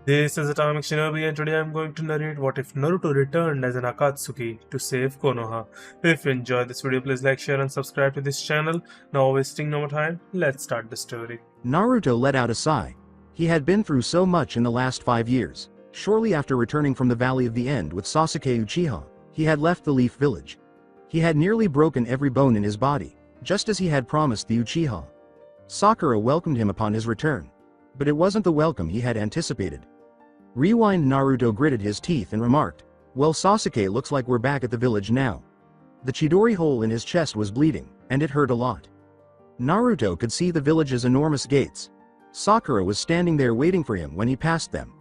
This is Atomic Shinobi, and today I'm going to narrate what if Naruto returned as an Akatsuki to save Konoha. If you enjoyed this video, please like, share and subscribe to this channel. Now wasting no more time, let's start the story. Naruto let out a sigh. He had been through so much in the last 5 years. Shortly after returning from the Valley of the End with Sasuke Uchiha, he had left the Leaf Village. He had nearly broken every bone in his body, just as he had promised the Uchiha. Sakura welcomed him upon his return. But it wasn't the welcome he had anticipated. Rewind. Naruto gritted his teeth and remarked, "Well, Sasuke, looks like we're back at the village now." The Chidori hole in his chest was bleeding, and it hurt a lot. Naruto could see the village's enormous gates. Sakura was standing there waiting for him when he passed them.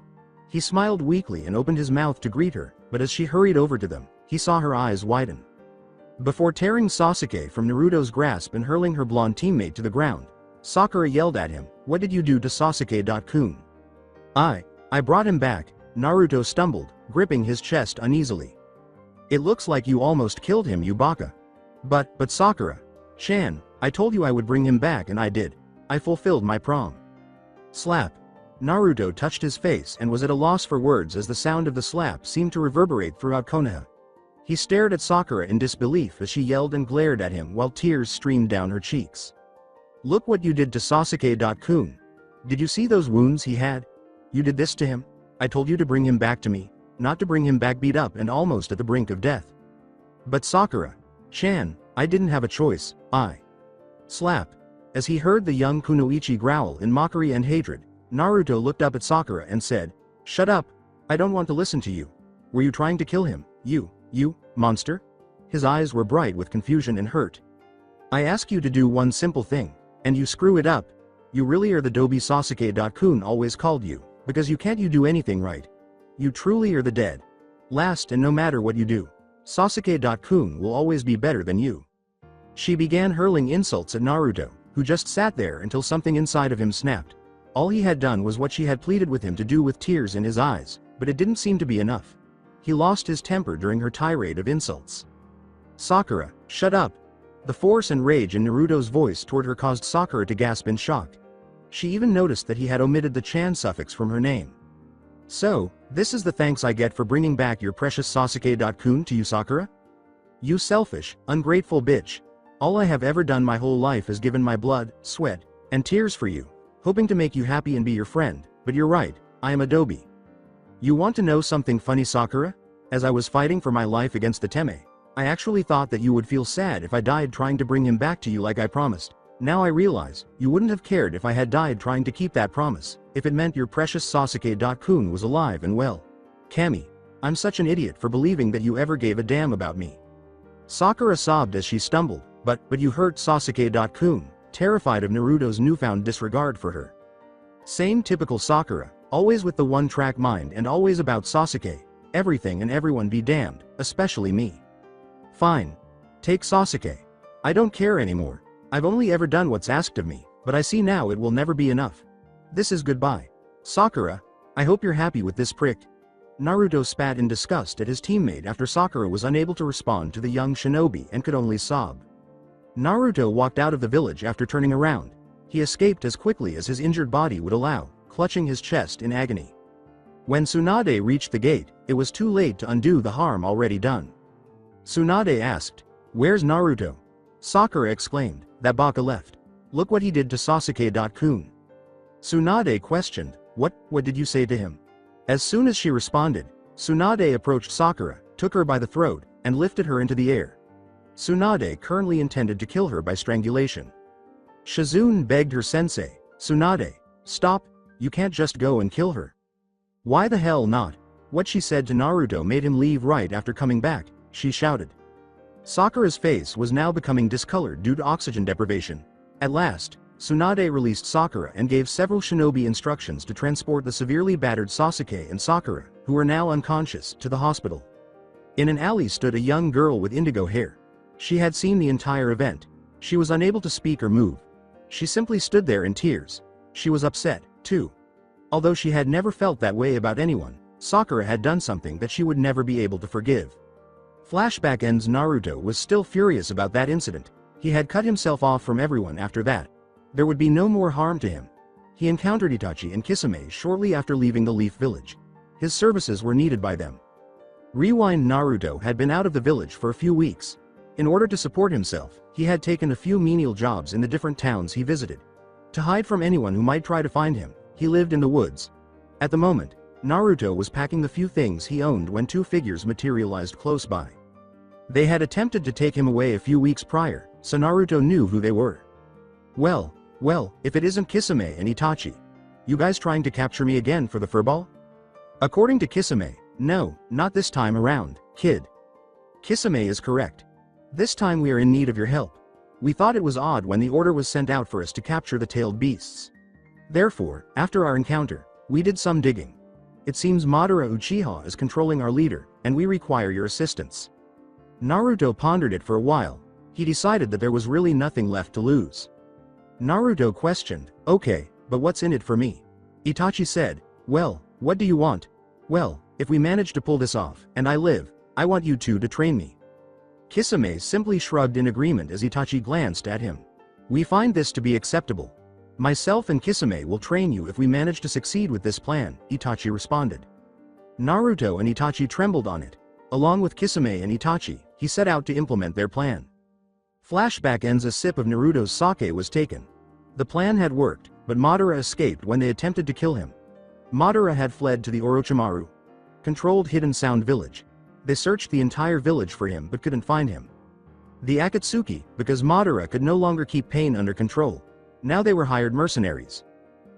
He smiled weakly and opened his mouth to greet her, but as she hurried over to them, he saw her eyes widen. Before tearing Sasuke from Naruto's grasp and hurling her blonde teammate to the ground, Sakura yelled at him, "What did you do to Sasuke-kun?" I brought him back," Naruto stumbled, gripping his chest uneasily. "It looks like you almost killed him, you baka." But Sakura-chan, I told you I would bring him back and I did. I fulfilled my prom." Slap. Naruto touched his face and was at a loss for words as the sound of the slap seemed to reverberate throughout Konoha. He stared at Sakura in disbelief as she yelled and glared at him while tears streamed down her cheeks. "Look what you did to Sasuke-kun. Did you see those wounds he had? You did this to him? I told you to bring him back to me, not to bring him back beat up and almost at the brink of death." "But Sakura-chan, I didn't have a choice, I." Slap. As he heard the young Kunoichi growl in mockery and hatred, Naruto looked up at Sakura and said, "Shut up, I don't want to listen to you. Were you trying to kill him, you monster?" His eyes were bright with confusion and hurt. "I ask you to do one simple thing, and you screw it up. You really are the Dobi Sasuke-kun always called you. Because you can't do anything right. You truly are the dead last, and no matter what you do, Sasuke-kun will always be better than you." She began hurling insults at Naruto, who just sat there until something inside of him snapped. All he had done was what she had pleaded with him to do with tears in his eyes, but it didn't seem to be enough. He lost his temper during her tirade of insults. "Sakura, shut up." The force and rage in Naruto's voice toward her caused Sakura to gasp in shock. She even noticed that he had omitted the chan suffix from her name. "So, this is the thanks I get for bringing back your precious Sasuke-kun to you, Sakura? You selfish, ungrateful bitch. All I have ever done my whole life is given my blood, sweat, and tears for you, hoping to make you happy and be your friend, but you're right, I am a Dobi. You want to know something funny, Sakura? As I was fighting for my life against the Teme, I actually thought that you would feel sad if I died trying to bring him back to you like I promised. Now I realize, you wouldn't have cared if I had died trying to keep that promise, if it meant your precious Sasuke-kun was alive and well. Kami, I'm such an idiot for believing that you ever gave a damn about me." Sakura sobbed as she stumbled, but you hurt Sasuke-kun, terrified of Naruto's newfound disregard for her. Same typical Sakura, always with the one-track mind and always about Sasuke, everything and everyone be damned, especially me. Fine. Take Sasuke. I don't care anymore. I've only ever done what's asked of me, but I see now it will never be enough. This is goodbye. Sakura, I hope you're happy with this prick." Naruto spat in disgust at his teammate after Sakura was unable to respond to the young shinobi and could only sob. Naruto walked out of the village after turning around. He escaped as quickly as his injured body would allow, clutching his chest in agony. When Tsunade reached the gate, it was too late to undo the harm already done. Tsunade asked, "Where's Naruto?" Sakura exclaimed, "That baka left. Look what he did to Sasuke-kun." Tsunade questioned, What did you say to him?" As soon as she responded, Tsunade approached Sakura, took her by the throat, and lifted her into the air. Tsunade currently intended to kill her by strangulation. Shizune begged her sensei, "Tsunade, stop, you can't just go and kill her." "Why the hell not?" What she said to Naruto made him leave right after coming back, she shouted. Sakura's face was now becoming discolored due to oxygen deprivation. At last, Tsunade released Sakura and gave several shinobi instructions to transport the severely battered Sasuke and Sakura, who were now unconscious, to the hospital. In an alley stood a young girl with indigo hair. She had seen the entire event. She was unable to speak or move. She simply stood there in tears. She was upset, too. Although she had never felt that way about anyone, Sakura had done something that she would never be able to forgive. Flashback ends. Naruto was still furious about that incident. He had cut himself off from everyone after that. There would be no more harm to him. He encountered Itachi and Kisame shortly after leaving the Leaf Village. His services were needed by them. Rewind. Naruto had been out of the village for a few weeks. In order to support himself, he had taken a few menial jobs in the different towns he visited. To hide from anyone who might try to find him, he lived in the woods. At the moment, Naruto was packing the few things he owned when two figures materialized close by. They had attempted to take him away a few weeks prior, so Naruto knew who they were. Well, if it isn't Kisame and Itachi. You guys trying to capture me again for the furball? According to Kisame, no, not this time around, kid. Kisame is correct. This time we are in need of your help. We thought it was odd when the order was sent out for us to capture the tailed beasts. Therefore, after our encounter, we did some digging. It seems Madara Uchiha is controlling our leader, and we require your assistance. Naruto pondered it for a while. He decided that there was really nothing left to lose. Naruto questioned, okay, but what's in it for me? Itachi said, well, what do you want? Well, if we manage to pull this off, and I live, I want you two to train me. Kisame simply shrugged in agreement as Itachi glanced at him. We find this to be acceptable. Myself and Kisame will train you if we manage to succeed with this plan, Itachi responded. Naruto and Itachi trembled on it. Along with Kisame and Itachi, he set out to implement their plan. Flashback ends. A sip of Naruto's sake was taken. The plan had worked, but Madara escaped when they attempted to kill him. Madara had fled to the Orochimaru controlled Hidden Sound Village. They searched the entire village for him but couldn't find him. The Akatsuki, because Madara could no longer keep pain under control. Now they were hired mercenaries.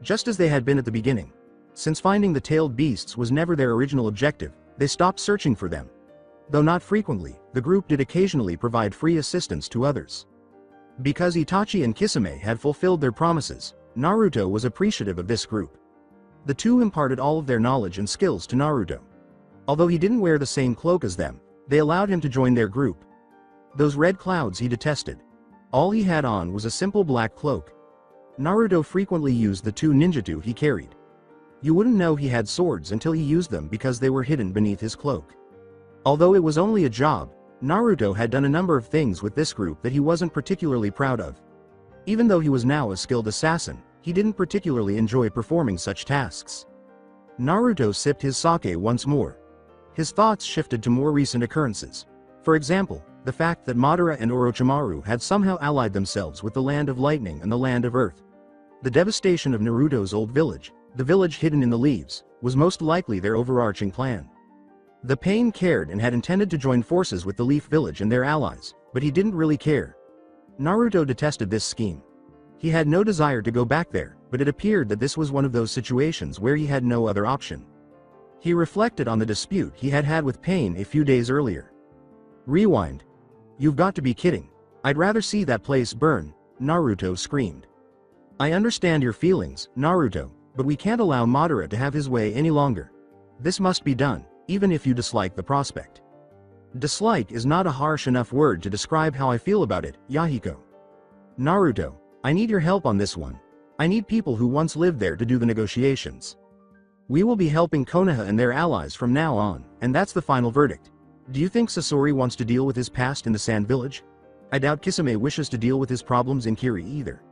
Just as they had been at the beginning. Since finding the tailed beasts was never their original objective, they stopped searching for them. Though not frequently, the group did occasionally provide free assistance to others. Because Itachi and Kisame had fulfilled their promises, Naruto was appreciative of this group. The two imparted all of their knowledge and skills to Naruto. Although he didn't wear the same cloak as them, they allowed him to join their group. Those red clouds he detested. All he had on was a simple black cloak. Naruto frequently used the two ninjutsu he carried. You wouldn't know he had swords until he used them because they were hidden beneath his cloak. Although it was only a job, Naruto had done a number of things with this group that he wasn't particularly proud of. Even though he was now a skilled assassin, he didn't particularly enjoy performing such tasks. Naruto sipped his sake once more. His thoughts shifted to more recent occurrences. For example, the fact that Madara and Orochimaru had somehow allied themselves with the Land of Lightning and the Land of Earth. The devastation of Naruto's old village, the village hidden in the leaves, was most likely their overarching plan. The Pain cared and had intended to join forces with the Leaf Village and their allies, but he didn't really care. Naruto detested this scheme. He had no desire to go back there, but it appeared that this was one of those situations where he had no other option. He reflected on the dispute he had had with Pain a few days earlier. Rewind. You've got to be kidding. I'd rather see that place burn, Naruto screamed. I understand your feelings, Naruto, but we can't allow Madara to have his way any longer. This must be done, even if you dislike the prospect. Dislike is not a harsh enough word to describe how I feel about it, Yahiko. Naruto, I need your help on this one. I need people who once lived there to do the negotiations. We will be helping Konoha and their allies from now on, and that's the final verdict. Do you think Sasori wants to deal with his past in the Sand Village? I doubt Kisame wishes to deal with his problems in Kiri either.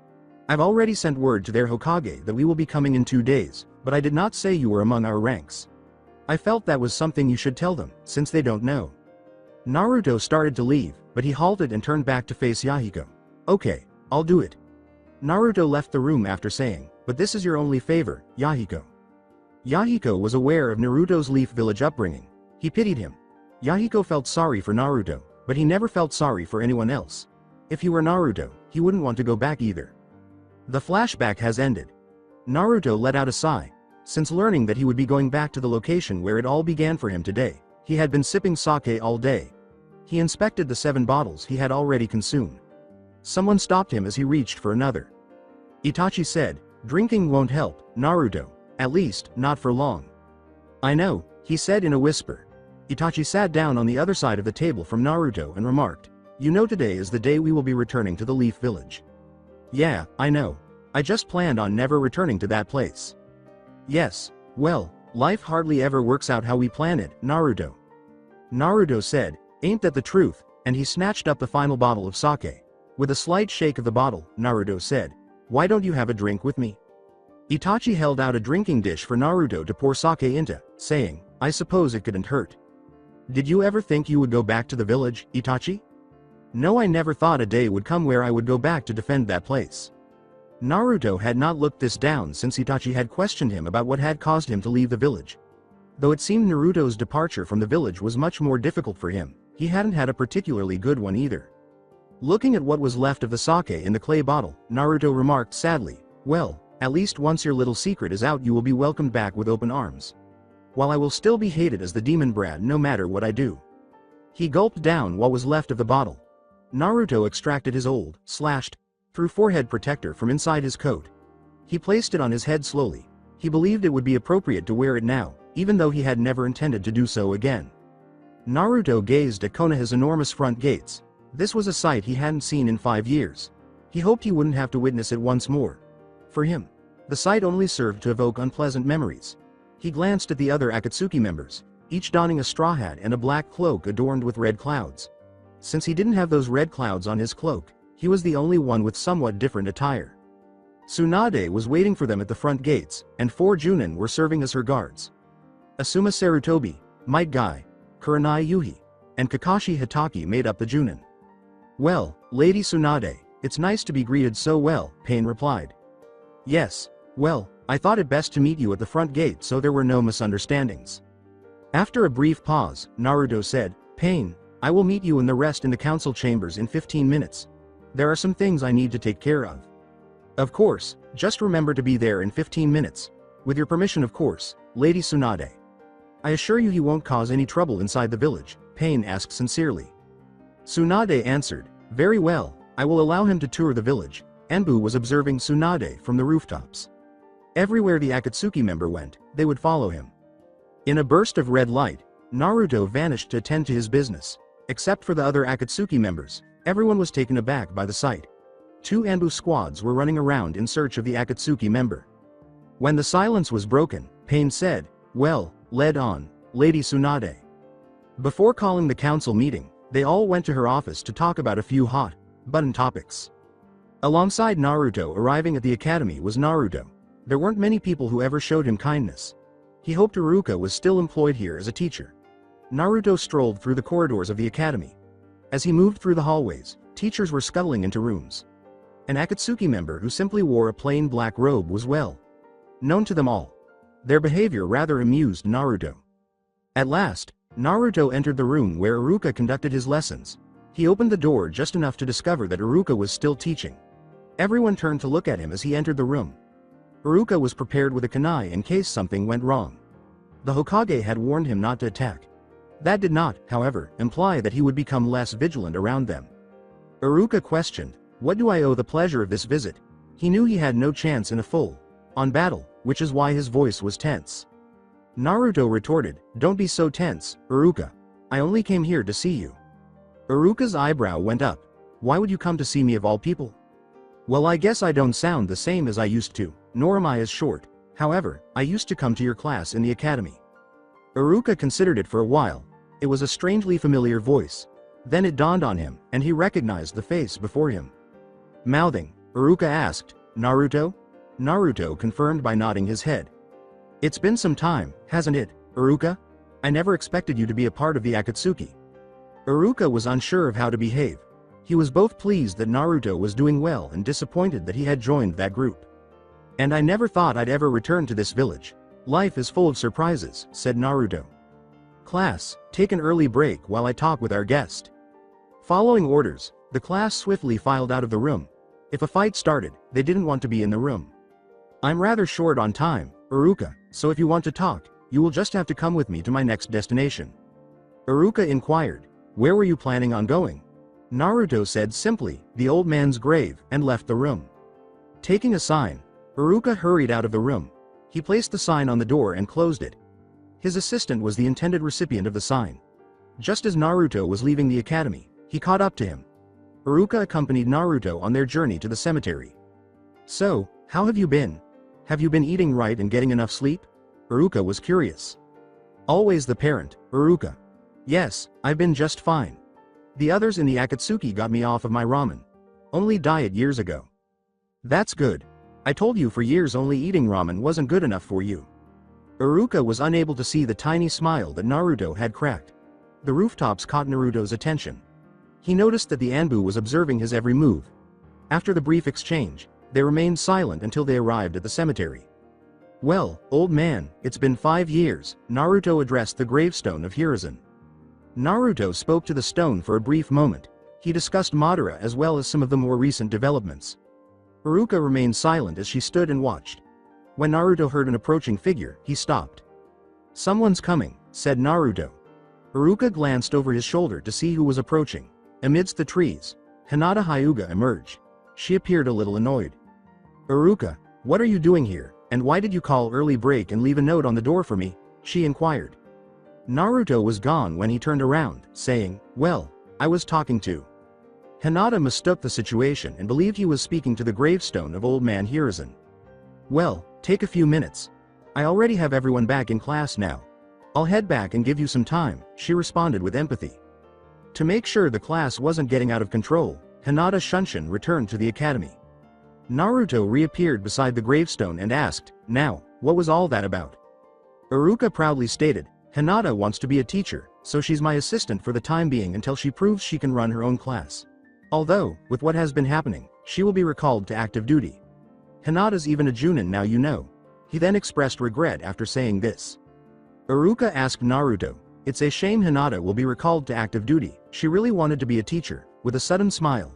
I've already sent word to their Hokage that we will be coming in 2 days, but I did not say you were among our ranks. I felt that was something you should tell them, since they don't know. Naruto started to leave, but he halted and turned back to face Yahiko. Okay, I'll do it. Naruto left the room after saying, but this is your only favor, Yahiko. Yahiko was aware of Naruto's Leaf Village upbringing. He pitied him. Yahiko felt sorry for Naruto, but he never felt sorry for anyone else. If he were Naruto, he wouldn't want to go back either. The flashback has ended. Naruto let out a sigh. Since learning that he would be going back to the location where it all began for him today, he had been sipping sake all day. He inspected the 7 bottles he had already consumed. Someone stopped him as he reached for another. Itachi said, drinking won't help, Naruto, at least, not for long. I know, he said in a whisper. Itachi sat down on the other side of the table from Naruto and remarked, you know today is the day we will be returning to the Leaf Village. Yeah, I know. I just planned on never returning to that place. Yes, well, life hardly ever works out how we plan it, Naruto. Naruto said, ain't that the truth, and he snatched up the final bottle of sake. With a slight shake of the bottle, Naruto said, why don't you have a drink with me? Itachi held out a drinking dish for Naruto to pour sake into, saying, "I suppose it couldn't hurt." "Did you ever think you would go back to the village, Itachi?" "No, I never thought a day would come where I would go back to defend that place." Naruto had not looked this down since Itachi had questioned him about what had caused him to leave the village. Though it seemed Naruto's departure from the village was much more difficult for him, he hadn't had a particularly good one either. Looking at what was left of the sake in the clay bottle, Naruto remarked sadly, "Well, at least once your little secret is out you will be welcomed back with open arms. While I will still be hated as the demon brat no matter what I do." He gulped down what was left of the bottle. Naruto extracted his old, slashed, through forehead protector from inside his coat. He placed it on his head slowly. He believed it would be appropriate to wear it now, even though he had never intended to do so again. Naruto gazed at Konoha's enormous front gates. This was a sight he hadn't seen in 5 years. He hoped he wouldn't have to witness it once more. For him, the sight only served to evoke unpleasant memories. He glanced at the other Akatsuki members, each donning a straw hat and a black cloak adorned with red clouds. Since he didn't have those red clouds on his cloak, he was the only one with somewhat different attire. Tsunade was waiting for them at the front gates, and 4 Junin were serving as her guards. Asuma Sarutobi, Might Guy, Kurenai Yuhi, and Kakashi Hitaki made up the Junin. "Well, Lady Tsunade, it's nice to be greeted so well," Pain replied. "Yes, well, I thought it best to meet you at the front gate so there were no misunderstandings." After a brief pause, Naruto said, "Pain, I will meet you and the rest in the council chambers in 15 minutes. There are some things I need to take care of." "Of course, just remember to be there in 15 minutes. With your permission of course, Lady Tsunade." "I assure you he won't cause any trouble inside the village," Pain asked sincerely. Tsunade answered, "Very well, I will allow him to tour the village." Enbu was observing Tsunade from the rooftops. Everywhere the Akatsuki member went, they would follow him. In a burst of red light, Naruto vanished to attend to his business. Except for the other Akatsuki members, everyone was taken aback by the sight. 2 Enbu squads were running around in search of the Akatsuki member. When the silence was broken, Pain said, "Well, lead on, Lady Tsunade." Before calling the council meeting, they all went to her office to talk about a few hot-button topics. Alongside Naruto arriving at the academy was Naruto. There weren't many people who ever showed him kindness. He hoped Iruka was still employed here as a teacher. Naruto strolled through the corridors of the academy. As he moved through the hallways, teachers were scuttling into rooms. An Akatsuki member who simply wore a plain black robe was well known to them all. Their behavior rather amused Naruto. At last, Naruto entered the room where Iruka conducted his lessons. He opened the door just enough to discover that Iruka was still teaching. Everyone turned to look at him as he entered the room. Iruka was prepared with a kunai in case something went wrong. The Hokage had warned him not to attack. That did not, however, imply that he would become less vigilant around them. Iruka questioned, "What do I owe the pleasure of this visit?" He knew he had no chance in a full-on battle, which is why his voice was tense. Naruto retorted, "Don't be so tense, Iruka. I only came here to see you." Iruka's eyebrow went up. "Why would you come to see me of all people?" "Well, I guess I don't sound the same as I used to, nor am I as short. However, I used to come to your class in the academy." Iruka considered it for a while. It was a strangely familiar voice. Then it dawned on him, and he recognized the face before him. Mouthing, Iruka asked, "Naruto?" Naruto confirmed by nodding his head. "It's been some time, hasn't it, Iruka? I never expected you to be a part of the Akatsuki." Iruka was unsure of how to behave. He was both pleased that Naruto was doing well and disappointed that he had joined that group. "And I never thought I'd ever return to this village. Life is full of surprises," said Naruto. "Class, take an early break while I talk with our guest." Following orders, the class swiftly filed out of the room. If a fight started, they didn't want to be in the room. "I'm rather short on time, Iruka, so if you want to talk, you will just have to come with me to my next destination." Iruka inquired, "Where were you planning on going?" Naruto said simply, "The old man's grave," and left the room. Taking a sign, Iruka hurried out of the room. He placed the sign on the door and closed it. His assistant was the intended recipient of the sign. Just as Naruto was leaving the academy, he caught up to him. Iruka accompanied Naruto on their journey to the cemetery. "So, how have you been? Have you been eating right and getting enough sleep?" Iruka was curious. Always the parent, Iruka. "Yes, I've been just fine. The others in the Akatsuki got me off of my ramen. Only diet years ago." "That's good. I told you for years only eating ramen wasn't good enough for you. Iruka was unable to see the tiny smile that Naruto had cracked. The rooftops caught Naruto's attention. He noticed that the Anbu was observing his every move. After the brief exchange, they remained silent until they arrived at the cemetery. Well, old man, it's been 5 years, Naruto addressed the gravestone of Hiruzen. Naruto spoke to the stone for a brief moment. He discussed Madara as well as some of the more recent developments. Iruka remained silent as she stood and watched. When Naruto heard an approaching figure, he stopped. Someone's coming, said Naruto. Iruka glanced over his shoulder to see who was approaching. Amidst the trees, Hinata Hyuga emerged. She appeared a little annoyed. Iruka, what are you doing here, and why did you call early break and leave a note on the door for me? She inquired. Naruto was gone when he turned around, saying, well, I was talking to. Hinata mistook the situation and believed he was speaking to the gravestone of old man Hiruzen. Well, take a few minutes. I already have everyone back in class now. I'll head back and give you some time, she responded with empathy. To make sure the class wasn't getting out of control, Hinata Shunshin returned to the academy. Naruto reappeared beside the gravestone and asked, now, what was all that about? Iruka proudly stated, Hinata wants to be a teacher, so she's my assistant for the time being until she proves she can run her own class. Although, with what has been happening, she will be recalled to active duty. Hinata's even a Junin now, you know. He then expressed regret after saying this. Iruka asked Naruto, it's a shame Hinata will be recalled to active duty, she really wanted to be a teacher, with a sudden smile.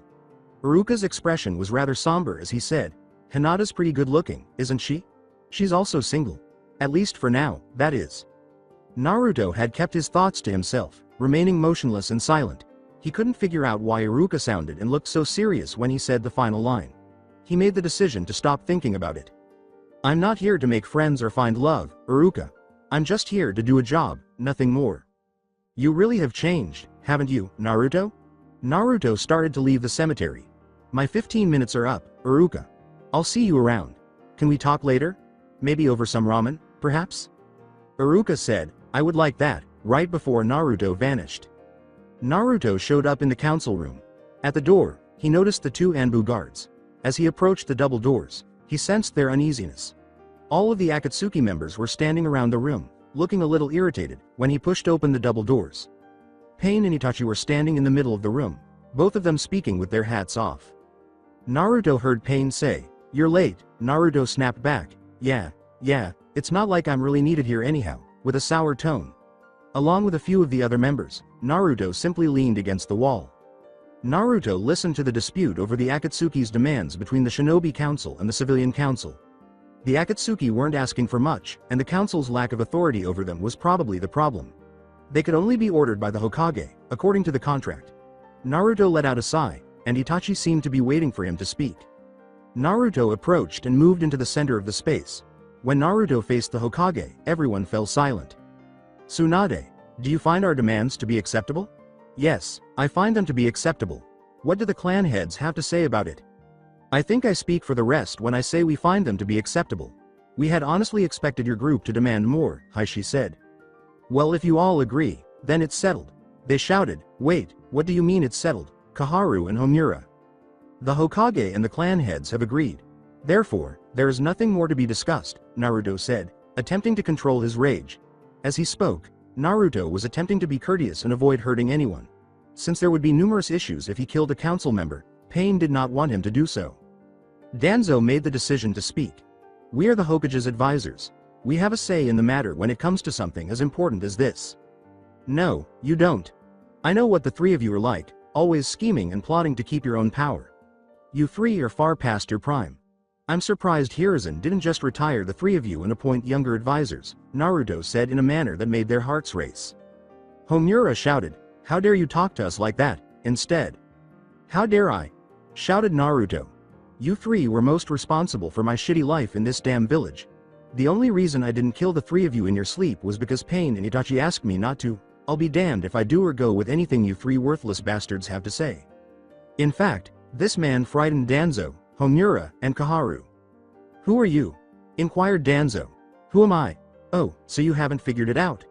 Iruka's expression was rather somber as he said, Hinata's pretty good looking, isn't she? She's also single. At least for now, that is. Naruto had kept his thoughts to himself, remaining motionless and silent. He couldn't figure out why Iruka sounded and looked so serious when he said the final line. He made the decision to stop thinking about it. I'm not here to make friends or find love, Iruka. I'm just here to do a job, nothing more. You really have changed, haven't you, Naruto? Naruto started to leave the cemetery. My 15 minutes are up, Iruka. I'll see you around. Can we talk later? Maybe over some ramen, perhaps? Iruka said, I would like that, right before Naruto vanished. Naruto showed up in the council room. At the door, he noticed the 2 Anbu guards. As he approached the double doors, he sensed their uneasiness. All of the Akatsuki members were standing around the room, looking a little irritated, when he pushed open the double doors. Pain and Itachi were standing in the middle of the room, both of them speaking with their hats off. Naruto heard Pain say, you're late. Naruto snapped back, yeah, it's not like I'm really needed here anyhow, with a sour tone. Along with a few of the other members, Naruto simply leaned against the wall. Naruto listened to the dispute over the Akatsuki's demands between the Shinobi Council and the Civilian Council. The Akatsuki weren't asking for much, and the council's lack of authority over them was probably the problem. They could only be ordered by the Hokage, according to the contract. Naruto let out a sigh, and Itachi seemed to be waiting for him to speak. Naruto approached and moved into the center of the space. When Naruto faced the Hokage, everyone fell silent. Tsunade, do you find our demands to be acceptable? Yes, I find them to be acceptable. What do the clan heads have to say about it? I think I speak for the rest when I say we find them to be acceptable. We had honestly expected your group to demand more, Heishi said. Well, if you all agree, then it's settled. They shouted, wait, what do you mean it's settled? Koharu and Homura. The Hokage and the clan heads have agreed. Therefore, there is nothing more to be discussed, Naruto said, attempting to control his rage. As he spoke, Naruto was attempting to be courteous and avoid hurting anyone. Since there would be numerous issues if he killed a council member, Pain did not want him to do so. Danzo made the decision to speak. We are the Hokage's advisors. We have a say in the matter when it comes to something as important as this. No, you don't. I know what the 3 of you are like, always scheming and plotting to keep your own power. You 3 are far past your prime. I'm surprised Hiruzen didn't just retire the 3 of you and appoint younger advisors, Naruto said in a manner that made their hearts race. Homura shouted, how dare you talk to us like that, instead? How dare I? Shouted Naruto. You 3 were most responsible for my shitty life in this damn village. The only reason I didn't kill the 3 of you in your sleep was because Pain and Itachi asked me not to. I'll be damned if I do or go with anything you 3 worthless bastards have to say. In fact, this man frightened Danzo, Homura, and Koharu. Who are you? Inquired Danzo. Who am I? Oh, so you haven't figured it out.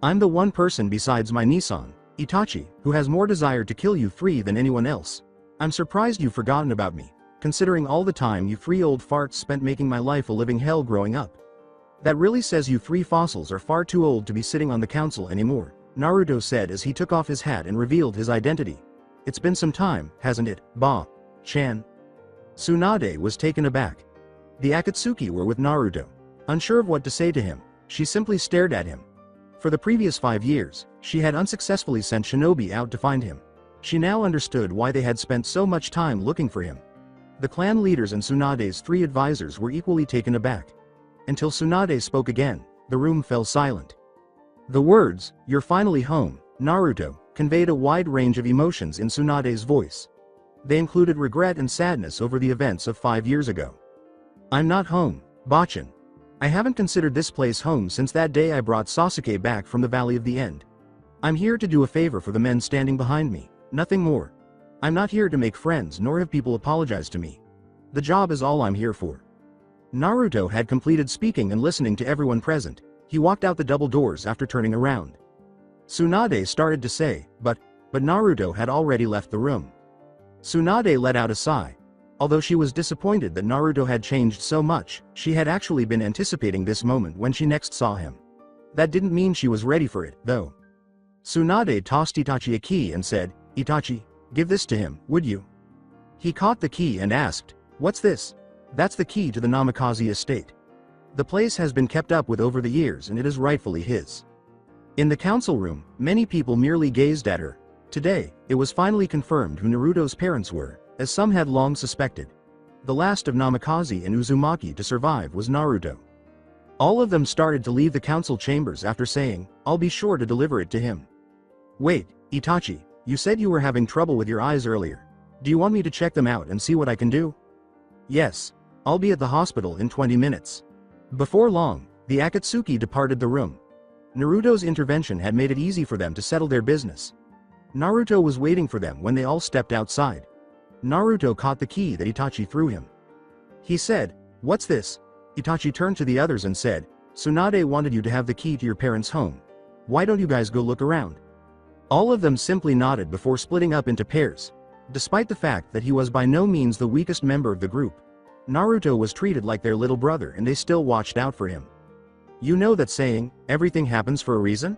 I'm the one person besides my Nissan, Itachi, who has more desire to kill you 3 than anyone else. I'm surprised you've forgotten about me. considering all the time you three old farts spent making my life a living hell growing up. That really says you three fossils are far too old to be sitting on the council anymore, Naruto said as he took off his hat and revealed his identity. It's been some time, hasn't it, Ba-chan? Tsunade was taken aback. The Akatsuki were with Naruto. Unsure of what to say to him, she simply stared at him. For the previous 5 years, she had unsuccessfully sent shinobi out to find him. She now understood why they had spent so much time looking for him. The clan leaders and Tsunade's 3 advisors were equally taken aback. Until Tsunade spoke again, the room fell silent. The words, "You're finally home, Naruto," conveyed a wide range of emotions in Tsunade's voice. They included regret and sadness over the events of 5 years ago. "I'm not home, Bachan. I haven't considered this place home since that day I brought Sasuke back from the Valley of the End. I'm here to do a favor for the men standing behind me, nothing more. I'm not here to make friends nor have people apologize to me. The job is all I'm here for." Naruto had completed speaking and listening to everyone present. He walked out the double doors after turning around. Tsunade started to say, but Naruto had already left the room. Tsunade let out a sigh. Although she was disappointed that Naruto had changed so much, she had actually been anticipating this moment when she next saw him. That didn't mean she was ready for it, though. Tsunade tossed Itachi a key and said, "Itachi, give this to him, would you?" He caught the key and asked, "What's this?" "That's the key to the Namikaze estate. The place has been kept up with over the years and it is rightfully his." In the council room, many people merely gazed at her. Today, it was finally confirmed who Naruto's parents were, as some had long suspected. The last of Namikaze and Uzumaki to survive was Naruto. All of them started to leave the council chambers after saying, "I'll be sure to deliver it to him." "Wait, Itachi, you said you were having trouble with your eyes earlier. Do you want me to check them out and see what I can do?" "Yes. I'll be at the hospital in 20 minutes. Before long, the Akatsuki departed the room. Naruto's intervention had made it easy for them to settle their business. Naruto was waiting for them when they all stepped outside. Naruto caught the key that Itachi threw him. He said, "What's this?" Itachi turned to the others and said, "Tsunade wanted you to have the key to your parents' home. Why don't you guys go look around?" All of them simply nodded before splitting up into pairs. Despite the fact that he was by no means the weakest member of the group, Naruto was treated like their little brother and they still watched out for him. "You know that saying, everything happens for a reason?"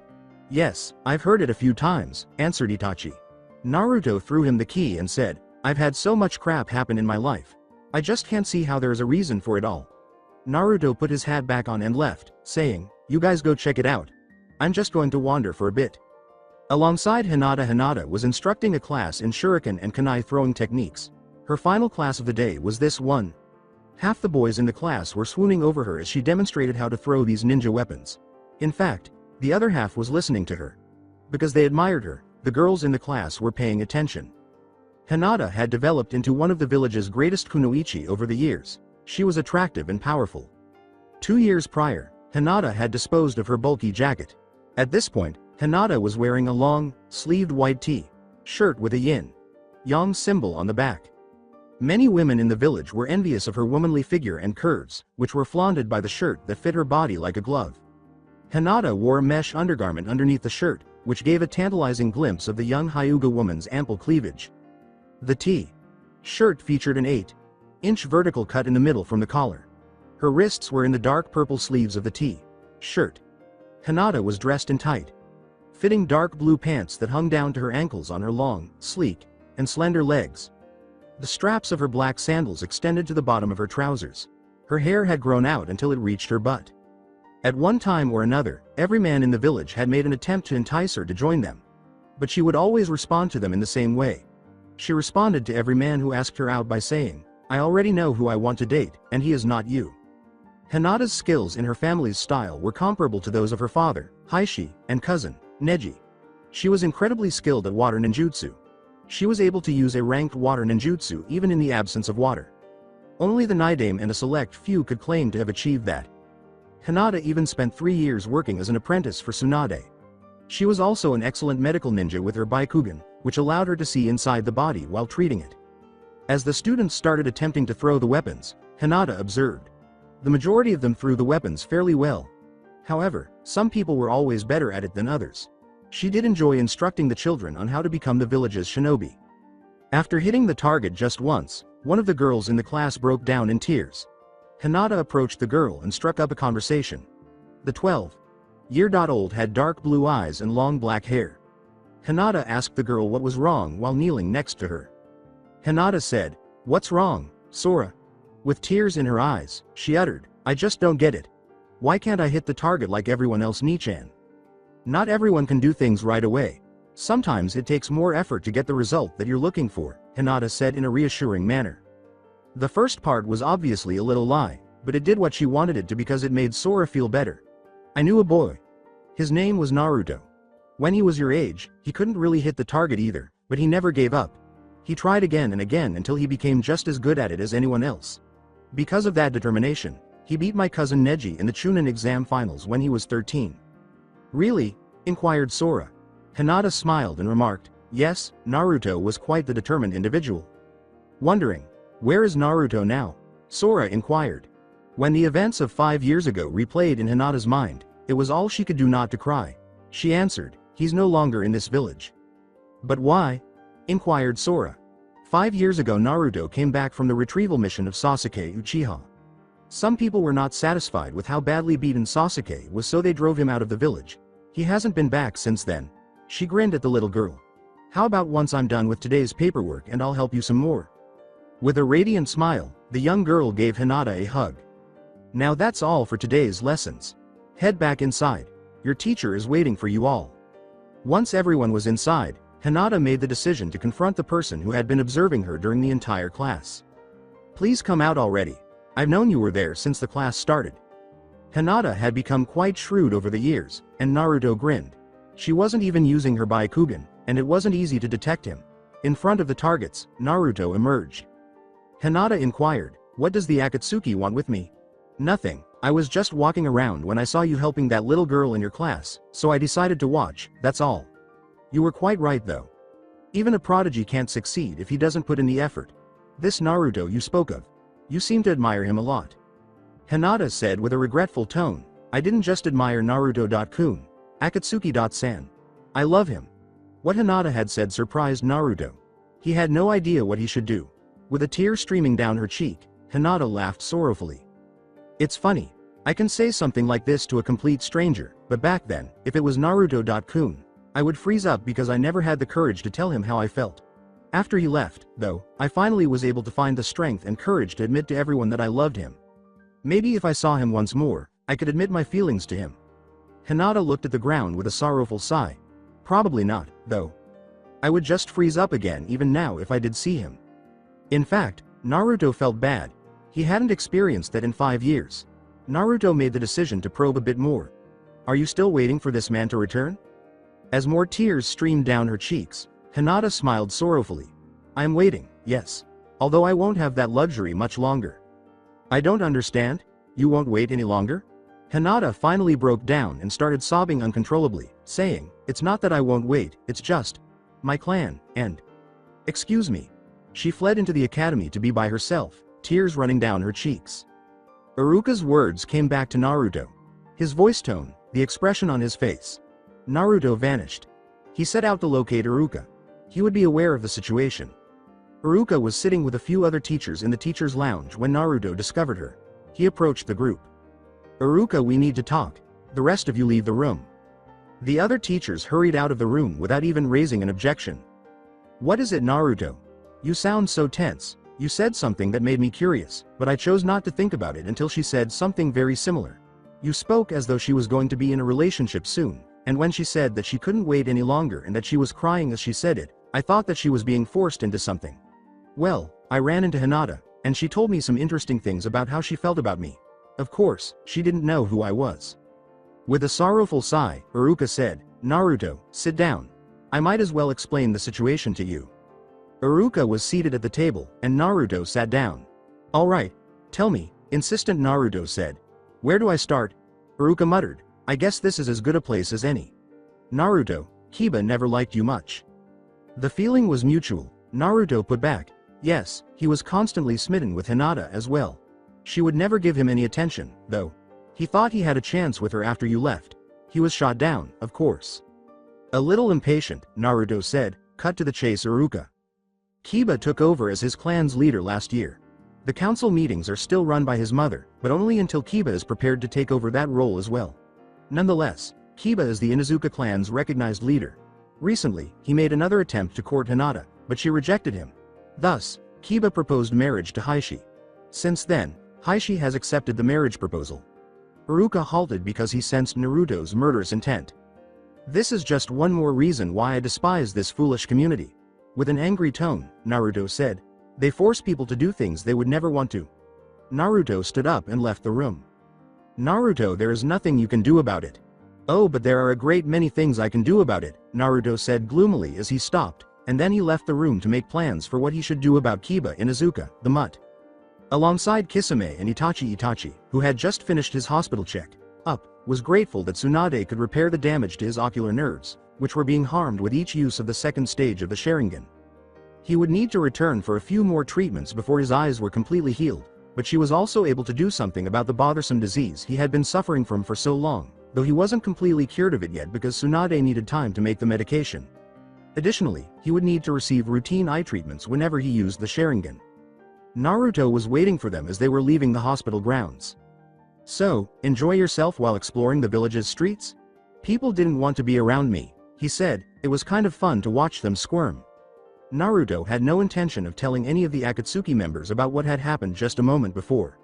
"Yes, I've heard it a few times," answered Itachi. Naruto threw him the key and said, "I've had so much crap happen in my life. I just can't see how there is a reason for it all." Naruto put his hat back on and left, saying, "You guys go check it out. I'm just going to wander for a bit." Alongside Hinata was instructing a class in shuriken and kunai throwing techniques. Her final class of the day was this one. Half the boys in the class were swooning over her as she demonstrated how to throw these ninja weapons. In fact, the other half was listening to her. Because they admired her, the girls in the class were paying attention. Hinata had developed into one of the village's greatest kunoichi over the years. She was attractive and powerful. 2 years prior, Hinata had disposed of her bulky jacket. At this point, Hinata was wearing a long, sleeved white shirt with a yin-yang symbol on the back. Many women in the village were envious of her womanly figure and curves, which were flaunted by the shirt that fit her body like a glove. Hinata wore a mesh undergarment underneath the shirt, which gave a tantalizing glimpse of the young Hyuga woman's ample cleavage. The shirt featured an 8-inch vertical cut in the middle from the collar. Her wrists were in the dark purple sleeves of the shirt. Hinata was dressed in tight, fitting dark blue pants that hung down to her ankles on her long, sleek, and slender legs. The straps of her black sandals extended to the bottom of her trousers. Her hair had grown out until it reached her butt. At one time or another, every man in the village had made an attempt to entice her to join them. But she would always respond to them in the same way. She responded to every man who asked her out by saying, "I already know who I want to date, and he is not you." Hinata's skills in her family's style were comparable to those of her father, Heishi, and cousin, Neji. She was incredibly skilled at water ninjutsu. She was able to use a ranked water ninjutsu even in the absence of water. Only the Naidame and a select few could claim to have achieved that. Hinata even spent 3 years working as an apprentice for Tsunade. She was also an excellent medical ninja with her Baikugan, which allowed her to see inside the body while treating it. As the students started attempting to throw the weapons, Hinata observed. The majority of them threw the weapons fairly well. However, some people were always better at it than others. She did enjoy instructing the children on how to become the village's shinobi. After hitting the target just once, one of the girls in the class broke down in tears. Hinata approached the girl and struck up a conversation. The 12-year-old had dark blue eyes and long black hair. Hinata asked the girl what was wrong while kneeling next to her. Hinata said, "What's wrong, Sora?" With tears in her eyes, she uttered, "I just don't get it. Why can't I hit the target like everyone else, Nichan? Not everyone can do things right away. Sometimes it takes more effort to get the result that you're looking for," Hinata said in a reassuring manner. The first part was obviously a little lie, but it did what she wanted it to because it made Sora feel better. "I knew a boy. His name was Naruto. When he was your age, he couldn't really hit the target either, but he never gave up. He tried again and again until he became just as good at it as anyone else. Because of that determination, he beat my cousin Neji in the Chunin exam finals when he was 13. "Really?" inquired Sora. Hinata smiled and remarked, "Yes, Naruto was quite the determined individual." Wondering, "Where is Naruto now?" Sora inquired. When the events of 5 years ago replayed in Hinata's mind, it was all she could do not to cry. She answered, "He's no longer in this village." "But why?" inquired Sora. 5 years ago Naruto came back from the retrieval mission of Sasuke Uchiha. Some people were not satisfied with how badly beaten Sasuke was, so they drove him out of the village. He hasn't been back since then. She grinned at the little girl. "How about once I'm done with today's paperwork and I'll help you some more?" With a radiant smile, the young girl gave Hinata a hug. "Now that's all for today's lessons. Head back inside. Your teacher is waiting for you all." Once everyone was inside, Hinata made the decision to confront the person who had been observing her during the entire class. "Please come out already. I've known you were there since the class started." Hinata had become quite shrewd over the years, and Naruto grinned. She wasn't even using her Byakugan, and it wasn't easy to detect him. In front of the targets, Naruto emerged. Hinata inquired, "What does the Akatsuki want with me?" "Nothing, I was just walking around when I saw you helping that little girl in your class, so I decided to watch, that's all." "You were quite right though. Even a prodigy can't succeed if he doesn't put in the effort. This Naruto you spoke of, you seem to admire him a lot." Hinata said with a regretful tone, "I didn't just admire Naruto-kun. Akatsuki-san. I love him." What Hinata had said surprised Naruto. He had no idea what he should do. With a tear streaming down her cheek, Hinata laughed sorrowfully. "It's funny. I can say something like this to a complete stranger, but back then, if it was Naruto-kun, I would freeze up because I never had the courage to tell him how I felt. After he left, though, I finally was able to find the strength and courage to admit to everyone that I loved him. Maybe if I saw him once more, I could admit my feelings to him." Hinata looked at the ground with a sorrowful sigh. "Probably not, though. I would just freeze up again even now if I did see him." In fact, Naruto felt bad. He hadn't experienced that in 5 years. Naruto made the decision to probe a bit more. "Are you still waiting for this man to return?" As more tears streamed down her cheeks, Hinata smiled sorrowfully. "I am waiting, yes. Although I won't have that luxury much longer." "I don't understand. You won't wait any longer?" Hinata finally broke down and started sobbing uncontrollably, saying, "It's not that I won't wait, it's just my clan, and excuse me." She fled into the academy to be by herself, tears running down her cheeks. Iruka's words came back to Naruto. His voice tone, the expression on his face. Naruto vanished. He set out to locate Iruka. He would be aware of the situation. Iruka was sitting with a few other teachers in the teacher's lounge when Naruto discovered her. He approached the group. "Iruka, we need to talk. The rest of you leave the room." The other teachers hurried out of the room without even raising an objection. "What is it, Naruto? You sound so tense. You said something that made me curious, but I chose not to think about it until she said something very similar. You spoke as though she was going to be in a relationship soon, and when she said that she couldn't wait any longer and that she was crying as she said it, I thought that she was being forced into something. Well, I ran into Hinata, and she told me some interesting things about how she felt about me. Of course, she didn't know who I was." With a sorrowful sigh, Iruka said, "Naruto, sit down. I might as well explain the situation to you." Iruka was seated at the table, and Naruto sat down. "All right, tell me," insistent Naruto said. "Where do I start?" Iruka muttered, "I guess this is as good a place as any." "Naruto, Kiba never liked you much." The feeling was mutual. Naruto put back, "Yes, he was constantly smitten with Hinata as well. She would never give him any attention, though. He thought he had a chance with her after you left. He was shot down, of course." A little impatient, Naruto said, "Cut to the chase, Iruka." Kiba took over as his clan's leader last year. The council meetings are still run by his mother, but only until Kiba is prepared to take over that role as well. Nonetheless, Kiba is the Inuzuka clan's recognized leader. Recently, he made another attempt to court Hinata, but she rejected him. Thus, Kiba proposed marriage to Heishi. Since then, Heishi has accepted the marriage proposal. Iruka halted because he sensed Naruto's murderous intent. This is just one more reason why I despise this foolish community. With an angry tone, Naruto said, "They force people to do things they would never want to." Naruto stood up and left the room. "Naruto, there is nothing you can do about it." "Oh, but there are a great many things I can do about it," Naruto said gloomily as he stopped, and then he left the room to make plans for what he should do about Kiba Inuzuka, the mutt. Alongside Kisame and Itachi, who had just finished his hospital check-up, was grateful that Tsunade could repair the damage to his ocular nerves, which were being harmed with each use of the second stage of the Sharingan. He would need to return for a few more treatments before his eyes were completely healed, but she was also able to do something about the bothersome disease he had been suffering from for so long, though he wasn't completely cured of it yet because Tsunade needed time to make the medication. Additionally, he would need to receive routine eye treatments whenever he used the Sharingan. Naruto was waiting for them as they were leaving the hospital grounds. "So, enjoy yourself while exploring the village's streets?" "People didn't want to be around me," he said. "It was kind of fun to watch them squirm." Naruto had no intention of telling any of the Akatsuki members about what had happened just a moment before.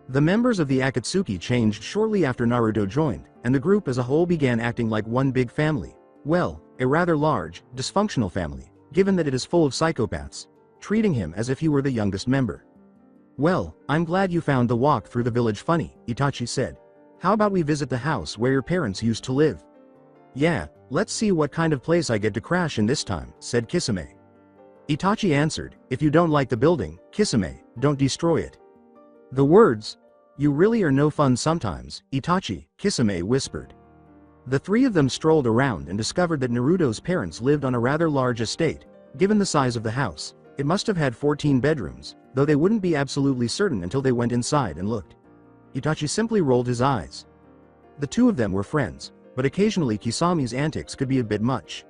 The members of the Akatsuki changed shortly after Naruto joined, and the group as a whole began acting like one big family. Well, a rather large, dysfunctional family, given that it is full of psychopaths, treating him as if he were the youngest member. "Well, I'm glad you found the walk through the village funny," Itachi said. "How about we visit the house where your parents used to live?" "Yeah, let's see what kind of place I get to crash in this time," said Kisame. Itachi answered, "If you don't like the building, Kisame, don't destroy it." The words, "You really are no fun sometimes, Itachi," Kisame whispered. The three of them strolled around and discovered that Naruto's parents lived on a rather large estate. Given the size of the house, it must have had 14 bedrooms, though they wouldn't be absolutely certain until they went inside and looked. Itachi simply rolled his eyes. The two of them were friends, but occasionally Kisami's antics could be a bit much.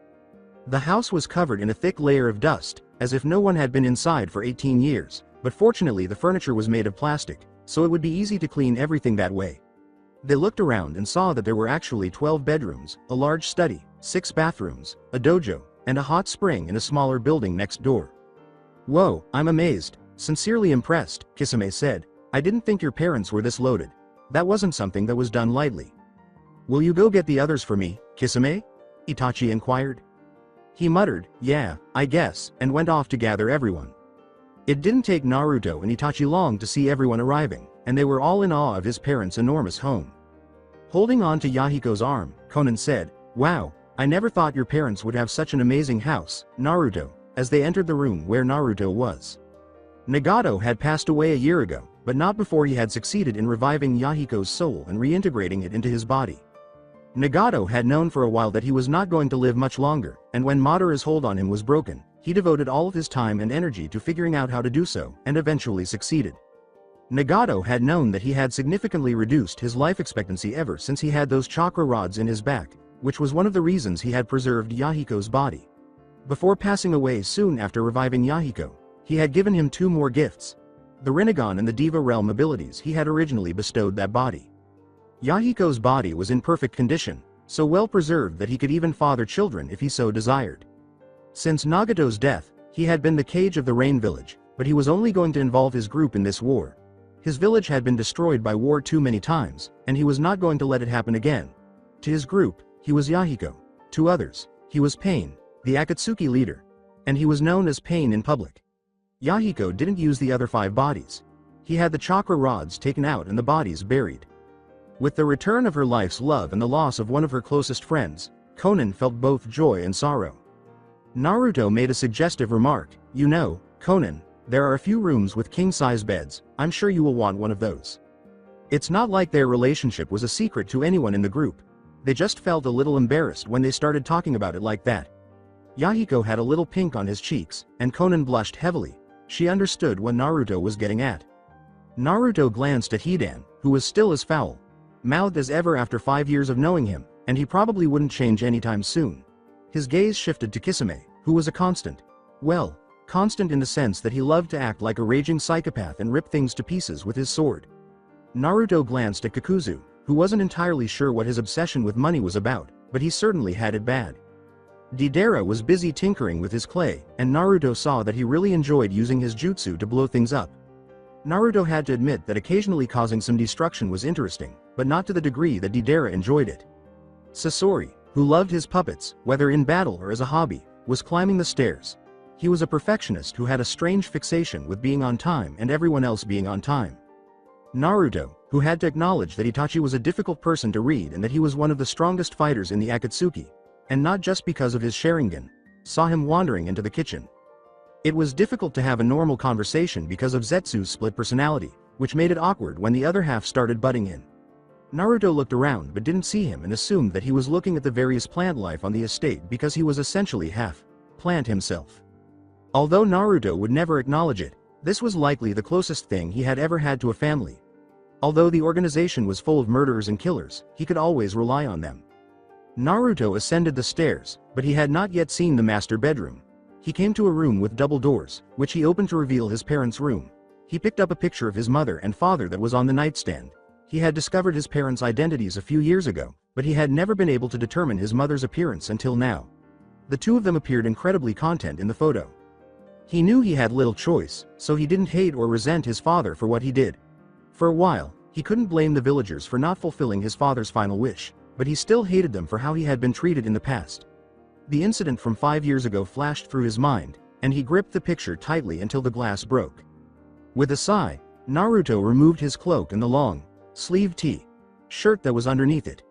The house was covered in a thick layer of dust, as if no one had been inside for 18 years, but fortunately the furniture was made of plastic, so it would be easy to clean everything that way. They looked around and saw that there were actually 12 bedrooms, a large study, 6 bathrooms, a dojo, and a hot spring in a smaller building next door. "Whoa, I'm amazed, sincerely impressed," Kisame said. "I didn't think your parents were this loaded. That wasn't something that was done lightly." "Will you go get the others for me, Kisame?" Itachi inquired. He muttered, "Yeah, I guess," and went off to gather everyone. It didn't take Naruto and Itachi long to see everyone arriving, and they were all in awe of his parents' enormous home. Holding on to Yahiko's arm, Konan said, "Wow, I never thought your parents would have such an amazing house, Naruto," as they entered the room where Naruto was. Nagato had passed away a year ago, but not before he had succeeded in reviving Yahiko's soul and reintegrating it into his body. Nagato had known for a while that he was not going to live much longer, and when Madara's hold on him was broken, he devoted all of his time and energy to figuring out how to do so, and eventually succeeded. Nagato had known that he had significantly reduced his life expectancy ever since he had those chakra rods in his back, which was one of the reasons he had preserved Yahiko's body. Before passing away soon after reviving Yahiko, he had given him 2 more gifts. The Rinnegan and the Diva Realm abilities he had originally bestowed that body. Yahiko's body was in perfect condition, so well preserved that he could even father children if he so desired. Since Nagato's death, he had been the cage of the Rain Village, but he was only going to involve his group in this war. His village had been destroyed by war too many times, and he was not going to let it happen again. To his group, he was Yahiko. To others, he was Pain, the Akatsuki leader. And he was known as Pain in public. Yahiko didn't use the other 5 bodies. He had the chakra rods taken out and the bodies buried. With the return of her life's love and the loss of one of her closest friends, Konan felt both joy and sorrow. Naruto made a suggestive remark, "You know, Konan, there are a few rooms with king-size beds, I'm sure you will want one of those." It's not like their relationship was a secret to anyone in the group. They just felt a little embarrassed when they started talking about it like that. Yahiko had a little pink on his cheeks, and Konan blushed heavily. She understood what Naruto was getting at. Naruto glanced at Hidan, who was still as foul-mouthed as ever after 5 years of knowing him, and he probably wouldn't change anytime soon. His gaze shifted to Kisame, who was a constant. "Well, constant in the sense that he loved to act like a raging psychopath and rip things to pieces with his sword. Naruto glanced at Kakuzu, who wasn't entirely sure what his obsession with money was about, but he certainly had it bad. Deidara was busy tinkering with his clay, and Naruto saw that he really enjoyed using his jutsu to blow things up. Naruto had to admit that occasionally causing some destruction was interesting, but not to the degree that Deidara enjoyed it. Sasori, who loved his puppets, whether in battle or as a hobby, was climbing the stairs. He was a perfectionist who had a strange fixation with being on time and everyone else being on time. Naruto, who had to acknowledge that Itachi was a difficult person to read and that he was one of the strongest fighters in the Akatsuki, and not just because of his Sharingan, saw him wandering into the kitchen. It was difficult to have a normal conversation because of Zetsu's split personality, which made it awkward when the other half started butting in. Naruto looked around but didn't see him and assumed that he was looking at the various plant life on the estate because he was essentially half plant himself. Although Naruto would never acknowledge it, this was likely the closest thing he had ever had to a family. Although the organization was full of murderers and killers, he could always rely on them. Naruto ascended the stairs, but he had not yet seen the master bedroom. He came to a room with double doors, which he opened to reveal his parents' room. He picked up a picture of his mother and father that was on the nightstand. He had discovered his parents' identities a few years ago, but he had never been able to determine his mother's appearance until now. The two of them appeared incredibly content in the photo. He knew he had little choice, so he didn't hate or resent his father for what he did. For a while, he couldn't blame the villagers for not fulfilling his father's final wish, but he still hated them for how he had been treated in the past. The incident from 5 years ago flashed through his mind, and he gripped the picture tightly until the glass broke. With a sigh, Naruto removed his cloak and the long-sleeved t-shirt that was underneath it.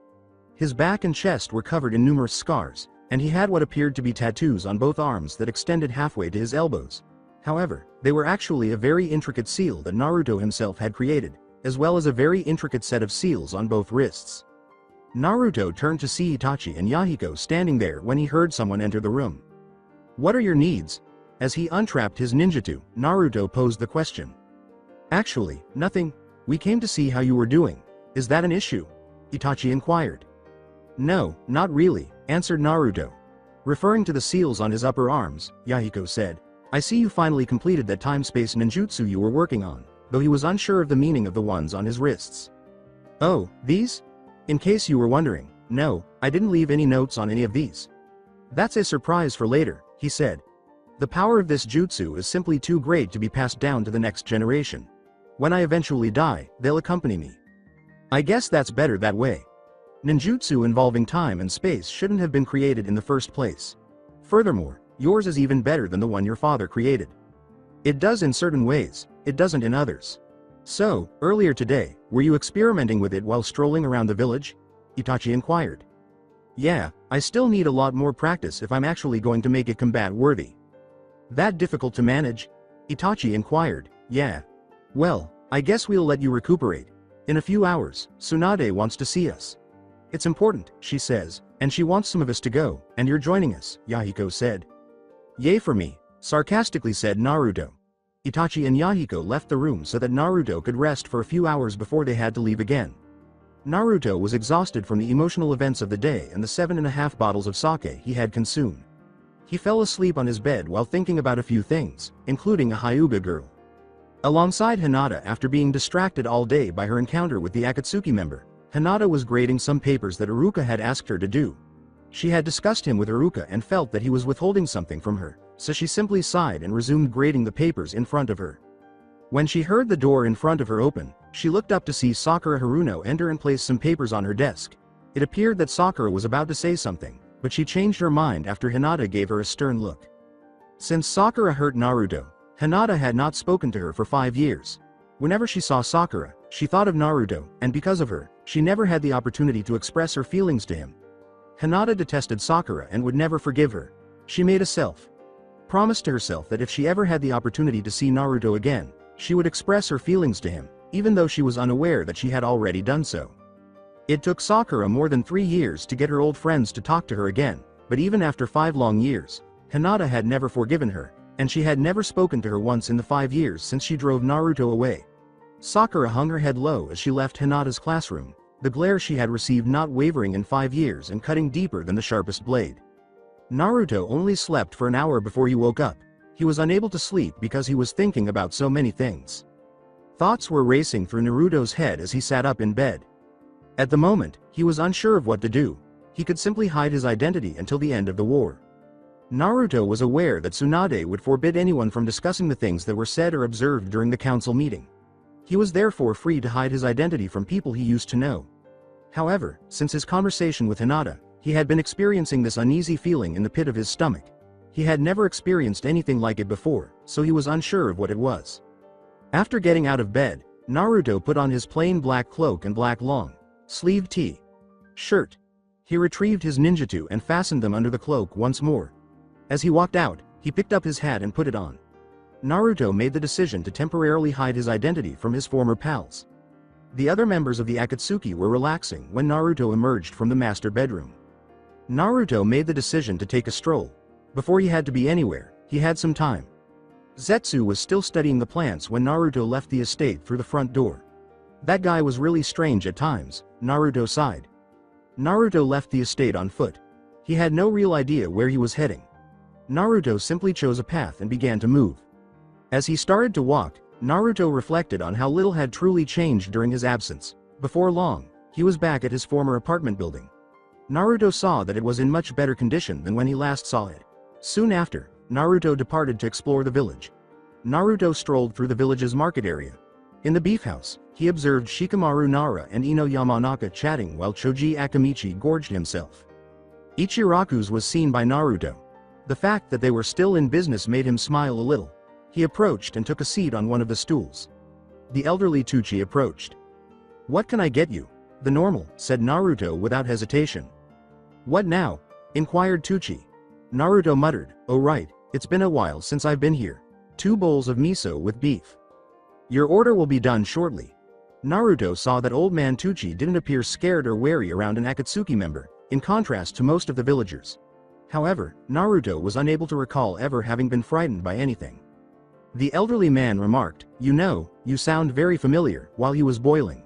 His back and chest were covered in numerous scars, and he had what appeared to be tattoos on both arms that extended halfway to his elbows. However, they were actually a very intricate seal that Naruto himself had created, as well as a very intricate set of seals on both wrists. Naruto turned to see Itachi and Yahiko standing there when he heard someone enter the room. "What are your needs?" As he untrapped his ninjutsu, Naruto posed the question. "Actually, nothing. We came to see how you were doing. Is that an issue?" Itachi inquired. "No, not really," answered Naruto. Referring to the seals on his upper arms, Yahiko said, "I see you finally completed that time-space ninjutsu you were working on," though he was unsure of the meaning of the ones on his wrists. "Oh, these? In case you were wondering, no, I didn't leave any notes on any of these. That's a surprise for later," he said. "The power of this jutsu is simply too great to be passed down to the next generation. When I eventually die, they'll accompany me. I guess that's better that way. Ninjutsu involving time and space shouldn't have been created in the first place. Furthermore, yours is even better than the one your father created. It does in certain ways, it doesn't in others. So, earlier today, were you experimenting with it while strolling around the village?" Itachi inquired. "Yeah, I still need a lot more practice if I'm actually going to make it combat-worthy." "That difficult to manage?" Itachi inquired. "Yeah. Well, I guess we'll let you recuperate. In a few hours, Tsunade wants to see us. It's important, she says, and she wants some of us to go, and you're joining us," Yahiko said. "Yay for me," sarcastically said Naruto. Itachi and Yahiko left the room so that Naruto could rest for a few hours before they had to leave again. Naruto was exhausted from the emotional events of the day and the 7.5 bottles of sake he had consumed. He fell asleep on his bed while thinking about a few things, including a Hyuga girl. Alongside Hinata, after being distracted all day by her encounter with the Akatsuki member, Hinata was grading some papers that Iruka had asked her to do. She had discussed him with Iruka and felt that he was withholding something from her, so she simply sighed and resumed grading the papers in front of her. When she heard the door in front of her open, she looked up to see Sakura Haruno enter and place some papers on her desk. It appeared that Sakura was about to say something, but she changed her mind after Hinata gave her a stern look. Since Sakura hurt Naruto, Hinata had not spoken to her for 5 years. Whenever she saw Sakura, she thought of Naruto, and because of her, she never had the opportunity to express her feelings to him. Hinata detested Sakura and would never forgive her. She made a promise to herself that if she ever had the opportunity to see Naruto again, she would express her feelings to him, even though she was unaware that she had already done so. It took Sakura more than 3 years to get her old friends to talk to her again, but even after 5 long years, Hinata had never forgiven her, and she had never spoken to her once in the 5 years since she drove Naruto away. Sakura hung her head low as she left Hinata's classroom, the glare she had received not wavering in 5 years and cutting deeper than the sharpest blade. Naruto only slept for an hour before he woke up. He was unable to sleep because he was thinking about so many things. Thoughts were racing through Naruto's head as he sat up in bed. At the moment, he was unsure of what to do. He could simply hide his identity until the end of the war. Naruto was aware that Tsunade would forbid anyone from discussing the things that were said or observed during the council meeting. He was therefore free to hide his identity from people he used to know. However, since his conversation with Hinata, he had been experiencing this uneasy feeling in the pit of his stomach. He had never experienced anything like it before, so he was unsure of what it was. After getting out of bed, Naruto put on his plain black cloak and black long-sleeved shirt. He retrieved his ninjutsu and fastened them under the cloak once more. As he walked out, he picked up his hat and put it on. Naruto made the decision to temporarily hide his identity from his former pals. The other members of the Akatsuki were relaxing when Naruto emerged from the master bedroom. Naruto made the decision to take a stroll. Before he had to be anywhere, he had some time. Zetsu was still studying the plants when Naruto left the estate through the front door. That guy was really strange at times, Naruto sighed. Naruto left the estate on foot. He had no real idea where he was heading. Naruto simply chose a path and began to move. As he started to walk, Naruto reflected on how little had truly changed during his absence. Before long, he was back at his former apartment building. Naruto saw that it was in much better condition than when he last saw it. Soon after, Naruto departed to explore the village. Naruto strolled through the village's market area. In the beef house, he observed Shikamaru Nara and Ino Yamanaka chatting while Choji Akamichi gorged himself. Ichiraku's was seen by Naruto. The fact that they were still in business made him smile a little. He approached and took a seat on one of the stools. The elderly Tucci approached. "What can I get you?" "The normal," said Naruto without hesitation. "What now?" inquired Tucci. Naruto muttered, "Oh right, it's been a while since I've been here. 2 bowls of miso with beef." "Your order will be done shortly." Naruto saw that old man Tucci didn't appear scared or wary around an Akatsuki member, in contrast to most of the villagers. However, Naruto was unable to recall ever having been frightened by anything. The elderly man remarked, "You know, you sound very familiar," while he was boiling.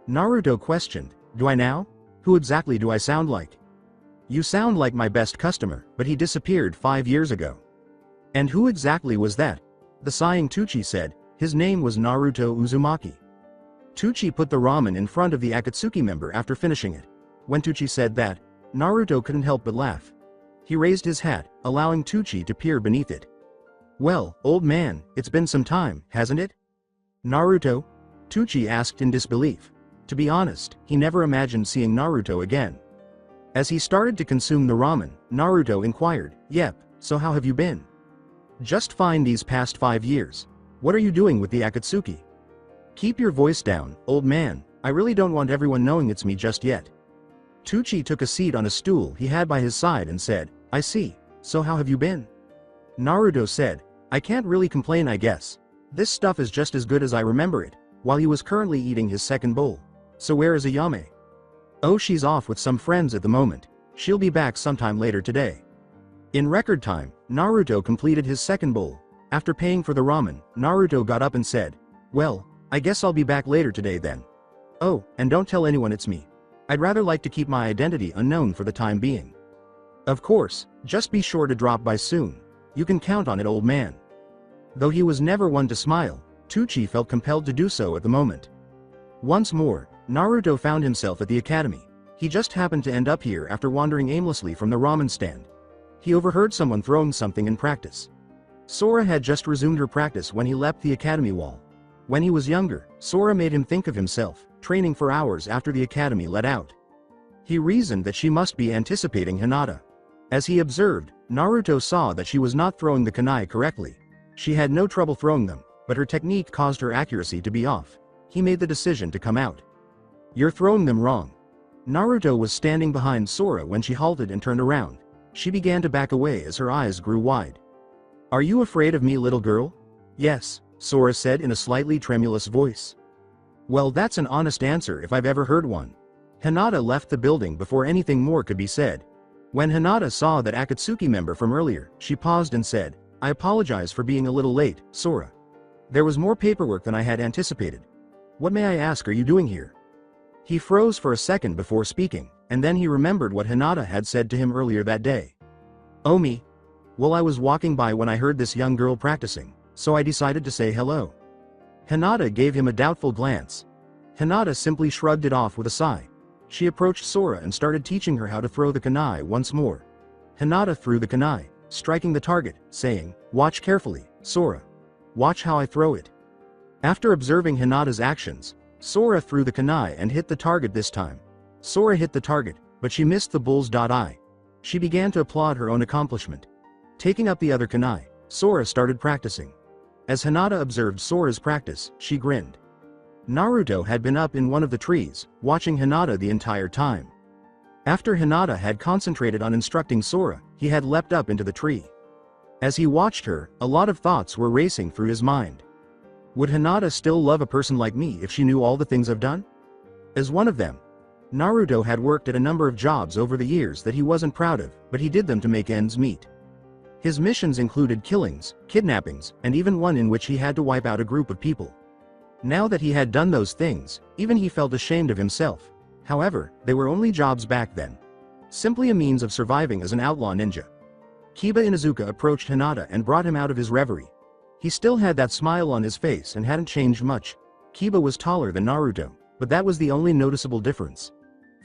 Naruto questioned, "Do I now? Who exactly do I sound like?" "You sound like my best customer, but he disappeared 5 years ago." "And who exactly was that?" The sighing Tucci said, "His name was Naruto Uzumaki." Tucci put the ramen in front of the Akatsuki member after finishing it. When Tucci said that, Naruto couldn't help but laugh. He raised his hat, allowing Tucci to peer beneath it. "Well, old man, it's been some time, hasn't it?" "Naruto?" Tucci asked in disbelief. To be honest, he never imagined seeing Naruto again. As he started to consume the ramen, Naruto inquired, "Yep, so how have you been?" "Just fine these past 5 years. What are you doing with the Akatsuki?" "Keep your voice down, old man, I really don't want everyone knowing it's me just yet." Tucci took a seat on a stool he had by his side and said, "I see, so how have you been?" Naruto said, "I can't really complain I guess. This stuff is just as good as I remember it," while he was currently eating his second bowl. "So where is Ayame?" "Oh, she's off with some friends at the moment. She'll be back sometime later today." In record time, Naruto completed his second bowl. After paying for the ramen, Naruto got up and said, "Well, I guess I'll be back later today then. Oh, and don't tell anyone it's me. I'd rather like to keep my identity unknown for the time being." "Of course, just be sure to drop by soon. You can count on it, old man." Though he was never one to smile, Tucci felt compelled to do so at the moment. Once more, Naruto found himself at the academy. He just happened to end up here after wandering aimlessly from the ramen stand. He overheard someone throwing something in practice. Sora had just resumed her practice when he leapt the academy wall. When he was younger, Sora made him think of himself, training for hours after the academy let out. He reasoned that she must be anticipating Hinata. As he observed, Naruto saw that she was not throwing the kunai correctly. She had no trouble throwing them, but her technique caused her accuracy to be off. He made the decision to come out. "You're throwing them wrong." Naruto was standing behind Sora when she halted and turned around. She began to back away as her eyes grew wide. "Are you afraid of me, little girl?" "Yes," Sora said in a slightly tremulous voice. "Well, that's an honest answer if I've ever heard one." Hinata left the building before anything more could be said. When Hinata saw that Akatsuki member from earlier, she paused and said, "I apologize for being a little late, Sora. There was more paperwork than I had anticipated. What may I ask are you doing here?" He froze for a second before speaking, and then he remembered what Hinata had said to him earlier that day. "Omi." Well, I was walking by when I heard this young girl practicing, so I decided to say hello. Hinata gave him a doubtful glance. Hinata simply shrugged it off with a sigh. She approached Sora and started teaching her how to throw the kunai once more. Hinata threw the kunai, striking the target, saying, "Watch carefully, Sora. Watch how I throw it." After observing Hinata's actions, Sora threw the kunai and hit the target this time. Sora hit the target, but she missed the bull's eye. She began to applaud her own accomplishment. Taking up the other kunai, Sora started practicing. As Hinata observed Sora's practice, she grinned. Naruto had been up in one of the trees, watching Hinata the entire time. After Hinata had concentrated on instructing Sora, he had leapt up into the tree. As he watched her, a lot of thoughts were racing through his mind. Would Hinata still love a person like me if she knew all the things I've done? As one of them, Naruto had worked at a number of jobs over the years that he wasn't proud of, but he did them to make ends meet. His missions included killings, kidnappings, and even one in which he had to wipe out a group of people. Now that he had done those things, even he felt ashamed of himself. However, they were only jobs back then. Simply a means of surviving as an outlaw ninja. Kiba Inuzuka approached Hinata and brought him out of his reverie. He still had that smile on his face and hadn't changed much. Kiba was taller than Naruto, but that was the only noticeable difference.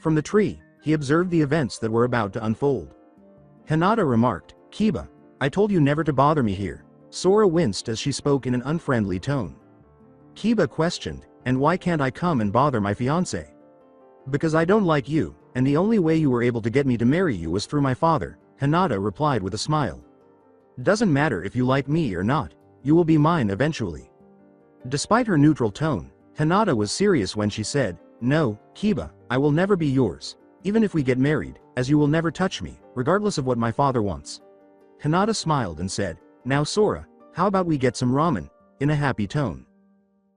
From the tree, he observed the events that were about to unfold. Hinata remarked, "Kiba, I told you never to bother me here." Sora winced as she spoke in an unfriendly tone. Kiba questioned, "And why can't I come and bother my fiancé?" "Because I don't like you, and the only way you were able to get me to marry you was through my father," Hinata replied with a smile. "Doesn't matter if you like me or not, you will be mine eventually." Despite her neutral tone, Hinata was serious when she said, "No, Kiba, I will never be yours, even if we get married, as you will never touch me, regardless of what my father wants." Hinata smiled and said, "Now Sora, how about we get some ramen?" in a happy tone.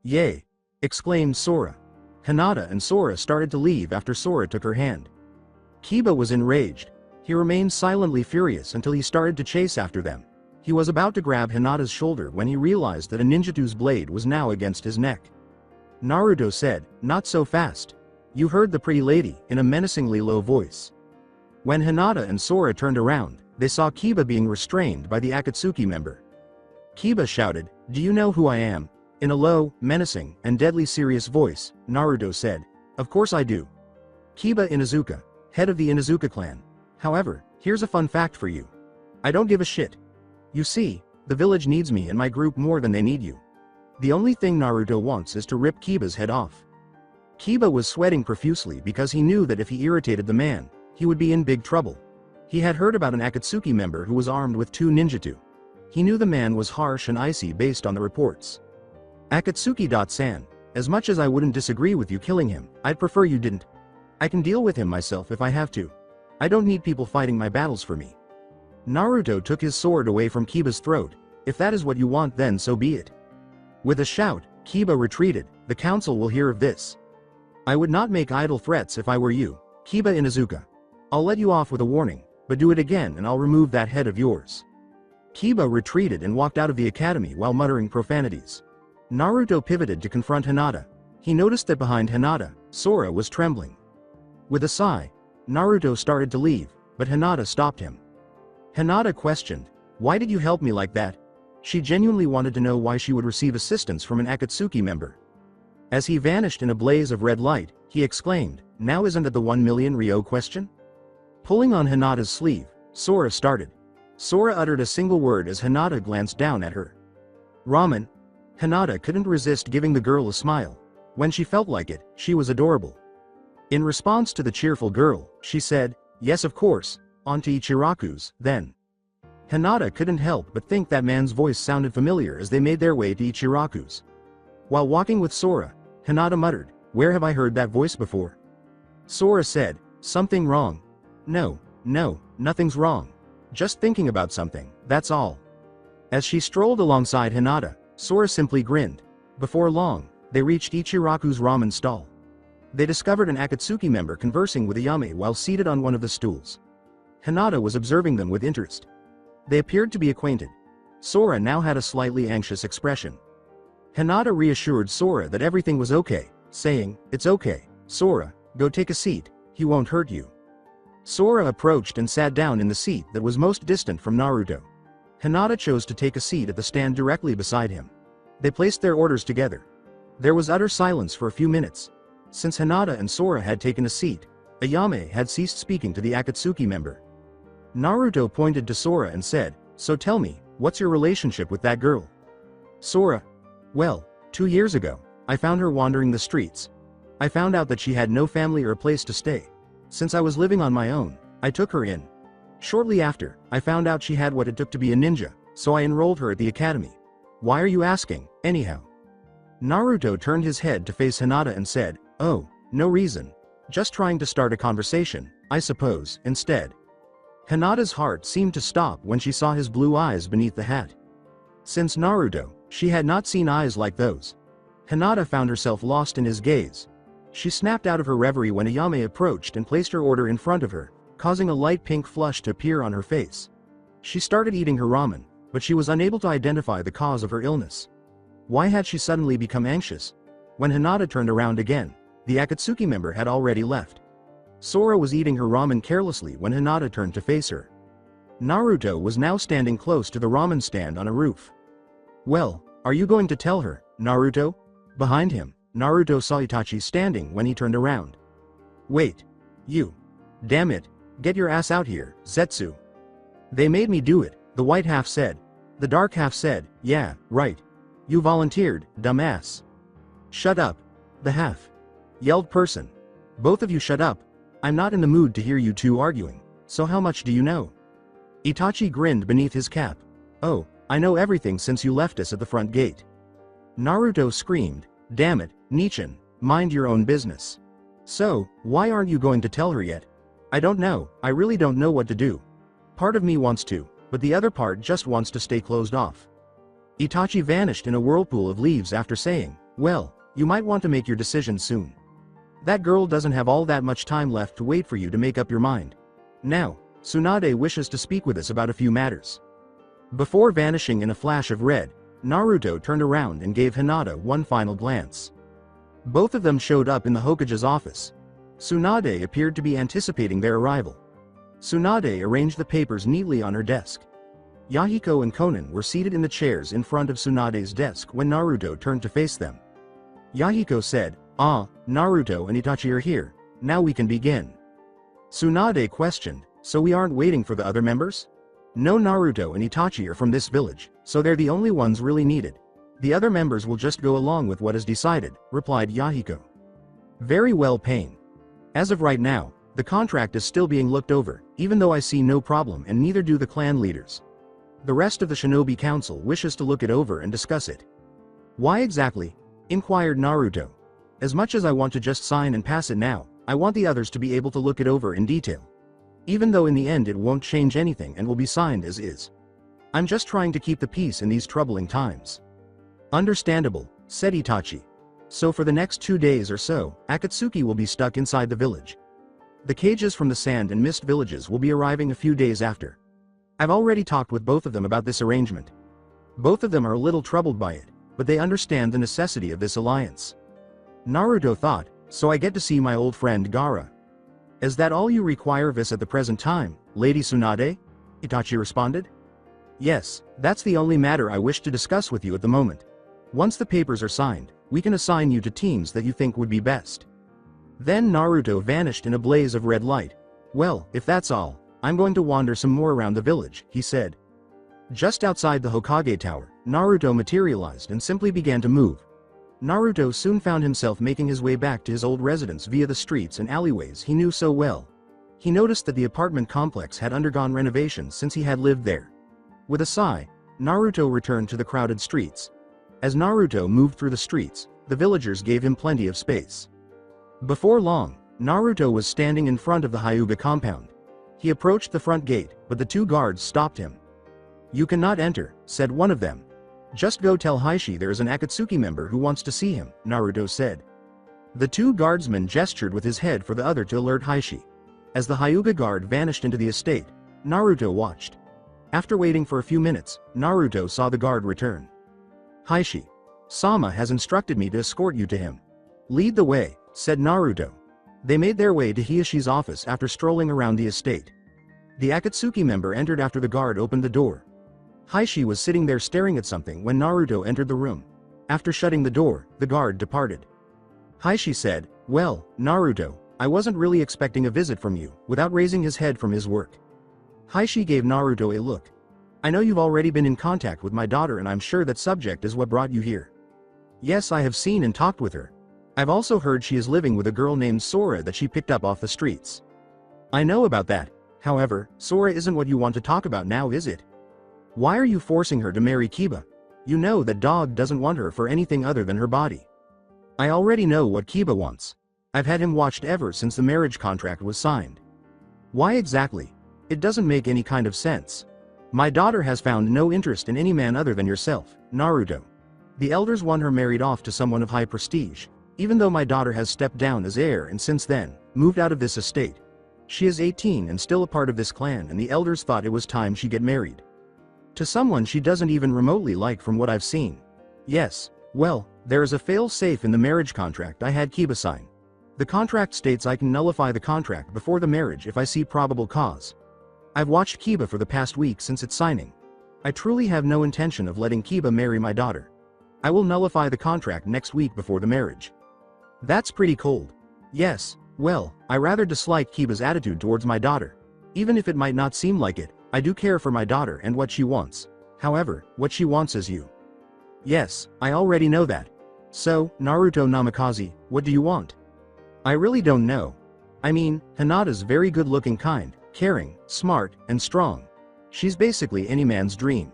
"Yay!" exclaimed Sora. Hinata and Sora started to leave after Sora took her hand. Kiba was enraged. He remained silently furious until he started to chase after them. He was about to grab Hinata's shoulder when he realized that a ninjutsu's blade was now against his neck. Naruto said, "Not so fast. You heard the pretty lady," in a menacingly low voice. When Hinata and Sora turned around, they saw Kiba being restrained by the Akatsuki member. Kiba shouted, "Do you know who I am?" In a low, menacing, and deadly serious voice, Naruto said, "Of course I do. Kiba Inuzuka, head of the Inuzuka clan. However, here's a fun fact for you. I don't give a shit. You see, the village needs me and my group more than they need you." The only thing Naruto wants is to rip Kiba's head off. Kiba was sweating profusely because he knew that if he irritated the man, he would be in big trouble. He had heard about an Akatsuki member who was armed with 2 ninjutsu. He knew the man was harsh and icy based on the reports. "Akatsuki-san, as much as I wouldn't disagree with you killing him, I'd prefer you didn't. I can deal with him myself if I have to. I don't need people fighting my battles for me." Naruto took his sword away from Kiba's throat. "If that is what you want, then so be it." With a shout, Kiba retreated. "The council will hear of this. I would not make idle threats if I were you, Kiba Inuzuka. I'll let you off with a warning, but do it again and I'll remove that head of yours." Kiba retreated and walked out of the academy while muttering profanities. Naruto pivoted to confront Hinata. He noticed that behind Hinata, Sora was trembling. With a sigh, Naruto started to leave, but Hinata stopped him. Hinata questioned, "Why did you help me like that?" She genuinely wanted to know why she would receive assistance from an Akatsuki member. As he vanished in a blaze of red light, he exclaimed, "Now isn't it the 1 million Ryo question?" Pulling on Hinata's sleeve, Sora started. Sora uttered a single word as Hinata glanced down at her. "Ramen." Hinata couldn't resist giving the girl a smile. When she felt like it, she was adorable. In response to the cheerful girl, she said, "Yes, of course, on to Ichiraku's, then." Hinata couldn't help but think that man's voice sounded familiar as they made their way to Ichiraku's. While walking with Sora, Hinata muttered, "Where have I heard that voice before?" Sora said, "Something wrong?" No, nothing's wrong. Just thinking about something, that's all." As she strolled alongside Hinata, Sora simply grinned. Before long, they reached Ichiraku's ramen stall. They discovered an Akatsuki member conversing with a yame while seated on one of the stools. Hinata was observing them with interest. They appeared to be acquainted. Sora now had a slightly anxious expression. Hinata reassured Sora that everything was okay, saying, "It's okay, Sora, go take a seat, he won't hurt you." Sora approached and sat down in the seat that was most distant from Naruto. Hinata chose to take a seat at the stand directly beside him. They placed their orders together. There was utter silence for a few minutes. Since Hinata and Sora had taken a seat, Ayame had ceased speaking to the Akatsuki member. Naruto pointed to Sora and said, "So tell me, what's your relationship with that girl?" Sora: "Well, 2 years ago, I found her wandering the streets. I found out that she had no family or place to stay. Since I was living on my own, I took her in. Shortly after, I found out she had what it took to be a ninja, so I enrolled her at the academy. Why are you asking, anyhow?" Naruto turned his head to face Hinata and said, "Oh, no reason. Just trying to start a conversation, I suppose, instead." Hinata's heart seemed to stop when she saw his blue eyes beneath the hat. Since Naruto, she had not seen eyes like those. Hinata found herself lost in his gaze. She snapped out of her reverie when Ayame approached and placed her order in front of her, causing a light pink flush to appear on her face. She started eating her ramen, but she was unable to identify the cause of her illness. Why had she suddenly become anxious? When Hinata turned around again, the Akatsuki member had already left. Sora was eating her ramen carelessly when Hinata turned to face her. Naruto was now standing close to the ramen stand on a roof. "Well, are you going to tell her, Naruto?" Behind him, Naruto saw Itachi standing when he turned around. "Wait. You. Damn it, get your ass out here, Zetsu." "They made me do it," the white half said. The dark half said, "Yeah, right. You volunteered, dumbass." "Shut up," the half yelled person. "Both of you shut up. I'm not in the mood to hear you two arguing. So how much do you know?" Itachi grinned beneath his cap. "Oh, I know everything since you left us at the front gate." Naruto screamed, "Damn it, Nichin, mind your own business." "So, why aren't you going to tell her yet?" "I don't know, I really don't know what to do. Part of me wants to, but the other part just wants to stay closed off." Itachi vanished in a whirlpool of leaves after saying, "Well, you might want to make your decision soon. That girl doesn't have all that much time left to wait for you to make up your mind. Now, Tsunade wishes to speak with us about a few matters." Before vanishing in a flash of red, Naruto turned around and gave Hinata one final glance. Both of them showed up in the Hokage's office. Tsunade appeared to be anticipating their arrival. Tsunade arranged the papers neatly on her desk. Yahiko and Konan were seated in the chairs in front of Tsunade's desk when Naruto turned to face them. Yahiko said, "Ah, Naruto and Itachi are here, now we can begin." Tsunade questioned, "So we aren't waiting for the other members?" "No, Naruto and Itachi are from this village, so they're the only ones really needed. The other members will just go along with what is decided," replied Yahiko. "Very well, Pain. As of right now, the contract is still being looked over, even though I see no problem and neither do the clan leaders. The rest of the Shinobi Council wishes to look it over and discuss it." "Why exactly?" inquired Naruto. "As much as I want to just sign and pass it now, I want the others to be able to look it over in detail. Even though in the end it won't change anything and will be signed as is. I'm just trying to keep the peace in these troubling times." "Understandable," said Itachi. "So for the next 2 days or so, Akatsuki will be stuck inside the village. The cages from the Sand and Mist villages will be arriving a few days after. I've already talked with both of them about this arrangement. Both of them are a little troubled by it, but they understand the necessity of this alliance." Naruto thought, "So I get to see my old friend Gaara." "Is that all you require of us at the present time, Lady Tsunade?" Itachi responded. "Yes, that's the only matter I wish to discuss with you at the moment. Once the papers are signed, we can assign you to teams that you think would be best." Then Naruto vanished in a blaze of red light. "Well, if that's all, I'm going to wander some more around the village," he said. Just outside the Hokage Tower, Naruto materialized and simply began to move. Naruto soon found himself making his way back to his old residence via the streets and alleyways he knew so well. He noticed that the apartment complex had undergone renovations since he had lived there. With a sigh, Naruto returned to the crowded streets. As Naruto moved through the streets, the villagers gave him plenty of space. Before long, Naruto was standing in front of the Hyuga compound. He approached the front gate, but the 2 guards stopped him. "You cannot enter," said one of them. "Just go tell Heishi there is an Akatsuki member who wants to see him," Naruto said. The 2 guardsmen gestured with his head for the other to alert Heishi. As the Hyuga guard vanished into the estate, Naruto watched. After waiting for a few minutes, Naruto saw the guard return. "Heishi-sama has instructed me to escort you to him." "Lead the way," said Naruto. They made their way to Hiashi's office after strolling around the estate. The Akatsuki member entered after the guard opened the door. Heishi was sitting there staring at something when Naruto entered the room. After shutting the door, the guard departed. Heishi said, "Well, Naruto, I wasn't really expecting a visit from you," without raising his head from his work. Heishi gave Naruto a look. "I know you've already been in contact with my daughter and I'm sure that subject is what brought you here." "Yes, I have seen and talked with her. I've also heard she is living with a girl named Sora that she picked up off the streets." "I know about that. However, Sora isn't what you want to talk about now, is it? Why are you forcing her to marry Kiba? You know that dog doesn't want her for anything other than her body." "I already know what Kiba wants. I've had him watched ever since the marriage contract was signed." "Why exactly? It doesn't make any kind of sense. My daughter has found no interest in any man other than yourself, Naruto. The elders want her married off to someone of high prestige, even though my daughter has stepped down as heir and since then, moved out of this estate. She is 18 and still a part of this clan and the elders thought it was time she get married. To someone she doesn't even remotely like from what I've seen. Yes, well, there is a fail-safe in the marriage contract I had Kiba sign. The contract states I can nullify the contract before the marriage if I see probable cause. I've watched Kiba for the past week since its signing. I truly have no intention of letting Kiba marry my daughter. I will nullify the contract next week before the marriage." "That's pretty cold." "Yes, well, I rather dislike Kiba's attitude towards my daughter. Even if it might not seem like it, I do care for my daughter and what she wants. However, what she wants is you." "Yes, I already know that. So, Naruto Namikaze, what do you want?" "I really don't know. I mean, Hinata's very good-looking, kind, caring, smart, and strong. She's basically any man's dream.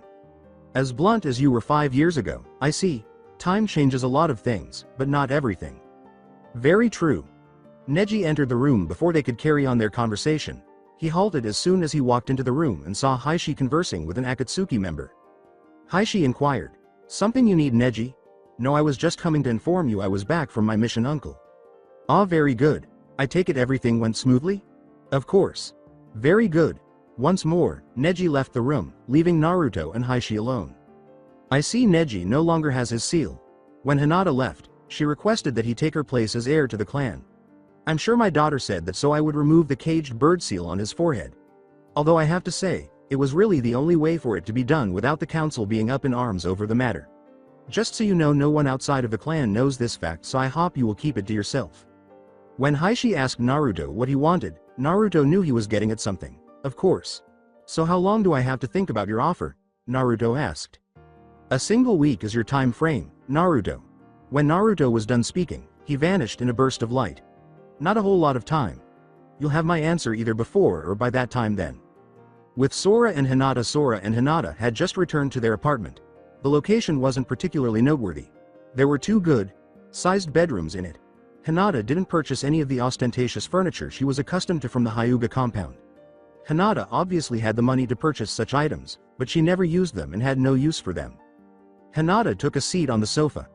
As blunt as you were 5 years ago, I see. Time changes a lot of things, but not everything." "Very true." Neji entered the room before they could carry on their conversation. He halted as soon as he walked into the room and saw Heishi conversing with an Akatsuki member. Heishi inquired, "Something you need, Neji?" "No, I was just coming to inform you I was back from my mission, uncle." "Ah, very good. I take it everything went smoothly?" "Of course." "Very good." Once more, Neji left the room, leaving Naruto and Heishi alone. "I see Neji no longer has his seal." When Hinata left, she requested that he take her place as heir to the clan. "I'm sure my daughter said that so I would remove the caged bird seal on his forehead. Although I have to say, it was really the only way for it to be done without the council being up in arms over the matter. Just so you know, no one outside of the clan knows this fact, so I hope you will keep it to yourself." When Heishi asked Naruto what he wanted, Naruto knew he was getting at something. "Of course. So how long do I have to think about your offer?" Naruto asked. "A single week is your time frame, Naruto." When Naruto was done speaking, he vanished in a burst of light. "Not a whole lot of time. You'll have my answer either before or by that time then." With Sora and Hinata had just returned to their apartment. The location wasn't particularly noteworthy. There were 2 good-sized bedrooms in it. Hinata didn't purchase any of the ostentatious furniture she was accustomed to from the Hyuga compound. Hinata obviously had the money to purchase such items, but she never used them and had no use for them. Hinata took a seat on the sofa.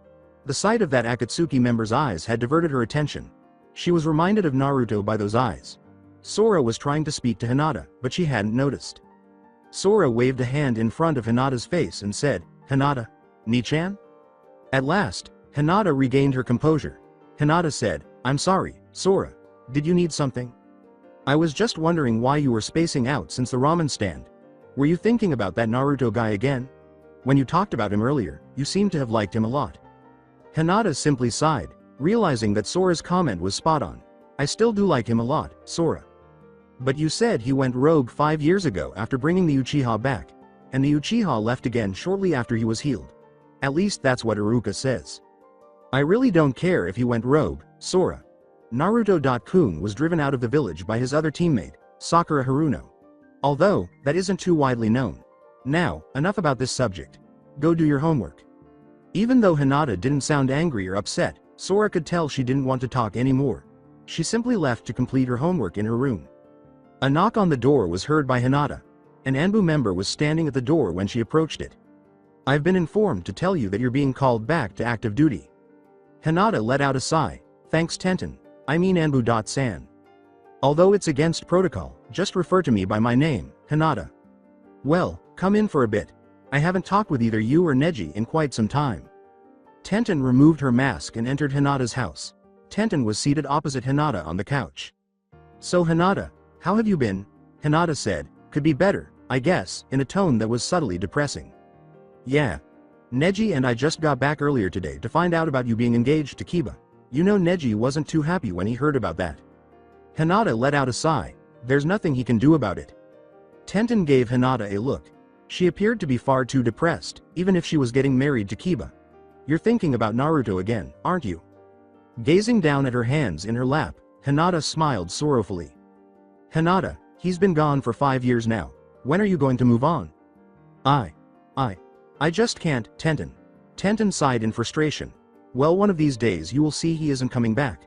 The sight of that Akatsuki member's eyes had diverted her attention. She was reminded of Naruto by those eyes. Sora was trying to speak to Hinata, but she hadn't noticed. Sora waved a hand in front of Hinata's face and said, "Hinata, Nichan?" At last, Hinata regained her composure. Hinata said, "I'm sorry, Sora. Did you need something?" "I was just wondering why you were spacing out since the ramen stand. Were you thinking about that Naruto guy again? When you talked about him earlier, you seemed to have liked him a lot." Hinata simply sighed, realizing that Sora's comment was spot on. "I still do like him a lot, Sora. But you said he went rogue 5 years ago after bringing the Uchiha back, and the Uchiha left again shortly after he was healed. At least that's what Iruka says." "I really don't care if he went rogue, Sora. Naruto-kun was driven out of the village by his other teammate, Sakura Haruno. Although, that isn't too widely known. Now, enough about this subject. Go do your homework." Even though Hinata didn't sound angry or upset, Sora could tell she didn't want to talk anymore. She simply left to complete her homework in her room. A knock on the door was heard by Hinata. An Anbu member was standing at the door when she approached it. "I've been informed to tell you that you're being called back to active duty." Hinata let out a sigh. "Thanks Tenten. I mean Anbu-san. Although it's against protocol, just refer to me by my name, Hinata." "Well, come in for a bit. I haven't talked with either you or Neji in quite some time." Tenten removed her mask and entered Hinata's house. Tenten was seated opposite Hinata on the couch. "So Hinata, how have you been?" Hinata said, "Could be better, I guess, in a tone that was subtly depressing. Yeah. Neji and I just got back earlier today to find out about you being engaged to Kiba. You know Neji wasn't too happy when he heard about that. Hinata let out a sigh. There's nothing he can do about it. Tenten gave Hinata a look. She appeared to be far too depressed, even if she was getting married to Kiba. You're thinking about Naruto again, aren't you? Gazing down at her hands in her lap, Hinata smiled sorrowfully. Hinata, he's been gone for 5 years now. When are you going to move on? I just can't, Tenten. Tenten sighed in frustration. Well, one of these days you will see he isn't coming back.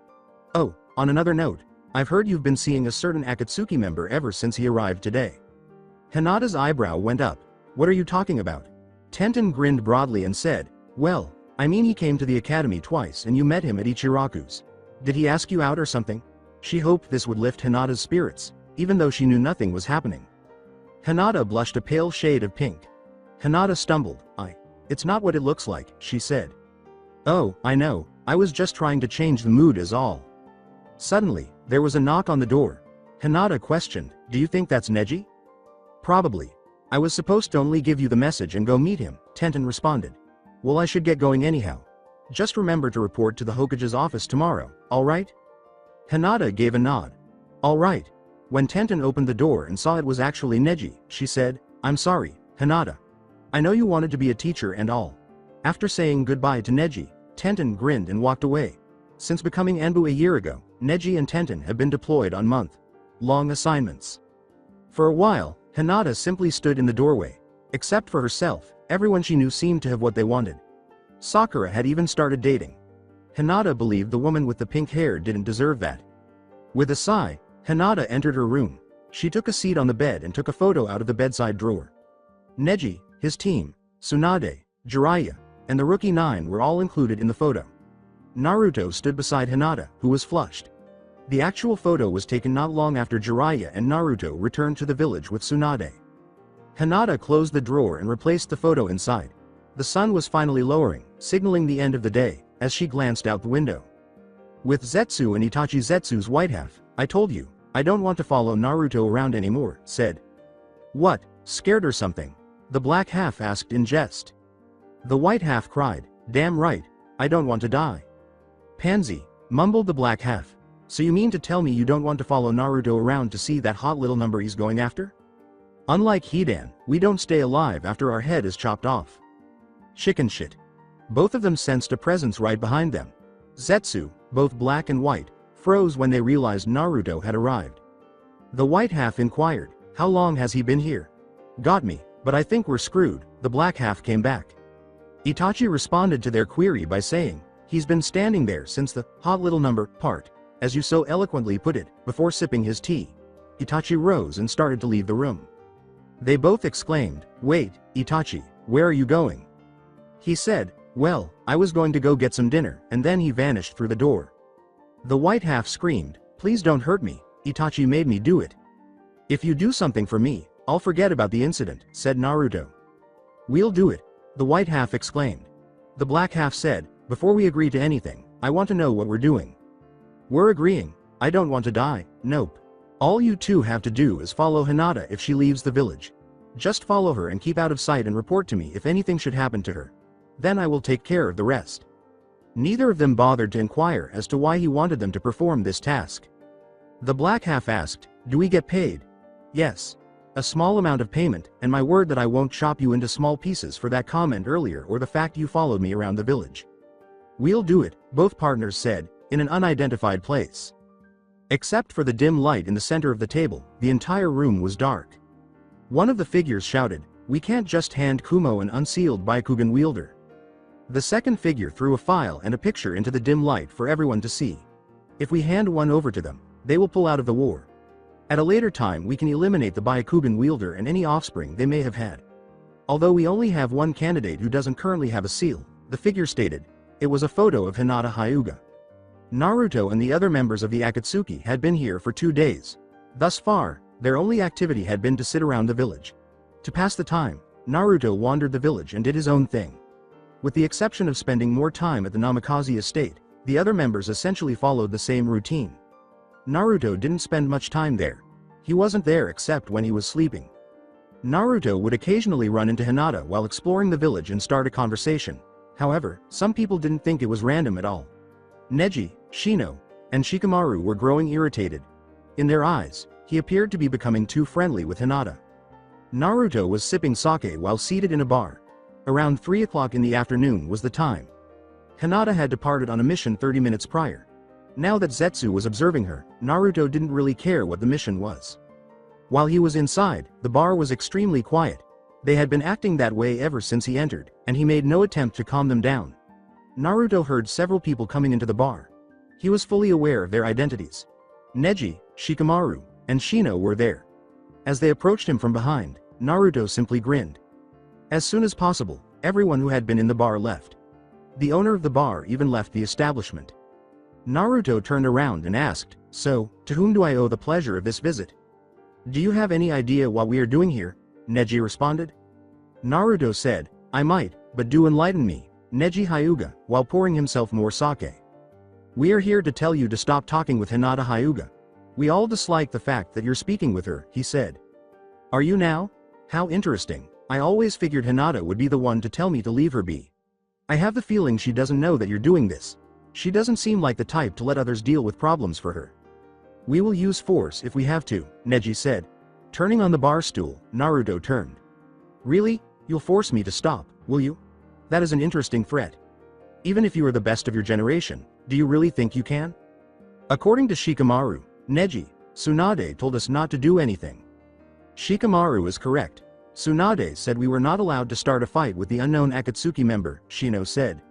Oh, on another note, I've heard you've been seeing a certain Akatsuki member ever since he arrived today. Hinata's eyebrow went up. What are you talking about? Tenten grinned broadly and said, well, I mean he came to the academy twice and you met him at Ichiraku's. Did he ask you out or something? She hoped this would lift Hinata's spirits, even though she knew nothing was happening. Hinata blushed a pale shade of pink. Hinata stumbled. It's not what it looks like, she said. Oh, I know, I was just trying to change the mood is all. Suddenly, there was a knock on the door. Hinata questioned, do you think that's Neji? Probably. I was supposed to only give you the message and go meet him, Tenten responded. Well, I should get going anyhow. Just remember to report to the Hokage's office tomorrow, alright? Hinata gave a nod. Alright. When Tenten opened the door and saw it was actually Neji, she said, I'm sorry, Hinata. I know you wanted to be a teacher and all. After saying goodbye to Neji, Tenten grinned and walked away. Since becoming Enbu a year ago, Neji and Tenten have been deployed on month-long assignments. For a while, Hinata simply stood in the doorway. Except for herself, everyone she knew seemed to have what they wanted. Sakura had even started dating. Hinata believed the woman with the pink hair didn't deserve that. With a sigh, Hinata entered her room. She took a seat on the bed and took a photo out of the bedside drawer. Neji, his team, Tsunade, Jiraiya, and the Rookie 9 were all included in the photo. Naruto stood beside Hinata, who was flushed. The actual photo was taken not long after Jiraiya and Naruto returned to the village with Tsunade. Hinata closed the drawer and replaced the photo inside. The sun was finally lowering, signaling the end of the day, as she glanced out the window. With Zetsu and Itachi Zetsu's white half, I told you, I don't want to follow Naruto around anymore, said. What, scared or something? The black half asked in jest. The white half cried, damn right, I don't want to die. Pansy, mumbled the black half. So you mean to tell me you don't want to follow Naruto around to see that hot little number he's going after? Unlike Hidan, we don't stay alive after our head is chopped off. Chicken shit. Both of them sensed a presence right behind them. Zetsu, both black and white, froze when they realized Naruto had arrived. The white half inquired, how long has he been here? Got me, but I think we're screwed, the black half came back. Itachi responded to their query by saying, he's been standing there since the hot little number part, as you so eloquently put it, before sipping his tea. Itachi rose and started to leave the room. They both exclaimed, wait, Itachi, where are you going? He said, well, I was going to go get some dinner, and then he vanished through the door. The white half screamed, please don't hurt me, Itachi made me do it. If you do something for me, I'll forget about the incident, said Naruto. We'll do it, the white half exclaimed. The black half said, before we agree to anything, I want to know what we're doing. We're agreeing, I don't want to die, nope. All you two have to do is follow Hinata if she leaves the village. Just follow her and keep out of sight and report to me if anything should happen to her. Then I will take care of the rest. Neither of them bothered to inquire as to why he wanted them to perform this task. The black half asked, do we get paid? Yes. A small amount of payment, and my word that I won't chop you into small pieces for that comment earlier or the fact you followed me around the village. We'll do it, both partners said, in an unidentified place. Except for the dim light in the center of the table, the entire room was dark. One of the figures shouted, we can't just hand Kumo an unsealed Byakugan wielder. The second figure threw a file and a picture into the dim light for everyone to see. If we hand one over to them, they will pull out of the war. At a later time we can eliminate the Byakugan wielder and any offspring they may have had. Although we only have one candidate who doesn't currently have a seal, the figure stated, it was a photo of Hinata Hyuga. Naruto and the other members of the Akatsuki had been here for 2 days. Thus far, their only activity had been to sit around the village. To pass the time, Naruto wandered the village and did his own thing. With the exception of spending more time at the Namikaze estate, the other members essentially followed the same routine. Naruto didn't spend much time there. He wasn't there except when he was sleeping. Naruto would occasionally run into Hinata while exploring the village and start a conversation. However, some people didn't think it was random at all. Neji, Shino, and Shikamaru were growing irritated. In their eyes, he appeared to be becoming too friendly with Hinata. Naruto was sipping sake while seated in a bar. Around 3 o'clock in the afternoon was the time. Hinata had departed on a mission 30 minutes prior. Now that Zetsu was observing her, Naruto didn't really care what the mission was. While he was inside, the bar was extremely quiet. They had been acting that way ever since he entered, and he made no attempt to calm them down. Naruto heard several people coming into the bar. He was fully aware of their identities. Neji, Shikamaru, and Shino were there. As they approached him from behind, Naruto simply grinned. As soon as possible, everyone who had been in the bar left. The owner of the bar even left the establishment. Naruto turned around and asked, "So, to whom do I owe the pleasure of this visit?" "Do you have any idea what we are doing here?" Neji responded. Naruto said, "I might, but do enlighten me," Neji Hyuga, while pouring himself more sake. "We are here to tell you to stop talking with Hinata Hyuga. We all dislike the fact that you're speaking with her," he said. "Are you now? How interesting. I always figured Hinata would be the one to tell me to leave her be. I have the feeling she doesn't know that you're doing this. She doesn't seem like the type to let others deal with problems for her." "We will use force if we have to," Neji said. Turning on the bar stool, Naruto turned. "Really? You'll force me to stop, will you? That is an interesting threat. Even if you are the best of your generation, do you really think you can?" According to Shikamaru, Neji, Tsunade told us not to do anything. Shikamaru is correct. Tsunade said we were not allowed to start a fight with the unknown Akatsuki member, Shino said.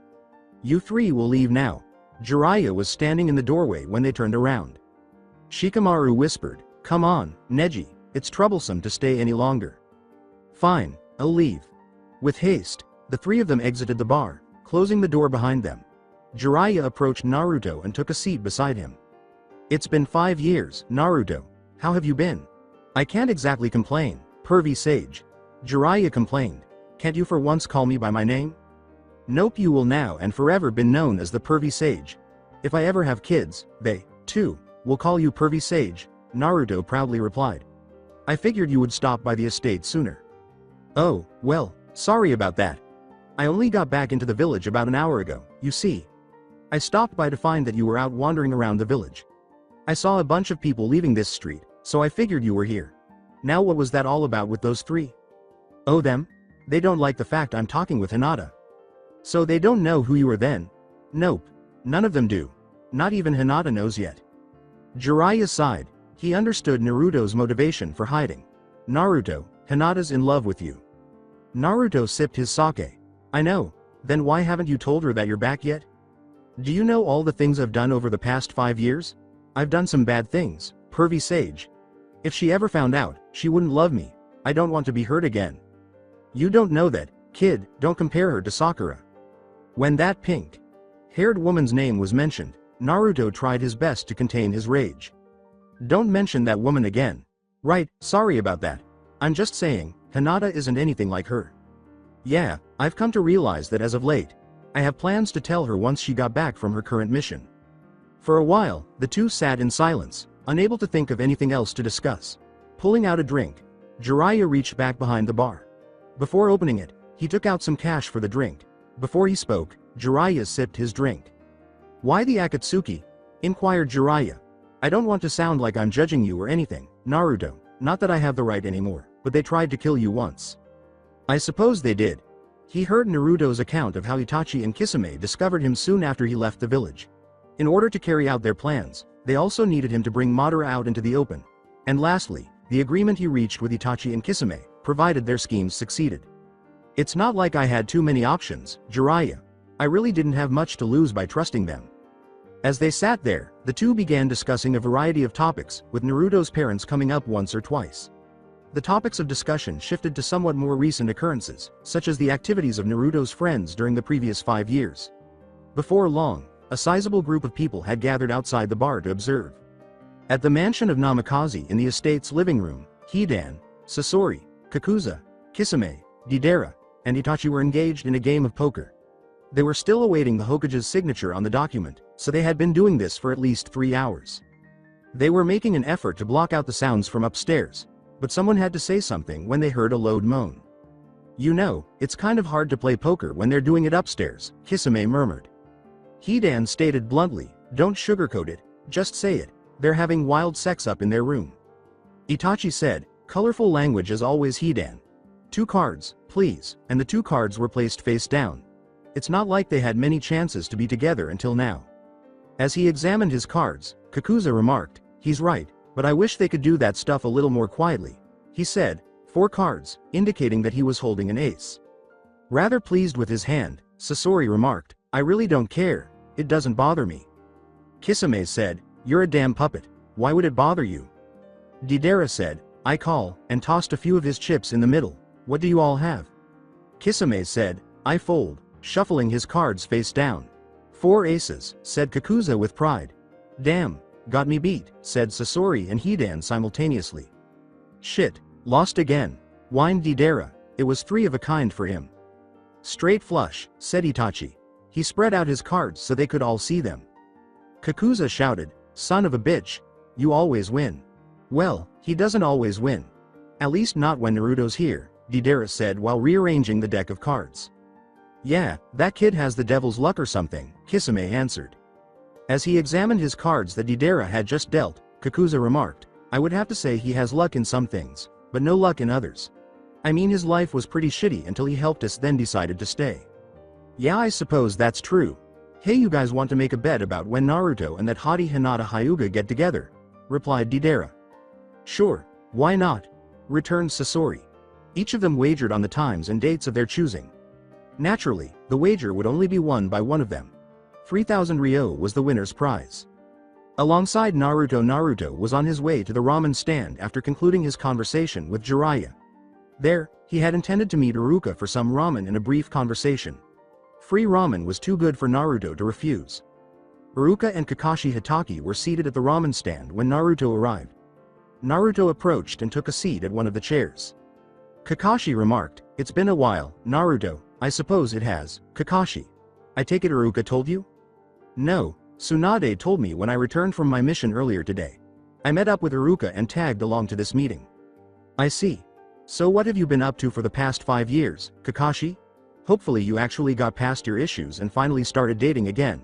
"You three will leave now." Jiraiya was standing in the doorway when they turned around. Shikamaru whispered, "Come on, Neji, it's troublesome to stay any longer." "Fine, I'll leave." With haste, the three of them exited the bar, closing the door behind them. Jiraiya approached Naruto and took a seat beside him. "It's been 5 years, Naruto. How have you been?" "I can't exactly complain, pervy sage." Jiraiya complained. "Can't you for once call me by my name?" "Nope, you will now and forever been known as the pervy sage. If I ever have kids, they, too, will call you pervy sage," Naruto proudly replied. "I figured you would stop by the estate sooner." "Oh, well, sorry about that. I only got back into the village about an hour ago, you see. I stopped by to find that you were out wandering around the village. I saw a bunch of people leaving this street, so I figured you were here. Now what was that all about with those three?" "Oh, them? They don't like the fact I'm talking with Hinata." "So they don't know who you are then?" "Nope. None of them do. Not even Hinata knows yet." Jiraiya sighed. He understood Naruto's motivation for hiding. "Naruto, Hinata's in love with you." Naruto sipped his sake. "I know. Then why haven't you told her that you're back yet? Do you know all the things I've done over the past 5 years? I've done some bad things, pervy sage. If she ever found out, she wouldn't love me. I don't want to be hurt again." "You don't know that, kid, don't compare her to Sakura." When that pink-haired woman's name was mentioned, Naruto tried his best to contain his rage. "Don't mention that woman again." "Right, sorry about that. I'm just saying, Hinata isn't anything like her." "Yeah, I've come to realize that as of late. I have plans to tell her once she got back from her current mission." For a while, the two sat in silence, unable to think of anything else to discuss. Pulling out a drink, Jiraiya reached back behind the bar. Before opening it, he took out some cash for the drink. Before he spoke, Jiraiya sipped his drink. "Why the Akatsuki?" inquired Jiraiya. "I don't want to sound like I'm judging you or anything, Naruto, not that I have the right anymore, but they tried to kill you once." "I suppose they did." He heard Naruto's account of how Itachi and Kisame discovered him soon after he left the village. In order to carry out their plans, they also needed him to bring Madara out into the open. And lastly, the agreement he reached with Itachi and Kisame, provided their schemes succeeded. "It's not like I had too many options, Jiraiya. I really didn't have much to lose by trusting them." As they sat there, the two began discussing a variety of topics, with Naruto's parents coming up once or twice. The topics of discussion shifted to somewhat more recent occurrences, such as the activities of Naruto's friends during the previous 5 years. Before long, a sizable group of people had gathered outside the bar to observe. At the mansion of Namikaze in the estate's living room, Hidan, Sasori, Kakuza, Kisame, Deidara, and Itachi were engaged in a game of poker. They were still awaiting the Hokage's signature on the document, so they had been doing this for at least 3 hours. They were making an effort to block out the sounds from upstairs. but someone had to say something when they heard a low moan. You know, it's kind of hard to play poker when they're doing it upstairs, Kisame murmured. Hidan stated bluntly, don't sugarcoat it, just say it, they're having wild sex up in their room. Itachi said, colorful language as always Hidan. 2 cards, please, and the 2 cards were placed face down. It's not like they had many chances to be together until now. As he examined his cards, Kakuza remarked, he's right, but I wish they could do that stuff a little more quietly. He said, 4 cards, indicating that he was holding an ace. Rather pleased with his hand, Sasori remarked, I really don't care, it doesn't bother me. Kisame said, you're a damn puppet, why would it bother you? Deidara said, I call, and tossed a few of his chips in the middle, what do you all have? Kisame said, I fold, shuffling his cards face down. 4 aces, said Kakuza with pride. Damn, got me beat, said Sasori and Hidan simultaneously. Shit, lost again, whined Deidara, it was 3 of a kind for him. Straight flush, said Itachi. He spread out his cards so they could all see them. Kakuza shouted, son of a bitch, you always win. Well, he doesn't always win. At least not when Naruto's here, Deidara said while rearranging the deck of cards. Yeah, that kid has the devil's luck or something, Kisame answered. As he examined his cards that Deidara had just dealt, Kakuza remarked, I would have to say he has luck in some things, but no luck in others. I mean his life was pretty shitty until he helped us then decided to stay. Yeah, I suppose that's true. Hey, you guys want to make a bet about when Naruto and that hottie Hinata Hyuga get together? Replied Deidara. Sure, why not? Returned Sasori. Each of them wagered on the times and dates of their choosing. Naturally, the wager would only be won by one of them. 3,000 Ryo was the winner's prize. Alongside Naruto was on his way to the ramen stand after concluding his conversation with Jiraiya. There, he had intended to meet Iruka for some ramen in a brief conversation. Free ramen was too good for Naruto to refuse. Iruka and Kakashi Hatake were seated at the ramen stand when Naruto arrived. Naruto approached and took a seat at one of the chairs. Kakashi remarked, it's been a while, Naruto, I suppose it has, Kakashi. I take it Iruka told you? No, Tsunade told me when I returned from my mission earlier today. I met up with Iruka and tagged along to this meeting. I see. So what have you been up to for the past 5 years, Kakashi? Hopefully you actually got past your issues and finally started dating again.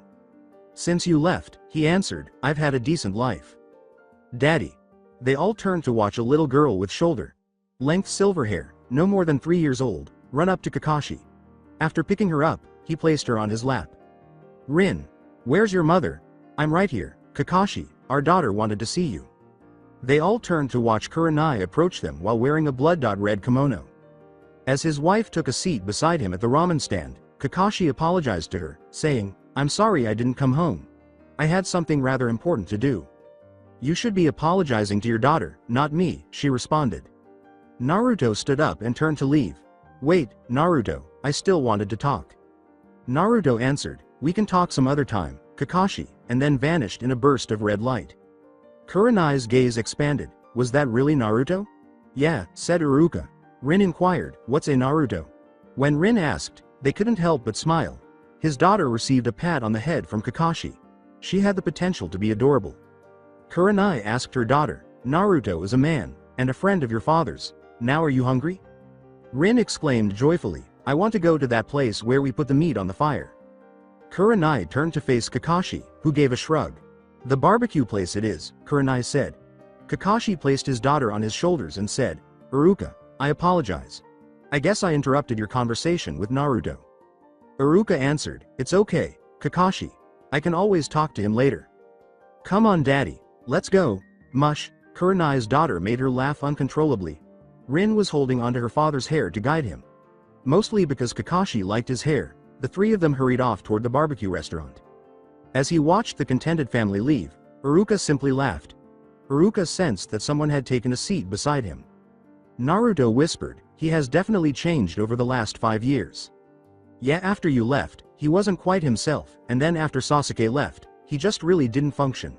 Since you left, he answered, I've had a decent life. Daddy. They all turned to watch a little girl with shoulder-length silver hair, no more than 3 years old, run up to Kakashi. After picking her up, he placed her on his lap. Rin. Where's your mother? I'm right here, Kakashi, our daughter wanted to see you. They all turned to watch Kurenai approach them while wearing a blood-red kimono. As his wife took a seat beside him at the ramen stand, Kakashi apologized to her, saying, I'm sorry I didn't come home. I had something rather important to do. You should be apologizing to your daughter, not me, she responded. Naruto stood up and turned to leave. Wait, Naruto, I still wanted to talk. Naruto answered, we can talk some other time, Kakashi, and then vanished in a burst of red light. Kurenai's gaze expanded, was that really Naruto? Yeah, said Iruka. Rin inquired, what's a Naruto? When Rin asked, they couldn't help but smile. His daughter received a pat on the head from Kakashi. She had the potential to be adorable. Kurenai asked her daughter, Naruto is a man, and a friend of your father's. Now are you hungry? Rin exclaimed joyfully, I want to go to that place where we put the meat on the fire. Kurenai turned to face Kakashi, who gave a shrug. The barbecue place it is, Kurenai said. Kakashi placed his daughter on his shoulders and said, Iruka, I apologize. I guess I interrupted your conversation with Naruto. Iruka answered, it's okay, Kakashi. I can always talk to him later. Come on daddy, let's go. Mush, Kurenai's daughter made her laugh uncontrollably. Rin was holding onto her father's hair to guide him. Mostly because Kakashi liked his hair, the 3 of them hurried off toward the barbecue restaurant. As he watched the contented family leave, Iruka simply laughed. Iruka sensed that someone had taken a seat beside him. Naruto whispered, he has definitely changed over the last 5 years. Yeah, after you left, he wasn't quite himself, and then after Sasuke left, he just really didn't function.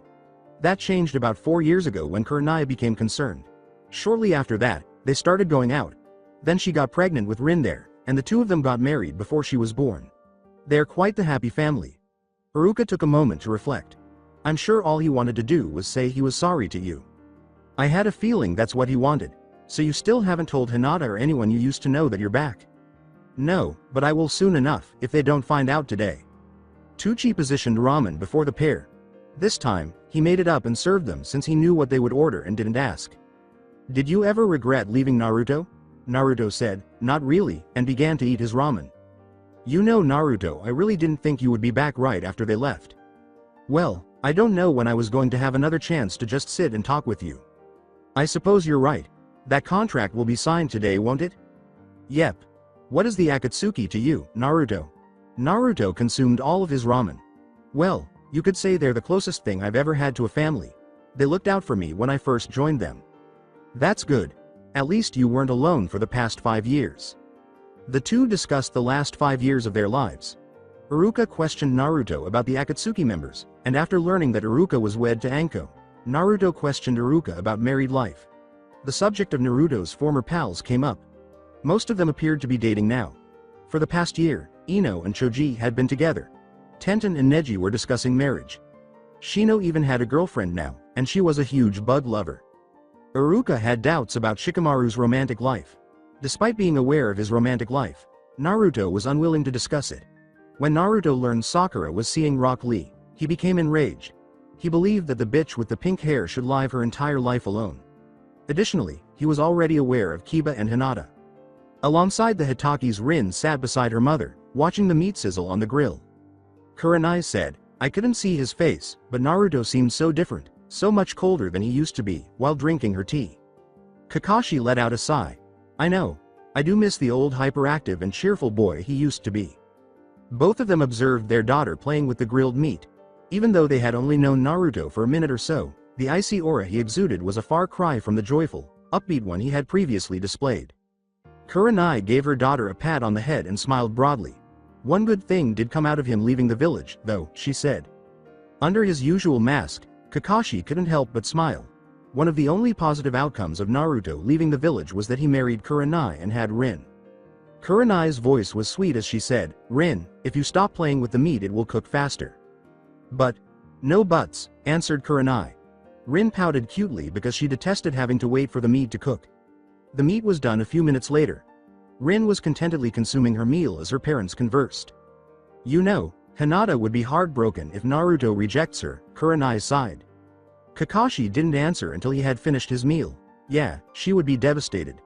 That changed about 4 years ago when Kurenai became concerned. Shortly after that, they started going out. Then she got pregnant with Rin there, and the 2 of them got married before she was born. They're quite the happy family. Iruka took a moment to reflect. I'm sure all he wanted to do was say he was sorry to you. I had a feeling that's what he wanted. So you still haven't told Hinata or anyone you used to know that you're back? No, but I will soon enough, if they don't find out today. Tucci positioned ramen before the pair. This time, he made it up and served them since he knew what they would order and didn't ask. Did you ever regret leaving Naruto? Naruto said, not really, and began to eat his ramen. You know Naruto, I really didn't think you would be back right after they left. Well, I don't know when I was going to have another chance to just sit and talk with you. I suppose you're right. That contract will be signed today, won't it? Yep. What is the Akatsuki to you, Naruto? Naruto consumed all of his ramen. Well, you could say they're the closest thing I've ever had to a family. They looked out for me when I first joined them. That's good. At least you weren't alone for the past 5 years. The two discussed the last 5 years of their lives. Iruka questioned Naruto about the Akatsuki members, and after learning that Iruka was wed to Anko, Naruto questioned Iruka about married life. The subject of Naruto's former pals came up. Most of them appeared to be dating now. For the past year, Ino and Choji had been together. Tenten and Neji were discussing marriage. Shino even had a girlfriend now, and she was a huge bug lover. Iruka had doubts about Shikamaru's romantic life. Despite being aware of his romantic life, Naruto was unwilling to discuss it. When Naruto learned Sakura was seeing Rock Lee, he became enraged. He believed that the bitch with the pink hair should live her entire life alone. Additionally, he was already aware of Kiba and Hinata. Alongside the Hitaki's Rin sat beside her mother, watching the meat sizzle on the grill. Kurenai said, I couldn't see his face, but Naruto seemed so different, so much colder than he used to be, while drinking her tea. Kakashi let out a sigh. I know. I do miss the old hyperactive and cheerful boy he used to be. Both of them observed their daughter playing with the grilled meat. Even though they had only known Naruto for a minute or so, the icy aura he exuded was a far cry from the joyful, upbeat one he had previously displayed. Kurenai gave her daughter a pat on the head and smiled broadly. One good thing did come out of him leaving the village, though, she said. Under his usual mask, Kakashi couldn't help but smile. One of the only positive outcomes of Naruto leaving the village was that he married Kurenai and had Rin. Kurenai's voice was sweet as she said, Rin, if you stop playing with the meat it will cook faster. But, no buts, answered Kurenai. Rin pouted cutely because she detested having to wait for the meat to cook. The meat was done a few minutes later. Rin was contentedly consuming her meal as her parents conversed. You know, Hinata would be heartbroken if Naruto rejects her, Kurenai sighed. Kakashi didn't answer until he had finished his meal. Yeah, she would be devastated.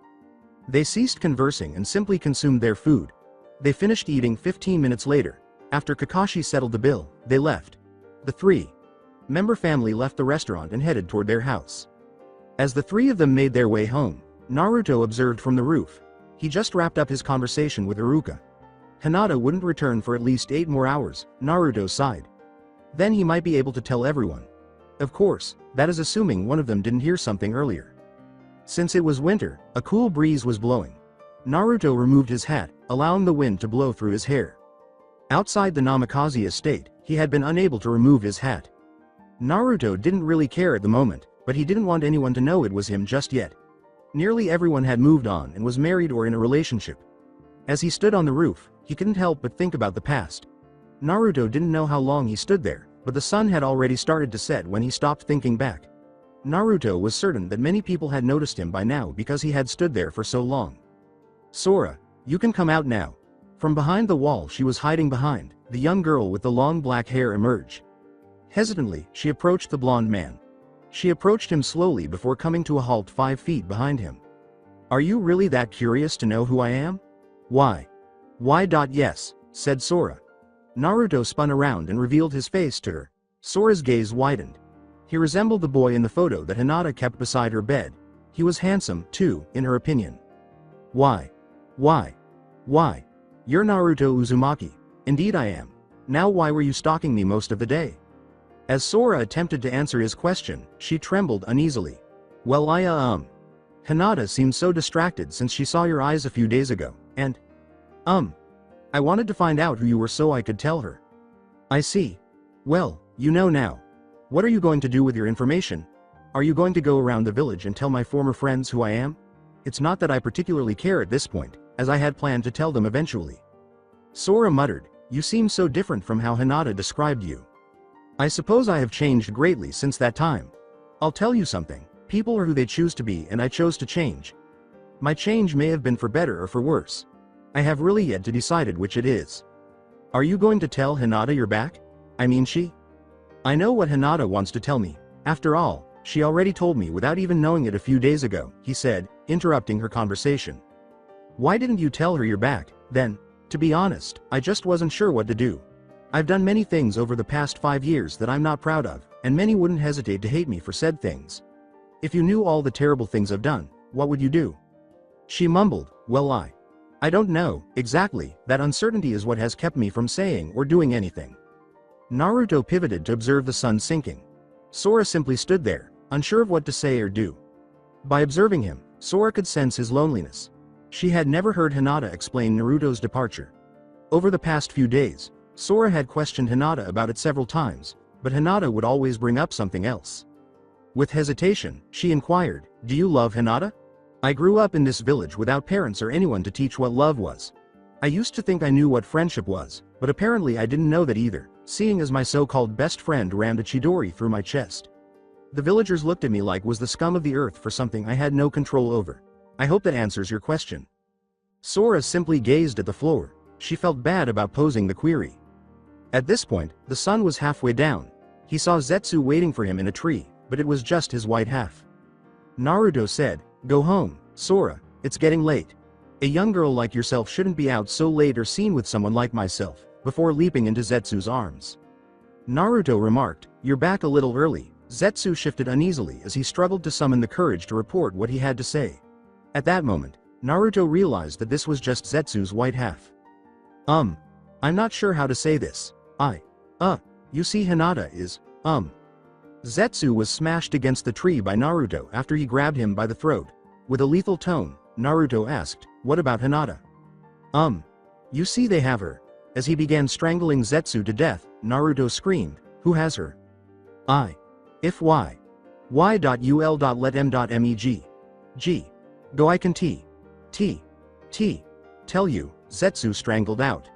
They ceased conversing and simply consumed their food. They finished eating 15 minutes later. After Kakashi settled the bill, they left. The three-member family left the restaurant and headed toward their house. As the three of them made their way home, Naruto observed from the roof. He just wrapped up his conversation with Iruka. Hinata wouldn't return for at least 8 more hours, Naruto sighed. Then he might be able to tell everyone. Of course, that is assuming one of them didn't hear something earlier. Since it was winter, a cool breeze was blowing. Naruto removed his hat, allowing the wind to blow through his hair. Outside the Namikaze estate, he had been unable to remove his hat. Naruto didn't really care at the moment, but he didn't want anyone to know it was him just yet. Nearly everyone had moved on and was married or in a relationship. As he stood on the roof, he couldn't help but think about the past. Naruto didn't know how long he stood there, but the sun had already started to set when he stopped thinking back. Naruto was certain that many people had noticed him by now because he had stood there for so long. Sora, you can come out now. From behind the wall she was hiding behind, the young girl with the long black hair emerged. Hesitantly, she approached the blonde man. She approached him slowly before coming to a halt 5 feet behind him. Are you really that curious to know who I am? Why? Yes, said Sora. Naruto spun around and revealed his face to her. Sora's gaze widened. He resembled the boy in the photo that Hinata kept beside her bed. He was handsome, too, in her opinion. Why? You're Naruto Uzumaki. Indeed I am. Now why were you stalking me most of the day? As Sora attempted to answer his question, she trembled uneasily. Well Hinata seemed so distracted since she saw your eyes a few days ago, and… I wanted to find out who you were so I could tell her. I see. Well, you know now. What are you going to do with your information? Are you going to go around the village and tell my former friends who I am? It's not that I particularly care at this point, as I had planned to tell them eventually. Sora muttered, you seem so different from how Hinata described you. I suppose I have changed greatly since that time. I'll tell you something, people are who they choose to be and I chose to change. My change may have been for better or for worse. I have really yet to decide which it is. Are you going to tell Hinata you're back? I mean she? I know what Hinata wants to tell me. After all, she already told me without even knowing it a few days ago, he said, interrupting her conversation. Why didn't you tell her you're back, then? To be honest, I just wasn't sure what to do. I've done many things over the past 5 years that I'm not proud of, and many wouldn't hesitate to hate me for said things. If you knew all the terrible things I've done, what would you do? She mumbled, well I don't know, exactly, that uncertainty is what has kept me from saying or doing anything. Naruto pivoted to observe the sun sinking. Sora simply stood there, unsure of what to say or do. By observing him, Sora could sense his loneliness. She had never heard Hinata explain Naruto's departure. Over the past few days, Sora had questioned Hinata about it several times, but Hinata would always bring up something else. With hesitation, she inquired, do you love Hinata? I grew up in this village without parents or anyone to teach what love was. I used to think I knew what friendship was, but apparently I didn't know that either, seeing as my so-called best friend rammed a Chidori through my chest. The villagers looked at me like was the scum of the earth for something I had no control over. I hope that answers your question. Sora simply gazed at the floor. She felt bad about posing the query. At this point, the sun was halfway down. He saw Zetsu waiting for him in a tree, but it was just his white half. Naruto said, go home, Sora, it's getting late. A young girl like yourself shouldn't be out so late or seen with someone like myself, before leaping into Zetsu's arms. Naruto remarked, you're back a little early. Zetsu shifted uneasily as he struggled to summon the courage to report what he had to say. At that moment, Naruto realized that this was just Zetsu's white half. I'm not sure how to say this. You see Hinata is, Zetsu was smashed against the tree by Naruto after he grabbed him by the throat. With a lethal tone, Naruto asked, what about Hinata? You see they have her. As he began strangling Zetsu to death, Naruto screamed, who has her? If y. Let m.meg. G. Go I can t. Tell you, Zetsu strangled out.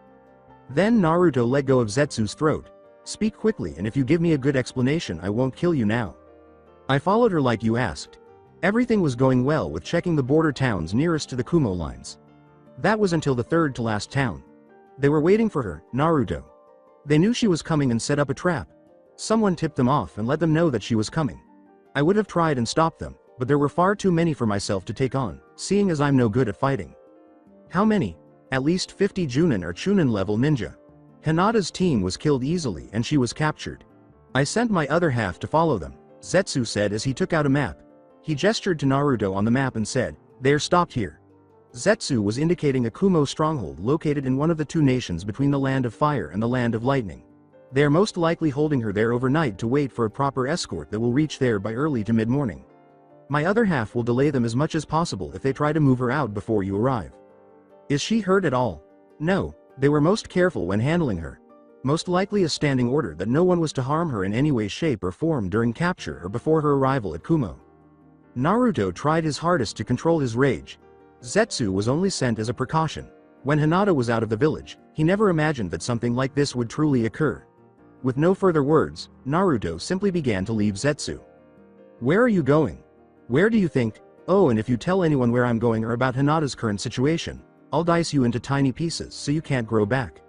Then Naruto let go of Zetsu's throat. Speak quickly, and if you give me a good explanation I won't kill you now. I followed her like you asked. Everything was going well with checking the border towns nearest to the Kumo lines. That was until the third to last town. They were waiting for her, Naruto. They knew she was coming and set up a trap. Someone tipped them off and let them know that she was coming. I would have tried and stopped them, but there were far too many for myself to take on, seeing as I'm no good at fighting. How many? At least 50 Junin or Chunin level ninja. Hinata's team was killed easily and she was captured. I sent my other half to follow them, Zetsu said as he took out a map. He gestured to Naruto on the map and said, they're stopped here. Zetsu was indicating a Kumo stronghold located in one of the two nations between the Land of Fire and the Land of Lightning. They are most likely holding her there overnight to wait for a proper escort that will reach there by early to mid-morning. My other half will delay them as much as possible if they try to move her out before you arrive. Is she hurt at all? No, they were most careful when handling her. Most likely a standing order that no one was to harm her in any way, shape or form during capture or before her arrival at Kumo. Naruto tried his hardest to control his rage. Zetsu was only sent as a precaution. When Hinata was out of the village, he never imagined that something like this would truly occur. With no further words, Naruto simply began to leave Zetsu. Where are you going? Where do you think? Oh, and if you tell anyone where I'm going or about Hinata's current situation, I'll dice you into tiny pieces so you can't grow back.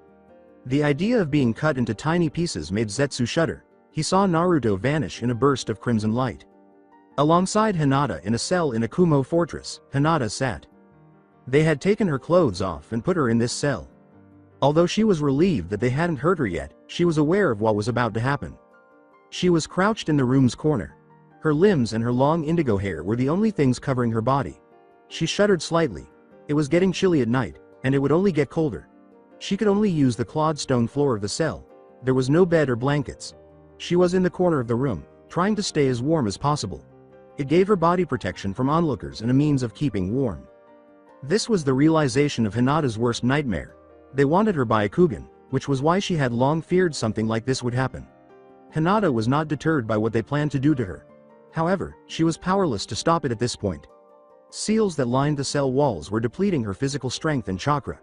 The idea of being cut into tiny pieces made Zetsu shudder. He saw Naruto vanish in a burst of crimson light. Alongside Hinata in a cell in a Kumo fortress, Hinata sat. They had taken her clothes off and put her in this cell. Although she was relieved that they hadn't hurt her yet, she was aware of what was about to happen. She was crouched in the room's corner. Her limbs and her long indigo hair were the only things covering her body. She shuddered slightly. It was getting chilly at night, and it would only get colder. She could only use the clawed stone floor of the cell. There was no bed or blankets. She was in the corner of the room, trying to stay as warm as possible. It gave her body protection from onlookers and a means of keeping warm. This was the realization of Hinata's worst nightmare. They wanted her Byakugan, which was why she had long feared something like this would happen. Hinata was not deterred by what they planned to do to her. However, she was powerless to stop it at this point. Seals that lined the cell walls were depleting her physical strength and chakra.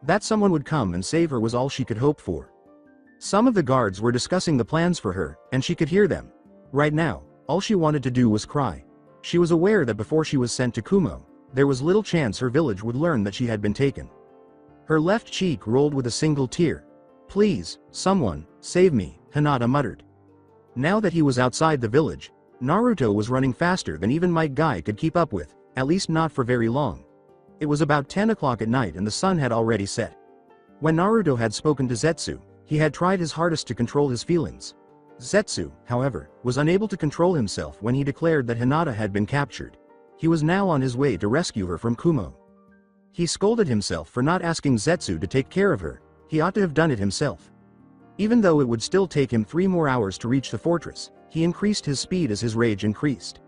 That someone would come and save her was all she could hope for. Some of the guards were discussing the plans for her, and she could hear them. Right now, all she wanted to do was cry. She was aware that before she was sent to Kumo, there was little chance her village would learn that she had been taken. Her left cheek rolled with a single tear. "Please, someone, save me," Hinata muttered. Now that he was outside the village, Naruto was running faster than even Might Guy could keep up with, at least not for very long. It was about 10 o'clock at night and the sun had already set. When Naruto had spoken to Zetsu, he had tried his hardest to control his feelings. Zetsu, however, was unable to control himself when he declared that Hinata had been captured. He was now on his way to rescue her from Kumo. He scolded himself for not asking Zetsu to take care of her. He ought to have done it himself. Even though it would still take him 3 more hours to reach the fortress, he increased his speed as his rage increased.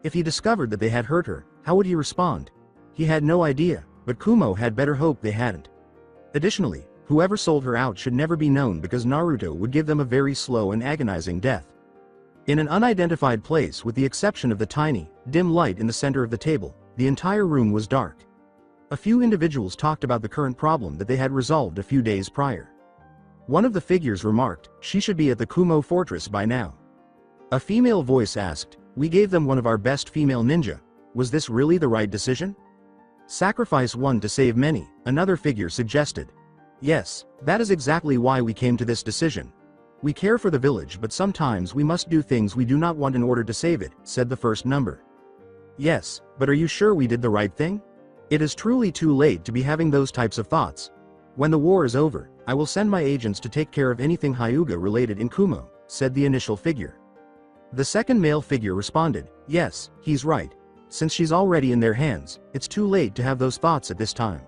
If he discovered that they had hurt her, how would he respond? He had no idea, but Kumo had better hope they hadn't. Additionally, whoever sold her out should never be known because Naruto would give them a very slow and agonizing death. In an unidentified place with the exception of the tiny, dim light in the center of the table, the entire room was dark. A few individuals talked about the current problem that they had resolved a few days prior. One of the figures remarked, "She should be at the Kumo fortress by now." A female voice asked, "We gave them one of our best female ninja. Was this really the right decision?" "Sacrifice one to save many," another figure suggested. "Yes, that is exactly why we came to this decision. We care for the village but sometimes we must do things we do not want in order to save it," said the first number. "Yes, but are you sure we did the right thing? It is truly too late to be having those types of thoughts. When the war is over, I will send my agents to take care of anything Hyuga related in Kumo," said the initial figure. The second male figure responded, "Yes, he's right. Since she's already in their hands, it's too late to have those thoughts at this time."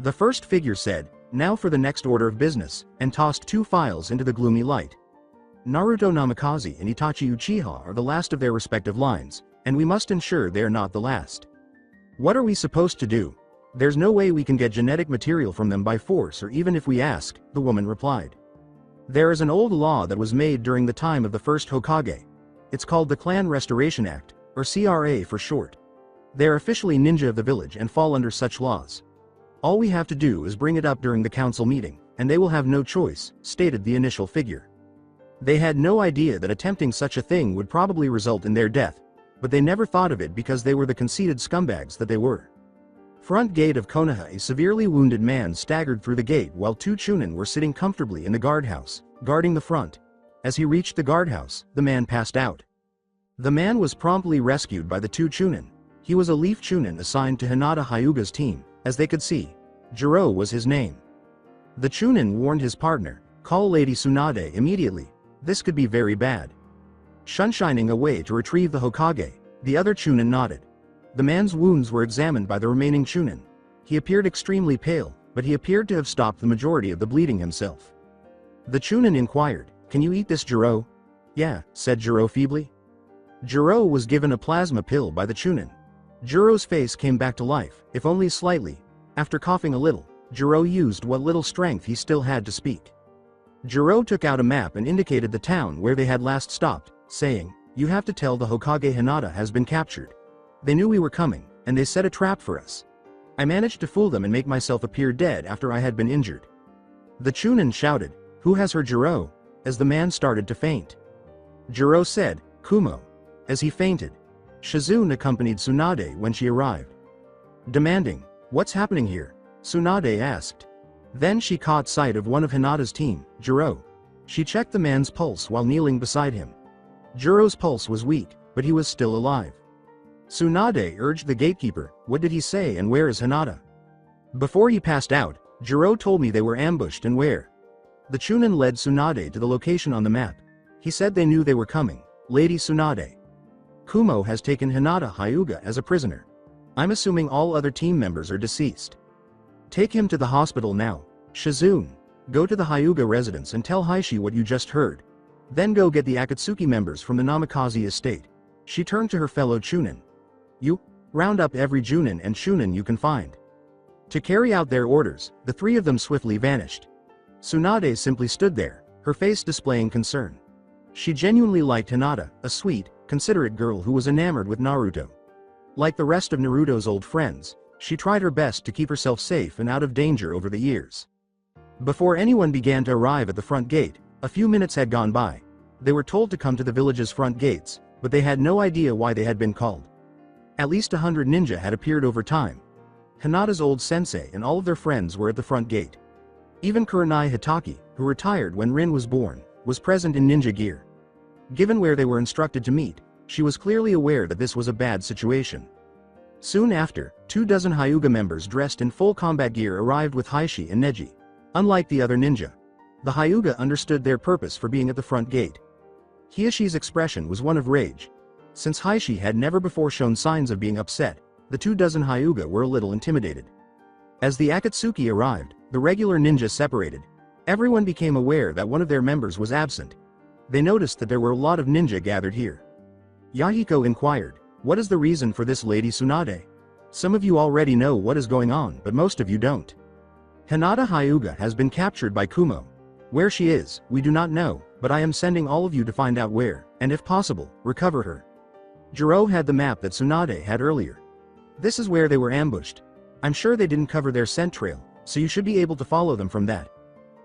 The first figure said, "Now for the next order of business," and tossed 2 files into the gloomy light. Naruto Namikaze and Itachi Uchiha are the last of their respective lines, and we must ensure they are not the last. "What are we supposed to do? There's no way we can get genetic material from them by force or even if we ask," the woman replied. "There is an old law that was made during the time of the first Hokage. It's called the Clan Restoration Act, or CRA for short. They're officially ninja of the village and fall under such laws. All we have to do is bring it up during the council meeting, and they will have no choice," stated the initial figure. They had no idea that attempting such a thing would probably result in their death, but they never thought of it because they were the conceited scumbags that they were. Front gate of Konoha. A severely wounded man staggered through the gate while 2 chunin were sitting comfortably in the guardhouse, guarding the front. As he reached the guardhouse, the man passed out. The man was promptly rescued by the 2 chunin. He was a leaf chunin assigned to Hinata Hyuga's team, as they could see. Jiro was his name. The chunin warned his partner, "Call Lady Tsunade immediately. This could be very bad." Shunshining away to retrieve the Hokage, the other chunin nodded. The man's wounds were examined by the remaining chunin. He appeared extremely pale, but he appeared to have stopped the majority of the bleeding himself. The chunin inquired, "Can you eat this, Jiro?" "Yeah," said Jiro feebly. Jiro was given a plasma pill by the chunin. Jiro's face came back to life, if only slightly. After coughing a little, Jiro used what little strength he still had to speak. Jiro took out a map and indicated the town where they had last stopped, saying, "You have to tell the Hokage Hinata has been captured. They knew we were coming, and they set a trap for us. I managed to fool them and make myself appear dead after I had been injured." The chunin shouted, "Who has her Jiro?" as the man started to faint. Jiro said, "Kumo." As he fainted, Shizune accompanied Tsunade when she arrived. Demanding, "What's happening here?" Tsunade asked. Then she caught sight of one of Hinata's team, Jiro. She checked the man's pulse while kneeling beside him. Jiro's pulse was weak, but he was still alive. Tsunade urged the gatekeeper, "What did he say and where is Hinata?" "Before he passed out, Jiro told me they were ambushed and where." The chunin led Tsunade to the location on the map. He said they knew they were coming. "Lady Tsunade. Kumo has taken Hinata Hyuga as a prisoner. I'm assuming all other team members are deceased. Take him to the hospital now. Shizune, go to the Hyuga residence and tell Haishi what you just heard. Then go get the Akatsuki members from the Namikaze estate." She turned to her fellow chunin. "You, round up every junin and chunin you can find." To carry out their orders, the 3 of them swiftly vanished. Tsunade simply stood there, her face displaying concern. She genuinely liked Hinata, a sweet, considerate girl who was enamored with Naruto. Like the rest of Naruto's old friends, she tried her best to keep herself safe and out of danger over the years. Before anyone began to arrive at the front gate, a few minutes had gone by. They were told to come to the village's front gates, but they had no idea why they had been called. At least 100 ninja had appeared over time. Hinata's old sensei and all of their friends were at the front gate. Even Kurenai Hitaki, who retired when Rin was born, was present in ninja gear. Given where they were instructed to meet, she was clearly aware that this was a bad situation. Soon after, 24 Hyuga members dressed in full combat gear arrived with Heishi and Neji. Unlike the other ninja, the Hyuga understood their purpose for being at the front gate. Hiyoshi's expression was one of rage. Since Heishi had never before shown signs of being upset, the 24 Hyuga were a little intimidated. As the Akatsuki arrived, the regular ninja separated. Everyone became aware that one of their members was absent. They noticed that there were a lot of ninja gathered here. Yahiko inquired, "What is the reason for this, Lady Tsunade? Some of you already know what is going on, but most of you don't. Hinata Hyuga has been captured by Kumo. Where she is, we do not know, but I am sending all of you to find out where, and if possible, recover her." Jiro had the map that Tsunade had earlier. This is where they were ambushed. I'm sure they didn't cover their scent trail, so you should be able to follow them from that.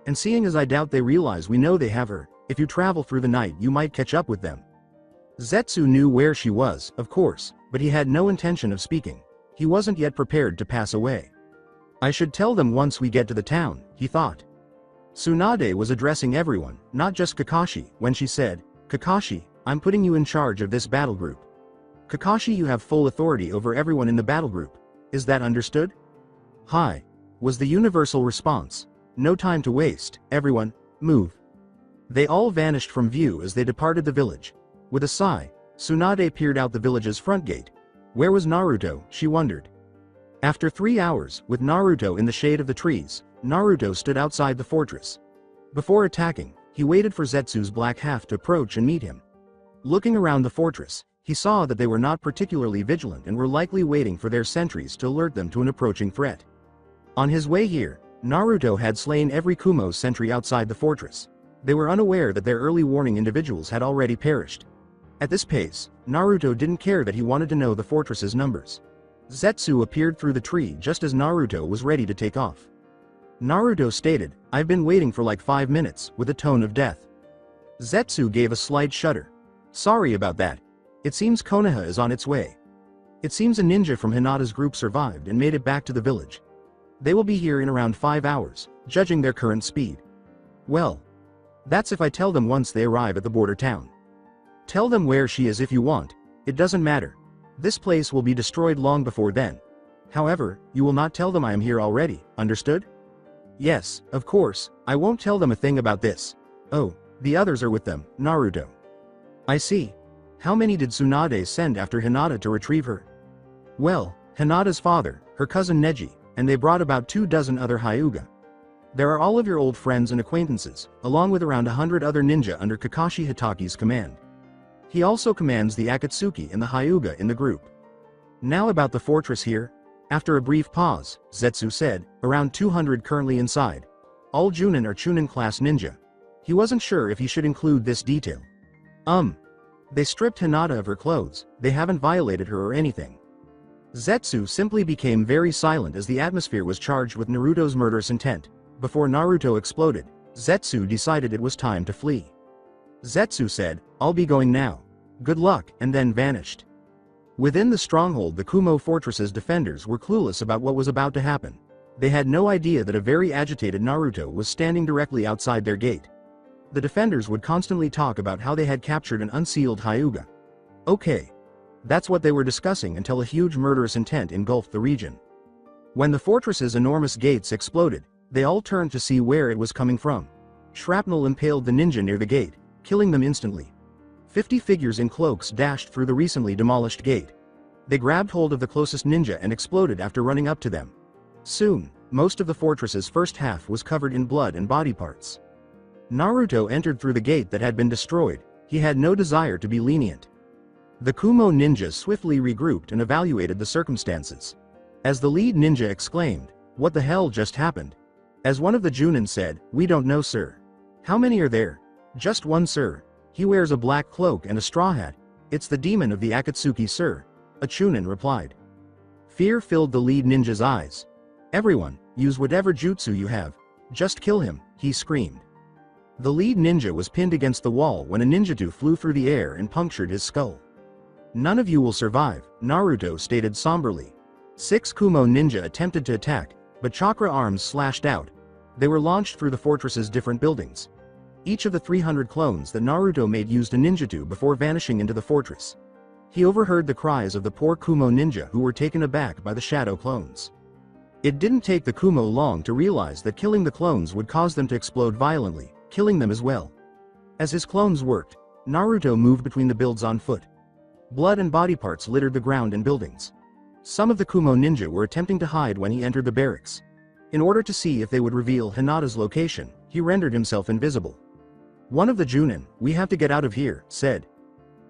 And seeing as I doubt they realize we know they have her, if you travel through the night you might catch up with them. Zetsu knew where she was, of course, but he had no intention of speaking. He wasn't yet prepared to pass away. I should tell them once we get to the town, he thought. Tsunade was addressing everyone, not just Kakashi, when she said, "Kakashi, I'm putting you in charge of this battle group. Kakashi, you have full authority over everyone in the battle group. Is that understood?" "Hi," was the universal response. "No time to waste, everyone, move." They all vanished from view as they departed the village. With a sigh, Tsunade peered out the village's front gate. Where was Naruto, she wondered. After 3 hours, with Naruto in the shade of the trees, Naruto stood outside the fortress. Before attacking, he waited for Zetsu's black half to approach and meet him. Looking around the fortress, he saw that they were not particularly vigilant and were likely waiting for their sentries to alert them to an approaching threat. On his way here, Naruto had slain every Kumo's sentry outside the fortress. They were unaware that their early warning individuals had already perished. At this pace, Naruto didn't care that he wanted to know the fortress's numbers. Zetsu appeared through the tree just as Naruto was ready to take off. Naruto stated, "I've been waiting for like 5 minutes," with a tone of death. Zetsu gave a slight shudder. "Sorry about that. It seems Konoha is on its way. It seems a ninja from Hinata's group survived and made it back to the village. They will be here in around 5 hours, judging their current speed." "Well, that's if I tell them once they arrive at the border town. Tell them where she is if you want. It doesn't matter. This place will be destroyed long before then. However, you will not tell them I am here already, understood?" "Yes, of course, I won't tell them a thing about this." "Oh, the others are with them, Naruto." "I see. How many did Tsunade send after Hinata to retrieve her?" "Well, Hinata's father, her cousin Neji, and they brought about 24 other Hyuga. There are all of your old friends and acquaintances, along with around 100 other ninja under Kakashi Hitaki's command. He also commands the Akatsuki and the Hyuga in the group. Now about the fortress here." After a brief pause, Zetsu said, "Around 200 currently inside. All Junin are Chunin class ninja." He wasn't sure if he should include this detail. They stripped Hinata of her clothes, they haven't violated her or anything." Zetsu simply became very silent as the atmosphere was charged with Naruto's murderous intent. Before Naruto exploded, Zetsu decided it was time to flee. Zetsu said, "I'll be going now. Good luck," and then vanished. Within the stronghold, the Kumo fortress's defenders were clueless about what was about to happen. They had no idea that a very agitated Naruto was standing directly outside their gate. The defenders would constantly talk about how they had captured an unsealed Hyuga. Okay. That's what they were discussing until a huge murderous intent engulfed the region. When the fortress's enormous gates exploded, they all turned to see where it was coming from. Shrapnel impaled the ninja near the gate, killing them instantly. 50 figures in cloaks dashed through the recently demolished gate. They grabbed hold of the closest ninja and exploded after running up to them. Soon, most of the fortress's first half was covered in blood and body parts. Naruto entered through the gate that had been destroyed. He had no desire to be lenient. The Kumo ninjas swiftly regrouped and evaluated the circumstances. As the lead ninja exclaimed, "What the hell just happened?" As one of the Junin said, "We don't know, sir." "How many are there?" "Just one, sir. He wears a black cloak and a straw hat. It's the demon of the Akatsuki, sir," a Chunin replied. Fear filled the lead ninja's eyes. "Everyone, use whatever jutsu you have. Just kill him," he screamed. The lead ninja was pinned against the wall when a ninjutsu flew through the air and punctured his skull. "None of you will survive," Naruto stated somberly. 6 Kumo ninja attempted to attack, but chakra arms slashed out. They were launched through the fortress's different buildings. Each of the 300 clones that Naruto made used a ninjutsu before vanishing into the fortress. He overheard the cries of the poor Kumo ninja who were taken aback by the shadow clones. It didn't take the Kumo long to realize that killing the clones would cause them to explode violently, killing them as well. As his clones worked, Naruto moved between the builds on foot. Blood and body parts littered the ground and buildings. Some of the Kumo ninja were attempting to hide when he entered the barracks. In order to see if they would reveal Hinata's location, he rendered himself invisible. One of the Junin, "We have to get out of here," said.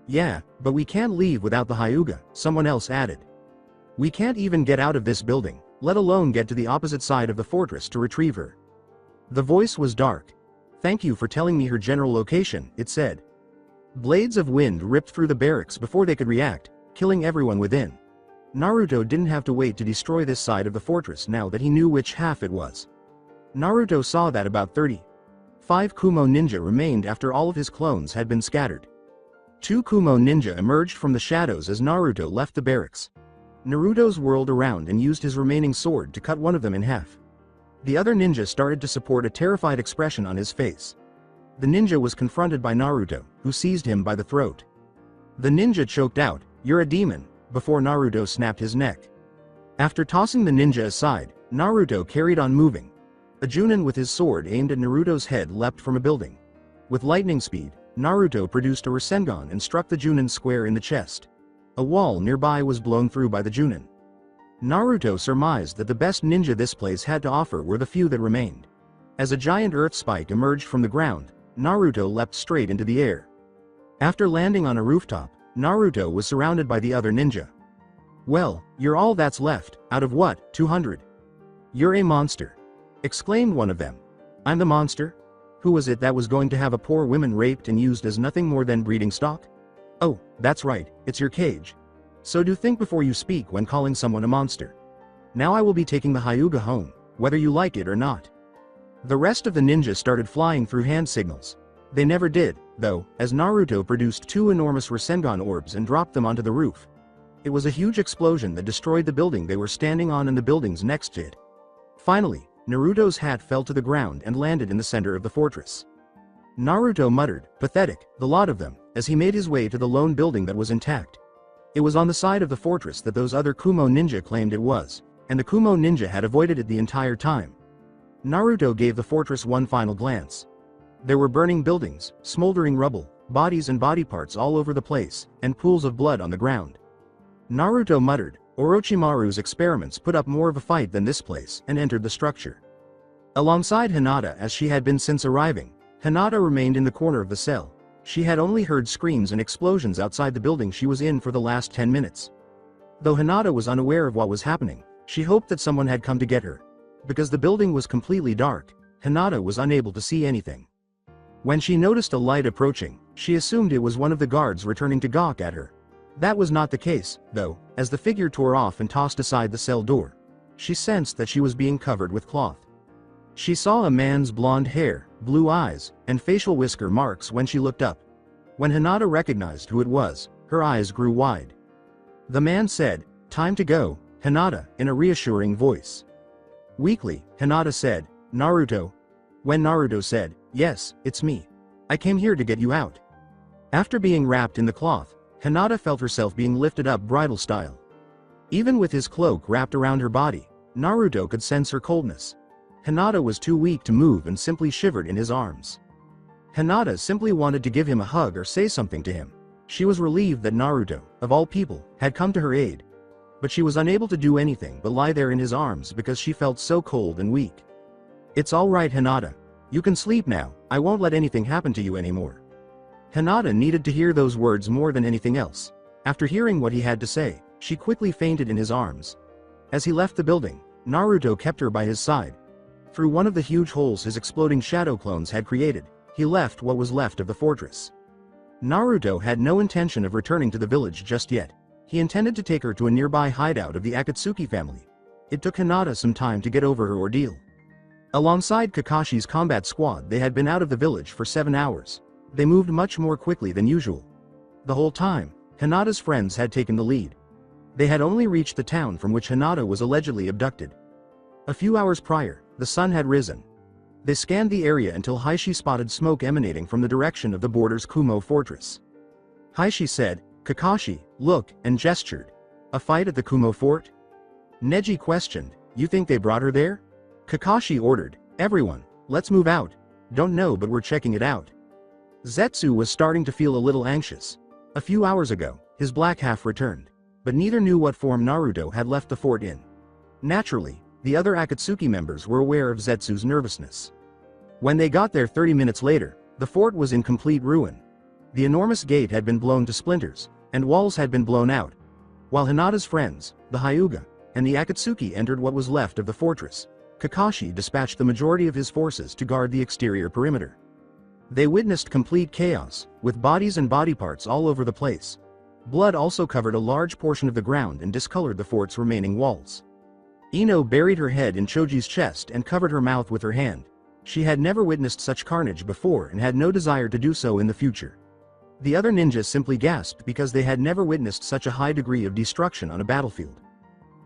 "Yeah, but we can't leave without the Hyuga," someone else added. "We can't even get out of this building, let alone get to the opposite side of the fortress to retrieve her." The voice was dark. "Thank you for telling me her general location," it said. Blades of wind ripped through the barracks before they could react, killing everyone within. Naruto didn't have to wait to destroy this side of the fortress now that he knew which half it was. Naruto saw that about 35 Kumo ninja remained after all of his clones had been scattered. 2 Kumo ninja emerged from the shadows as Naruto left the barracks. Naruto's whirled around and used his remaining sword to cut one of them in half. The other ninja started to support a terrified expression on his face. The ninja was confronted by Naruto, who seized him by the throat. The ninja choked out, "You're a demon," before Naruto snapped his neck. After tossing the ninja aside, Naruto carried on moving. A Junin with his sword aimed at Naruto's head leapt from a building. With lightning speed, Naruto produced a Rasengan and struck the Junin square in the chest. A wall nearby was blown through by the Junin. Naruto surmised that the best ninja this place had to offer were the few that remained. As a giant earth spike emerged from the ground, Naruto leapt straight into the air. After landing on a rooftop, Naruto was surrounded by the other ninja. "Well, you're all that's left, out of what, 200? You're a monster," exclaimed one of them. "I'm the monster? Who was it that was going to have a poor woman raped and used as nothing more than breeding stock? Oh, that's right, it's your cage. So do think before you speak when calling someone a monster. Now I will be taking the Hyuga home, whether you like it or not." The rest of the ninja started flying through hand signals. They never did, though, as Naruto produced 2 enormous Rasengan orbs and dropped them onto the roof. It was a huge explosion that destroyed the building they were standing on and the buildings next to it. Finally, Naruto's hat fell to the ground and landed in the center of the fortress. Naruto muttered, "Pathetic, the lot of them," as he made his way to the lone building that was intact. It was on the side of the fortress that those other Kumo ninja claimed it was, and the Kumo ninja had avoided it the entire time. Naruto gave the fortress one final glance. There were burning buildings, smoldering rubble, bodies and body parts all over the place, and pools of blood on the ground. Naruto muttered, "Orochimaru's experiments put up more of a fight than this place," and entered the structure. Alongside Hinata as she had been since arriving, Hinata remained in the corner of the cell. She had only heard screams and explosions outside the building she was in for the last 10 minutes. Though Hinata was unaware of what was happening, she hoped that someone had come to get her. Because the building was completely dark, Hinata was unable to see anything. When she noticed a light approaching, she assumed it was one of the guards returning to gawk at her. That was not the case, though, as the figure tore off and tossed aside the cell door. She sensed that she was being covered with cloth. She saw a man's blonde hair, blue eyes, and facial whisker marks when she looked up. When Hinata recognized who it was, her eyes grew wide. The man said, "Time to go, Hinata," in a reassuring voice. Weakly, Hinata said, "Naruto." When Naruto said, "Yes, it's me. I came here to get you out." After being wrapped in the cloth, Hinata felt herself being lifted up bridal style. Even with his cloak wrapped around her body, Naruto could sense her coldness. Hinata was too weak to move and simply shivered in his arms. Hinata simply wanted to give him a hug or say something to him. She was relieved that Naruto, of all people, had come to her aid. But she was unable to do anything but lie there in his arms because she felt so cold and weak. "It's all right, Hinata. You can sleep now, I won't let anything happen to you anymore." Hinata needed to hear those words more than anything else. After hearing what he had to say, she quickly fainted in his arms. As he left the building, Naruto kept her by his side. Through one of the huge holes his exploding shadow clones had created, he left what was left of the fortress. Naruto had no intention of returning to the village just yet. He intended to take her to a nearby hideout of the Akatsuki family. It took Hinata some time to get over her ordeal. Alongside Kakashi's combat squad, they had been out of the village for 7 hours. They moved much more quickly than usual. The whole time, Hinata's friends had taken the lead. They had only reached the town from which Hinata was allegedly abducted. A few hours prior, the sun had risen. They scanned the area until Heishi spotted smoke emanating from the direction of the border's Kumo fortress. Heishi said, "Kakashi, look," and gestured. "A fight at the Kumo fort?" Neji questioned, "You think they brought her there?" Kakashi ordered, "Everyone, let's move out. Don't know, but we're checking it out." Zetsu was starting to feel a little anxious. A few hours ago, his black half returned, but neither knew what form Naruto had left the fort in. Naturally, the other Akatsuki members were aware of Zetsu's nervousness. When they got there 30 minutes later, the fort was in complete ruin. The enormous gate had been blown to splinters, and walls had been blown out. While Hinata's friends, the Hyuga, and the Akatsuki entered what was left of the fortress, Kakashi dispatched the majority of his forces to guard the exterior perimeter. They witnessed complete chaos, with bodies and body parts all over the place. Blood also covered a large portion of the ground and discolored the fort's remaining walls. Ino buried her head in Choji's chest and covered her mouth with her hand. She had never witnessed such carnage before and had no desire to do so in the future. The other ninjas simply gasped because they had never witnessed such a high degree of destruction on a battlefield.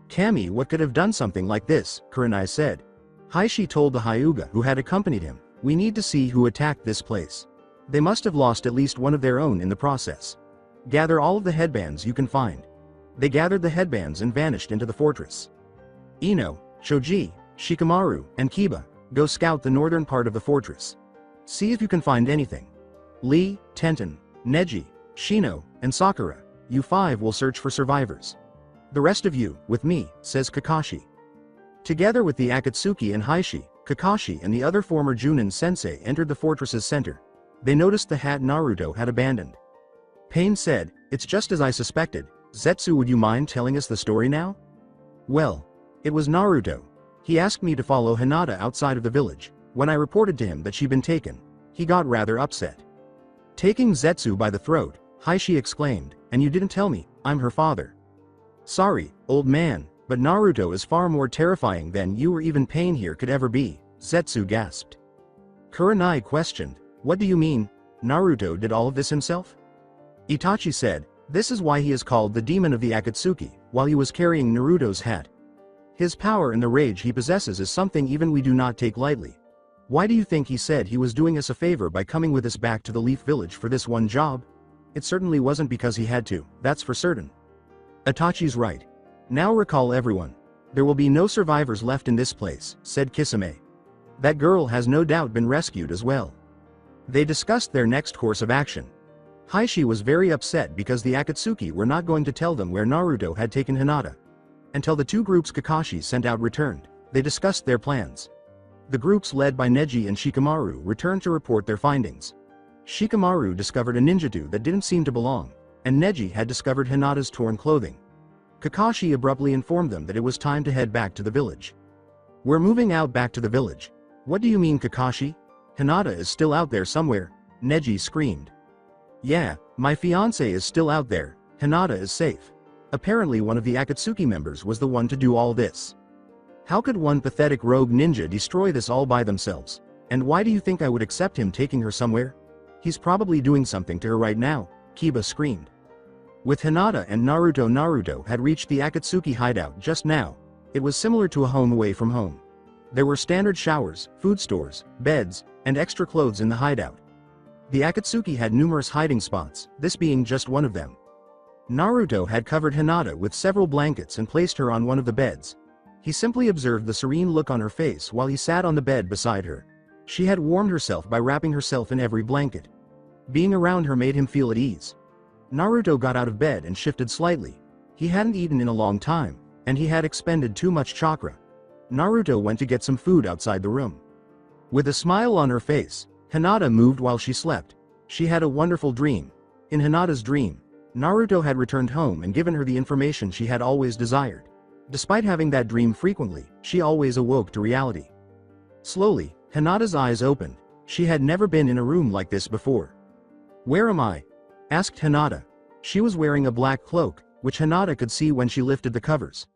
"Kami, what could have done something like this?" Kurenai said. Heishi told the Hyuga who had accompanied him, "We need to see who attacked this place. They must have lost at least one of their own in the process. Gather all of the headbands you can find." They gathered the headbands and vanished into the fortress. "Ino, Choji, Shikamaru, and Kiba, go scout the northern part of the fortress. See if you can find anything. Lee, Tenten, Neji, Shino, and Sakura, you five will search for survivors. The rest of you, with me," says Kakashi. Together with the Akatsuki and Heishi, Kakashi and the other former Junin sensei entered the fortress's center. They noticed the hat Naruto had abandoned. Pain said, "It's just as I suspected. Zetsu, would you mind telling us the story now?" "Well, it was Naruto. He asked me to follow Hinata outside of the village. When I reported to him that she'd been taken, he got rather upset." Taking Zetsu by the throat, Heishi exclaimed, "And you didn't tell me, I'm her father." "Sorry, old man, but Naruto is far more terrifying than you or even Pain here could ever be," Zetsu gasped. Kurenai questioned, "What do you mean? Naruto did all of this himself?" Itachi said, "This is why he is called the Demon of the Akatsuki, while he was carrying Naruto's hat. His power and the rage he possesses is something even we do not take lightly. Why do you think he said he was doing us a favor by coming with us back to the Leaf Village for this one job? It certainly wasn't because he had to, that's for certain." Itachi's right. "Now recall everyone. There will be no survivors left in this place," said Kisame. "That girl has no doubt been rescued as well." They discussed their next course of action. Heishi was very upset because the Akatsuki were not going to tell them where Naruto had taken Hinata. Until the two groups Kakashi sent out returned, they discussed their plans. The groups led by Neji and Shikamaru returned to report their findings. Shikamaru discovered a ninjutsu that didn't seem to belong, and Neji had discovered Hinata's torn clothing. Kakashi abruptly informed them that it was time to head back to the village. "We're moving out back to the village." "What do you mean, Kakashi? Hinata is still out there somewhere," Neji screamed. "Yeah, my fiancé is still out there. Hinata is safe." Apparently one of the Akatsuki members was the one to do all this. "How could one pathetic rogue ninja destroy this all by themselves? And why do you think I would accept him taking her somewhere? He's probably doing something to her right now," Kiba screamed. With Hinata and Naruto had reached the Akatsuki hideout just now. It was similar to a home away from home. There were standard showers, food stores, beds, and extra clothes in the hideout. The Akatsuki had numerous hiding spots, this being just one of them. Naruto had covered Hinata with several blankets and placed her on one of the beds. He simply observed the serene look on her face while he sat on the bed beside her. She had warmed herself by wrapping herself in every blanket. Being around her made him feel at ease. Naruto got out of bed and shifted slightly. He hadn't eaten in a long time, and he had expended too much chakra. Naruto went to get some food outside the room. With a smile on her face, Hinata moved while she slept. She had a wonderful dream. In Hinata's dream, Naruto had returned home and given her the information she had always desired. Despite having that dream frequently, she always awoke to reality. Slowly, Hinata's eyes opened. She had never been in a room like this before. "Where am I?" asked Hinata. She was wearing a black cloak, which Hinata could see when she lifted the covers.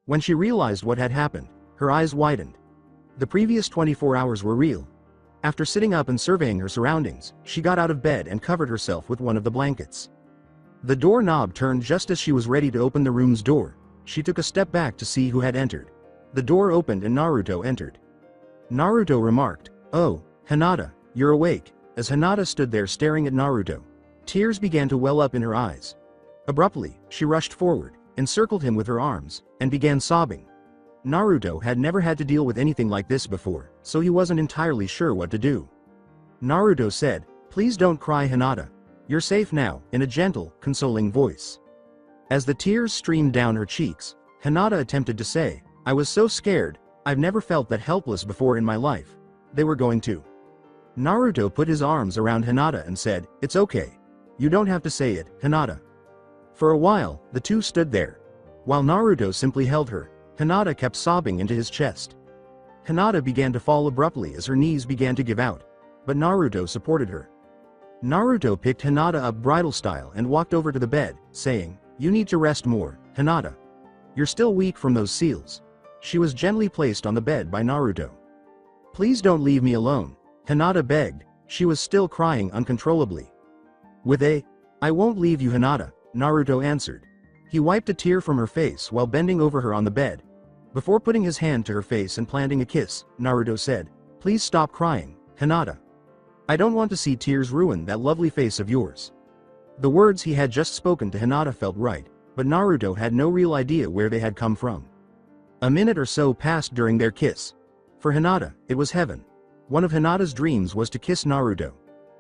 When she realized what had happened, her eyes widened. The previous 24 hours were real. After sitting up and surveying her surroundings, she got out of bed and covered herself with one of the blankets. The doorknob turned just as she was ready to open the room's door. She took a step back to see who had entered. The door opened and Naruto entered. Naruto remarked, "Oh, Hinata, you're awake," as Hinata stood there staring at Naruto. Tears began to well up in her eyes. Abruptly, she rushed forward, encircled him with her arms, and began sobbing. Naruto had never had to deal with anything like this before, so he wasn't entirely sure what to do. Naruto said, "Please don't cry, Hinata. You're safe now," in a gentle, consoling voice. As the tears streamed down her cheeks, Hinata attempted to say, "I was so scared, I've never felt that helpless before in my life." They were going to. Naruto put his arms around Hinata and said, "It's okay. You don't have to say it, Hinata." For a while, the two stood there. While Naruto simply held her, Hinata kept sobbing into his chest. Hinata began to fall abruptly as her knees began to give out, but Naruto supported her. Naruto picked Hinata up bridal style and walked over to the bed, saying, "You need to rest more, Hinata. You're still weak from those seals." She was gently placed on the bed by Naruto. "Please don't leave me alone," Hinata begged. She was still crying uncontrollably. With a, "I won't leave you, Hinata," Naruto answered. He wiped a tear from her face while bending over her on the bed. Before putting his hand to her face and planting a kiss, Naruto said, "Please stop crying, Hinata. I don't want to see tears ruin that lovely face of yours." The words he had just spoken to Hinata felt right, but Naruto had no real idea where they had come from. A minute or so passed during their kiss. For Hinata, it was heaven. One of Hinata's dreams was to kiss Naruto.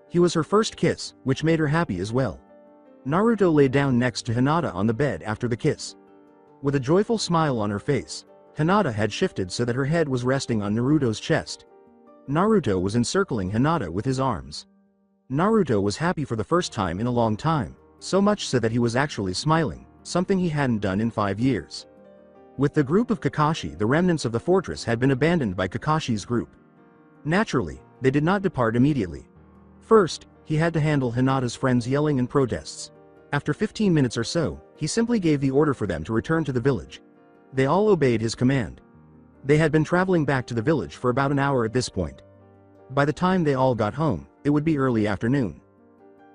He was her first kiss, which made her happy as well. Naruto lay down next to Hinata on the bed after the kiss. With a joyful smile on her face, Hinata had shifted so that her head was resting on Naruto's chest. Naruto was encircling Hinata with his arms. Naruto was happy for the first time in a long time, so much so that he was actually smiling, something he hadn't done in 5 years. With the group of Kakashi, the remnants of the fortress had been abandoned by Kakashi's group. Naturally, they did not depart immediately. First, he had to handle Hinata's friends' yelling and protests. After 15 minutes or so, he simply gave the order for them to return to the village. They all obeyed his command. They had been traveling back to the village for about an hour at this point. By the time they all got home, it would be early afternoon.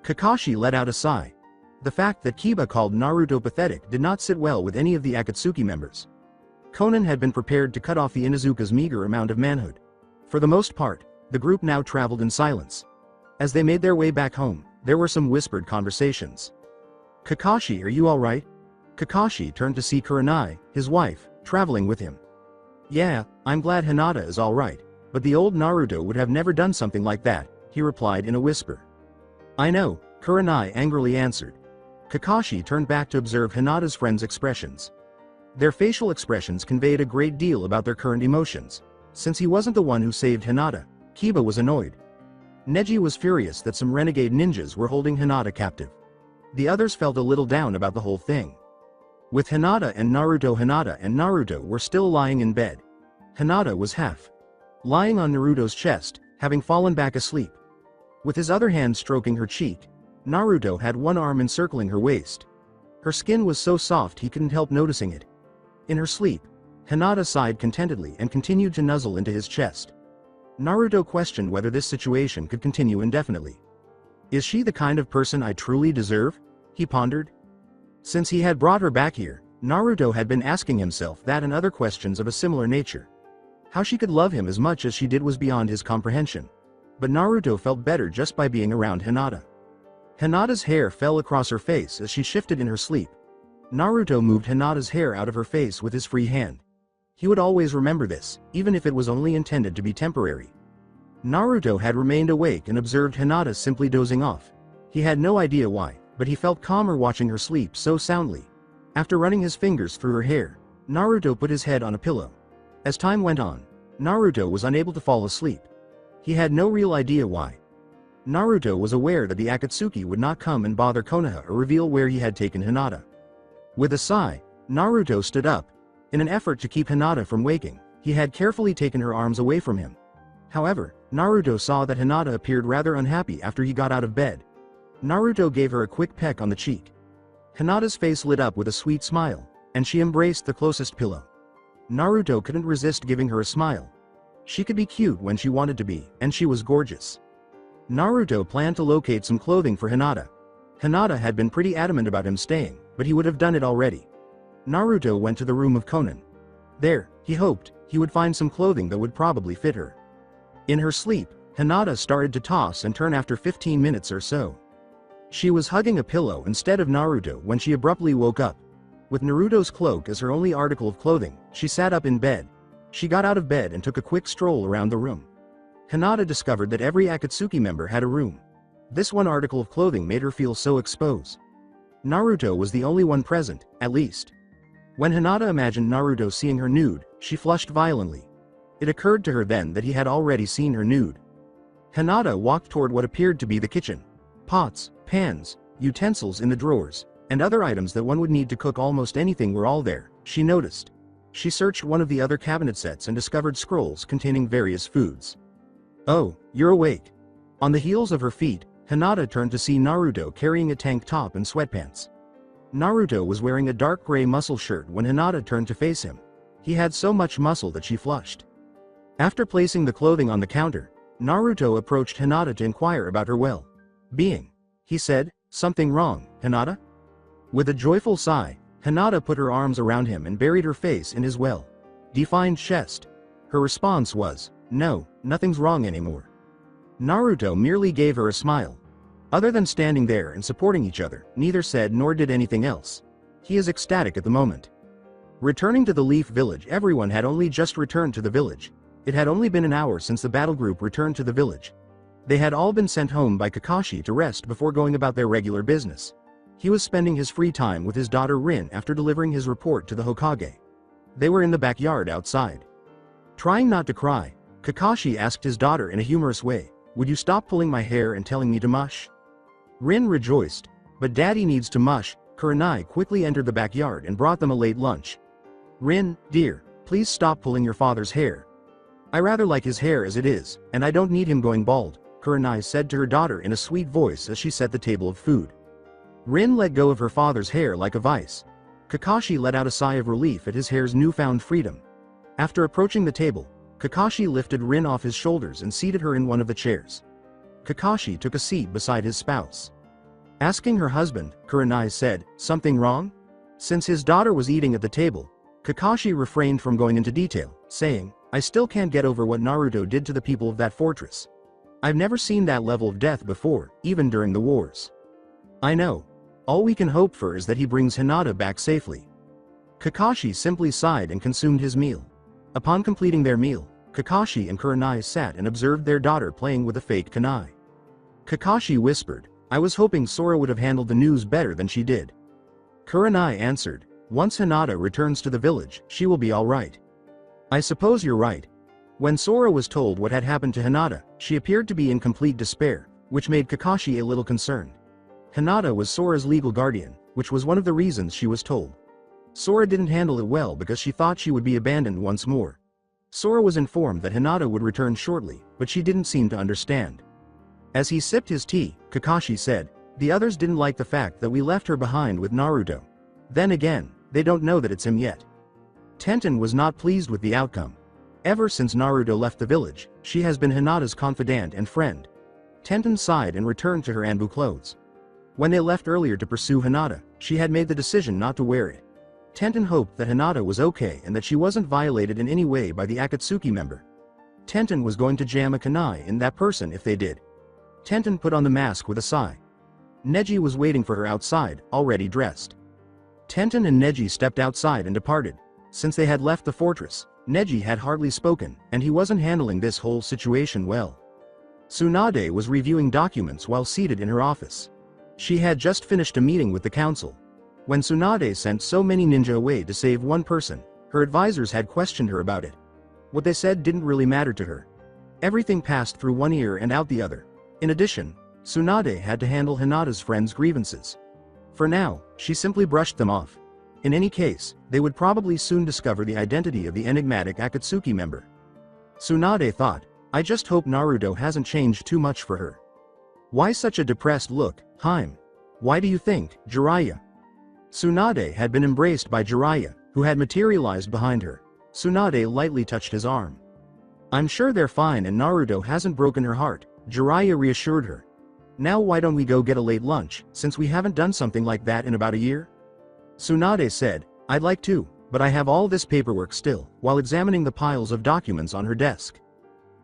Kakashi let out a sigh. The fact that Kiba called Naruto pathetic did not sit well with any of the Akatsuki members. Konan had been prepared to cut off the Inuzuka's meager amount of manhood. For the most part, the group now traveled in silence. As they made their way back home, there were some whispered conversations. "Kakashi, are you alright?" Kakashi turned to see Kurenai, his wife, traveling with him. "Yeah, I'm glad Hinata is alright, but the old Naruto would have never done something like that," he replied in a whisper. "I know," Kurenai angrily answered. Kakashi turned back to observe Hinata's friends' expressions. Their facial expressions conveyed a great deal about their current emotions. Since he wasn't the one who saved Hinata, Kiba was annoyed. Neji was furious that some renegade ninjas were holding Hinata captive. The others felt a little down about the whole thing. With Hinata and Naruto were still lying in bed. Hinata was half lying on Naruto's chest, having fallen back asleep. With his other hand stroking her cheek, Naruto had one arm encircling her waist. Her skin was so soft he couldn't help noticing it. In her sleep, Hinata sighed contentedly and continued to nuzzle into his chest. Naruto questioned whether this situation could continue indefinitely. "Is she the kind of person I truly deserve?" he pondered. Since he had brought her back here, Naruto had been asking himself that and other questions of a similar nature. How she could love him as much as she did was beyond his comprehension. But Naruto felt better just by being around Hinata. Hinata's hair fell across her face as she shifted in her sleep. Naruto moved Hinata's hair out of her face with his free hand. He would always remember this, even if it was only intended to be temporary. Naruto had remained awake and observed Hinata simply dozing off. He had no idea why, but he felt calmer watching her sleep so soundly. After running his fingers through her hair, Naruto put his head on a pillow. As time went on, Naruto was unable to fall asleep. He had no real idea why. Naruto was aware that the Akatsuki would not come and bother Konoha or reveal where he had taken Hinata. With a sigh, Naruto stood up. In an effort to keep Hinata from waking, he had carefully taken her arms away from him. However, Naruto saw that Hinata appeared rather unhappy after he got out of bed. Naruto gave her a quick peck on the cheek. Hinata's face lit up with a sweet smile, and she embraced the closest pillow. Naruto couldn't resist giving her a smile. She could be cute when she wanted to be, and she was gorgeous. Naruto planned to locate some clothing for Hinata. Hinata had been pretty adamant about him staying, but he would have done it already. Naruto went to the room of Konan. There, he hoped, he would find some clothing that would probably fit her. In her sleep, Hinata started to toss and turn after 15 minutes or so. She was hugging a pillow instead of Naruto when she abruptly woke up. With Naruto's cloak as her only article of clothing, she sat up in bed. She got out of bed and took a quick stroll around the room. Hinata discovered that every Akatsuki member had a room. This one article of clothing made her feel so exposed. Naruto was the only one present, at least. When Hinata imagined Naruto seeing her nude, she flushed violently. It occurred to her then that he had already seen her nude. Hinata walked toward what appeared to be the kitchen. Pots, pans, utensils in the drawers, and other items that one would need to cook almost anything were all there, she noticed. She searched one of the other cabinet sets and discovered scrolls containing various foods. "Oh, you're awake." On the heels of her feet, Hinata turned to see Naruto carrying a tank top and sweatpants. Naruto was wearing a dark gray muscle shirt when Hinata turned to face him. He had so much muscle that she flushed. After placing the clothing on the counter, Naruto approached Hinata to inquire about her well-being. He said, "Something wrong, Hinata?" With a joyful sigh, Hinata put her arms around him and buried her face in his well-defined chest. Her response was, "No, nothing's wrong anymore." Naruto merely gave her a smile. Other than standing there and supporting each other, neither said nor did anything else. He is ecstatic at the moment. Returning to the Leaf Village, everyone had only just returned to the village. It had only been an hour since the battle group returned to the village. They had all been sent home by Kakashi to rest before going about their regular business. He was spending his free time with his daughter Rin after delivering his report to the Hokage. They were in the backyard outside. Trying not to cry, Kakashi asked his daughter in a humorous way, "Would you stop pulling my hair and telling me to mush?" Rin rejoiced, "But Daddy needs to mush." Kurenai quickly entered the backyard and brought them a late lunch. "Rin, dear, please stop pulling your father's hair. I rather like his hair as it is, and I don't need him going bald," Kurenai said to her daughter in a sweet voice as she set the table of food. Rin let go of her father's hair like a vice. Kakashi let out a sigh of relief at his hair's newfound freedom. After approaching the table, Kakashi lifted Rin off his shoulders and seated her in one of the chairs. Kakashi took a seat beside his spouse. Asking her husband, Kurenai said, "Something wrong?" Since his daughter was eating at the table, Kakashi refrained from going into detail, saying, "I still can't get over what Naruto did to the people of that fortress. I've never seen that level of death before, even during the wars. I know. All we can hope for is that he brings Hinata back safely." Kakashi simply sighed and consumed his meal. Upon completing their meal, Kakashi and Kurenai sat and observed their daughter playing with a fake kunai. Kakashi whispered, "I was hoping Sora would have handled the news better than she did." Kurenai answered, "Once Hinata returns to the village, she will be all right." "I suppose you're right." When Sora was told what had happened to Hinata, she appeared to be in complete despair, which made Kakashi a little concerned. Hinata was Sora's legal guardian, which was one of the reasons she was told. Sora didn't handle it well because she thought she would be abandoned once more. Sora was informed that Hinata would return shortly, but she didn't seem to understand. As he sipped his tea, Kakashi said, "The others didn't like the fact that we left her behind with Naruto. Then again, they don't know that it's him yet." Tenten was not pleased with the outcome. Ever since Naruto left the village, she has been Hinata's confidant and friend. Tenten sighed and returned to her Anbu clothes. When they left earlier to pursue Hinata, she had made the decision not to wear it. Tenten hoped that Hinata was okay and that she wasn't violated in any way by the Akatsuki member. Tenten was going to jam a kunai in that person if they did. Tenten put on the mask with a sigh. Neji was waiting for her outside, already dressed. Tenten and Neji stepped outside and departed. Since they had left the fortress, Neji had hardly spoken, and he wasn't handling this whole situation well. Tsunade was reviewing documents while seated in her office. She had just finished a meeting with the council. When Tsunade sent so many ninja away to save one person, her advisors had questioned her about it. What they said didn't really matter to her. Everything passed through one ear and out the other. In addition, Tsunade had to handle Hinata's friends' grievances. For now, she simply brushed them off. In any case, they would probably soon discover the identity of the enigmatic Akatsuki member. Tsunade thought, "I just hope Naruto hasn't changed too much for her." "Why such a depressed look, Haim? Why do you think, Jiraiya?" Tsunade had been embraced by Jiraiya, who had materialized behind her. Tsunade lightly touched his arm. "I'm sure they're fine and Naruto hasn't broken her heart," Jiraiya reassured her. Now why don't we go get a late lunch, since we haven't done something like that in about a year? Tsunade said, I'd like to, but I have all this paperwork still, while examining the piles of documents on her desk.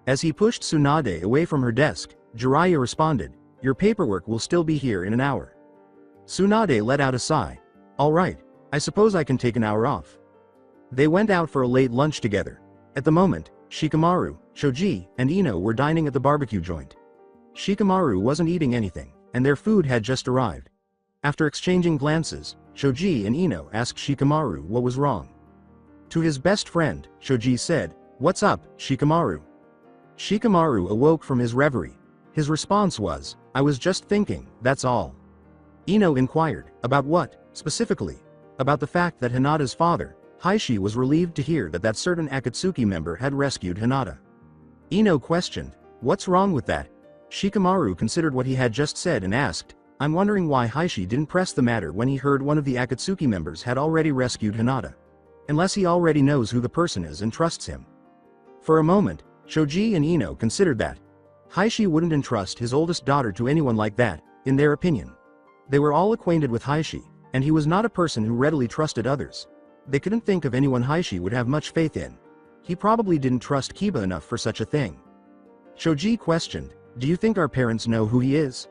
As he pushed Tsunade away from her desk, Jiraiya responded, your paperwork will still be here in an hour. Tsunade let out a sigh. Alright, I suppose I can take an hour off. They went out for a late lunch together. At the moment, Shikamaru, Shoji, and Ino were dining at the barbecue joint. Shikamaru wasn't eating anything, and their food had just arrived. After exchanging glances, Shoji and Ino asked Shikamaru what was wrong. To his best friend, Shoji said, What's up, Shikamaru? Shikamaru awoke from his reverie. His response was, I was just thinking, that's all. Ino inquired, about what, specifically? About the fact that Hinata's father, Heishi, was relieved to hear that certain Akatsuki member had rescued Hinata. Ino questioned, what's wrong with that? Shikamaru considered what he had just said and asked, I'm wondering why Heishi didn't press the matter when he heard one of the Akatsuki members had already rescued Hinata. Unless he already knows who the person is and trusts him. For a moment, Shoji and Ino considered that Heishi wouldn't entrust his oldest daughter to anyone like that, in their opinion. They were all acquainted with Heishi, and he was not a person who readily trusted others. They couldn't think of anyone Heishi would have much faith in. He probably didn't trust Kiba enough for such a thing. Shoji questioned, do you think our parents know who he is?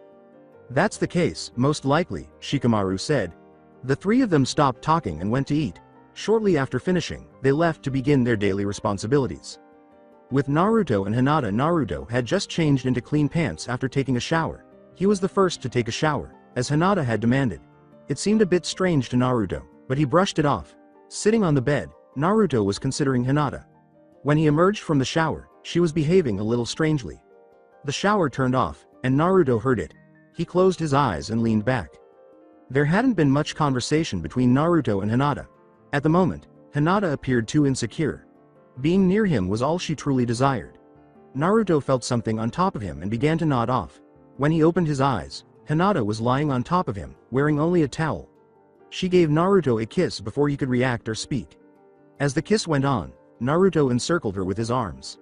That's the case, most likely, Shikamaru said. The three of them stopped talking and went to eat. Shortly after finishing, they left to begin their daily responsibilities. With Naruto and Hinata, Naruto had just changed into clean pants after taking a shower. He was the first to take a shower, as Hinata had demanded. It seemed a bit strange to Naruto, but he brushed it off. Sitting on the bed, Naruto was considering Hinata. When he emerged from the shower, she was behaving a little strangely. The shower turned off, and Naruto heard it. He closed his eyes and leaned back. There hadn't been much conversation between Naruto and Hinata. At the moment, Hinata appeared too insecure. Being near him was all she truly desired. Naruto felt something on top of him and began to nod off. When he opened his eyes, Hinata was lying on top of him, wearing only a towel. She gave Naruto a kiss before he could react or speak. As the kiss went on, Naruto encircled her with his arms.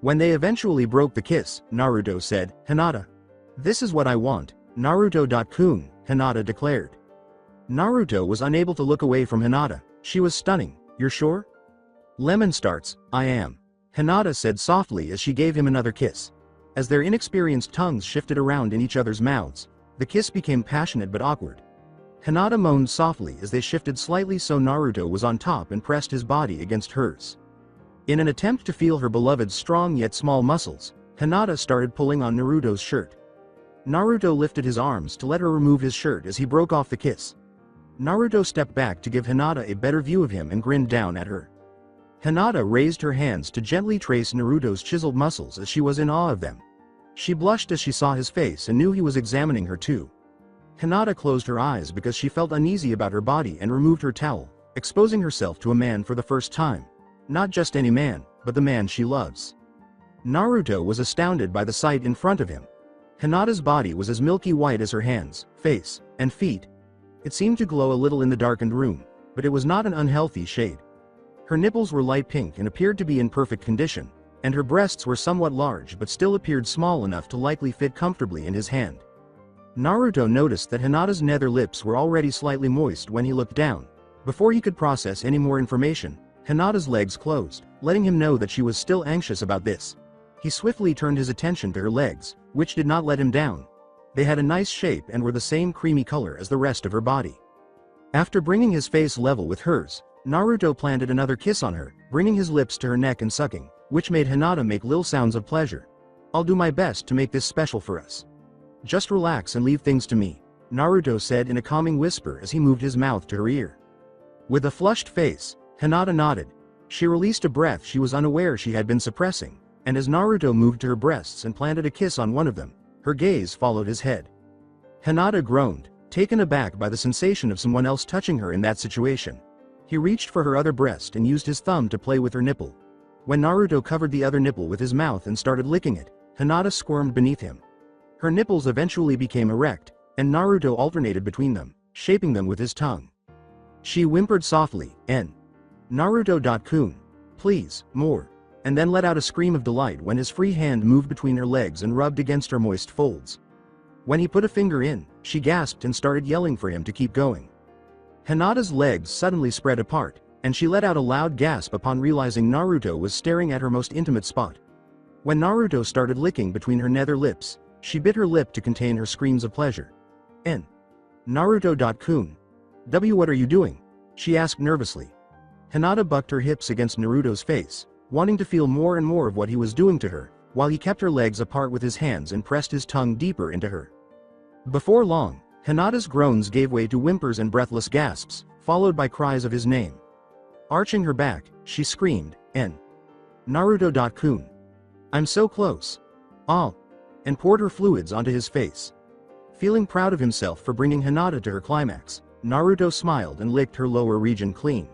When they eventually broke the kiss, Naruto said, Hinata. This is what I want, Naruto-kun, Hinata declared. Naruto was unable to look away from Hinata. She was stunning, you're sure? Lemon starts, I am. Hinata said softly as she gave him another kiss. As their inexperienced tongues shifted around in each other's mouths, the kiss became passionate but awkward. Hinata moaned softly as they shifted slightly so Naruto was on top and pressed his body against hers. In an attempt to feel her beloved's strong yet small muscles, Hinata started pulling on Naruto's shirt. Naruto lifted his arms to let her remove his shirt as he broke off the kiss. Naruto stepped back to give Hinata a better view of him and grinned down at her. Hinata raised her hands to gently trace Naruto's chiseled muscles as she was in awe of them. She blushed as she saw his face and knew he was examining her too. Hinata closed her eyes because she felt uneasy about her body and removed her towel, exposing herself to a man for the first time. Not just any man, but the man she loves. Naruto was astounded by the sight in front of him. Hinata's body was as milky white as her hands, face, and feet. It seemed to glow a little in the darkened room, but it was not an unhealthy shade. Her nipples were light pink and appeared to be in perfect condition, and her breasts were somewhat large but still appeared small enough to likely fit comfortably in his hand. Naruto noticed that Hinata's nether lips were already slightly moist when he looked down. Before he could process any more information, Hinata's legs closed, letting him know that she was still anxious about this. He swiftly turned his attention to her legs, which did not let him down. They had a nice shape and were the same creamy color as the rest of her body. After bringing his face level with hers, Naruto planted another kiss on her, bringing his lips to her neck and sucking, which made Hinata make little sounds of pleasure. I'll do my best to make this special for us. Just relax and leave things to me, Naruto said in a calming whisper as he moved his mouth to her ear. With a flushed face, Hinata nodded. She released a breath she was unaware she had been suppressing, and as Naruto moved to her breasts and planted a kiss on one of them, her gaze followed his head. Hinata groaned, taken aback by the sensation of someone else touching her in that situation. He reached for her other breast and used his thumb to play with her nipple. When Naruto covered the other nipple with his mouth and started licking it, Hinata squirmed beneath him. Her nipples eventually became erect, and Naruto alternated between them, shaping them with his tongue. She whimpered softly, Naruto-kun, please, more, and then let out a scream of delight when his free hand moved between her legs and rubbed against her moist folds. When he put a finger in, she gasped and started yelling for him to keep going. Hinata's legs suddenly spread apart, and she let out a loud gasp upon realizing Naruto was staring at her most intimate spot. When Naruto started licking between her nether lips, she bit her lip to contain her screams of pleasure. Naruto.kun. What are you doing? She asked nervously. Hinata bucked her hips against Naruto's face, wanting to feel more and more of what he was doing to her, while he kept her legs apart with his hands and pressed his tongue deeper into her. Before long, Hinata's groans gave way to whimpers and breathless gasps, followed by cries of his name. Arching her back, she screamed, Naruto.kun. I'm so close. Ah! And poured her fluids onto his face. Feeling proud of himself for bringing Hinata to her climax, Naruto smiled and licked her lower region clean.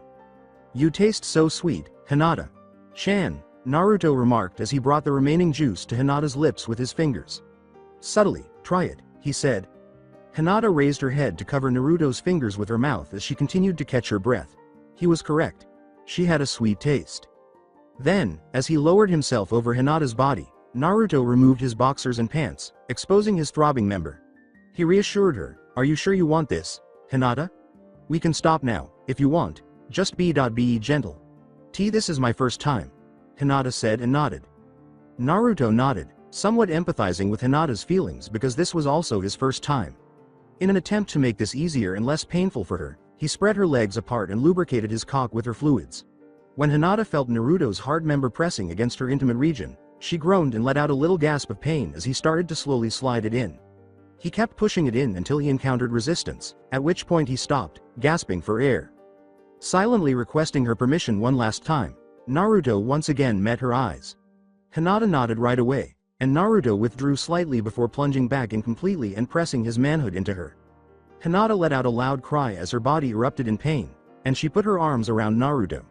You taste so sweet, Hinata. Chan, Naruto remarked as he brought the remaining juice to Hinata's lips with his fingers. Subtly, try it, he said. Hinata raised her head to cover Naruto's fingers with her mouth as she continued to catch her breath. He was correct. She had a sweet taste. Then, as he lowered himself over Hinata's body, Naruto removed his boxers and pants, exposing his throbbing member. He reassured her, Are you sure you want this, Hinata? We can stop now, if you want, just be gentle. This is my first time, Hinata said and nodded. Naruto nodded, somewhat empathizing with Hinata's feelings because this was also his first time. In an attempt to make this easier and less painful for her, he spread her legs apart and lubricated his cock with her fluids. When Hinata felt Naruto's hard member pressing against her intimate region, she groaned and let out a little gasp of pain as he started to slowly slide it in. He kept pushing it in until he encountered resistance, at which point he stopped, gasping for air. Silently requesting her permission one last time, Naruto once again met her eyes. Hinata nodded right away, and Naruto withdrew slightly before plunging back in completely and pressing his manhood into her. Hinata let out a loud cry as her body erupted in pain, and she put her arms around Naruto.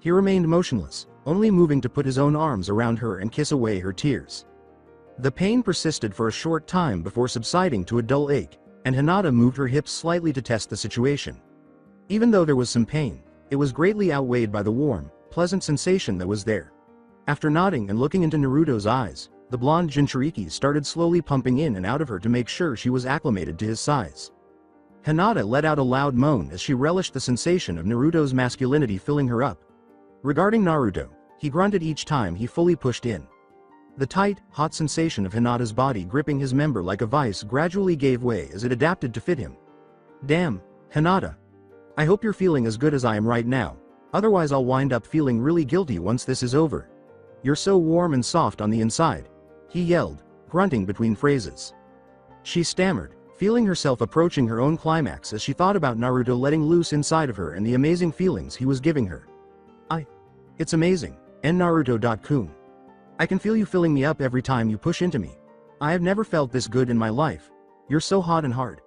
He remained motionless, only moving to put his own arms around her and kiss away her tears. The pain persisted for a short time before subsiding to a dull ache, and Hinata moved her hips slightly to test the situation. Even though there was some pain, it was greatly outweighed by the warm, pleasant sensation that was there. After nodding and looking into Naruto's eyes, the blonde Jinchuriki started slowly pumping in and out of her to make sure she was acclimated to his size. Hinata let out a loud moan as she relished the sensation of Naruto's masculinity filling her up. Regarding Naruto, he grunted each time he fully pushed in. The tight, hot sensation of Hinata's body gripping his member like a vice gradually gave way as it adapted to fit him. Damn, Hinata. I hope you're feeling as good as I am right now, otherwise I'll wind up feeling really guilty once this is over. You're so warm and soft on the inside, he yelled, grunting between phrases. She stammered, feeling herself approaching her own climax as she thought about Naruto letting loose inside of her and the amazing feelings he was giving her. It's amazing, Naruto.kun. I can feel you filling me up every time you push into me. I have never felt this good in my life. You're so hot and hard.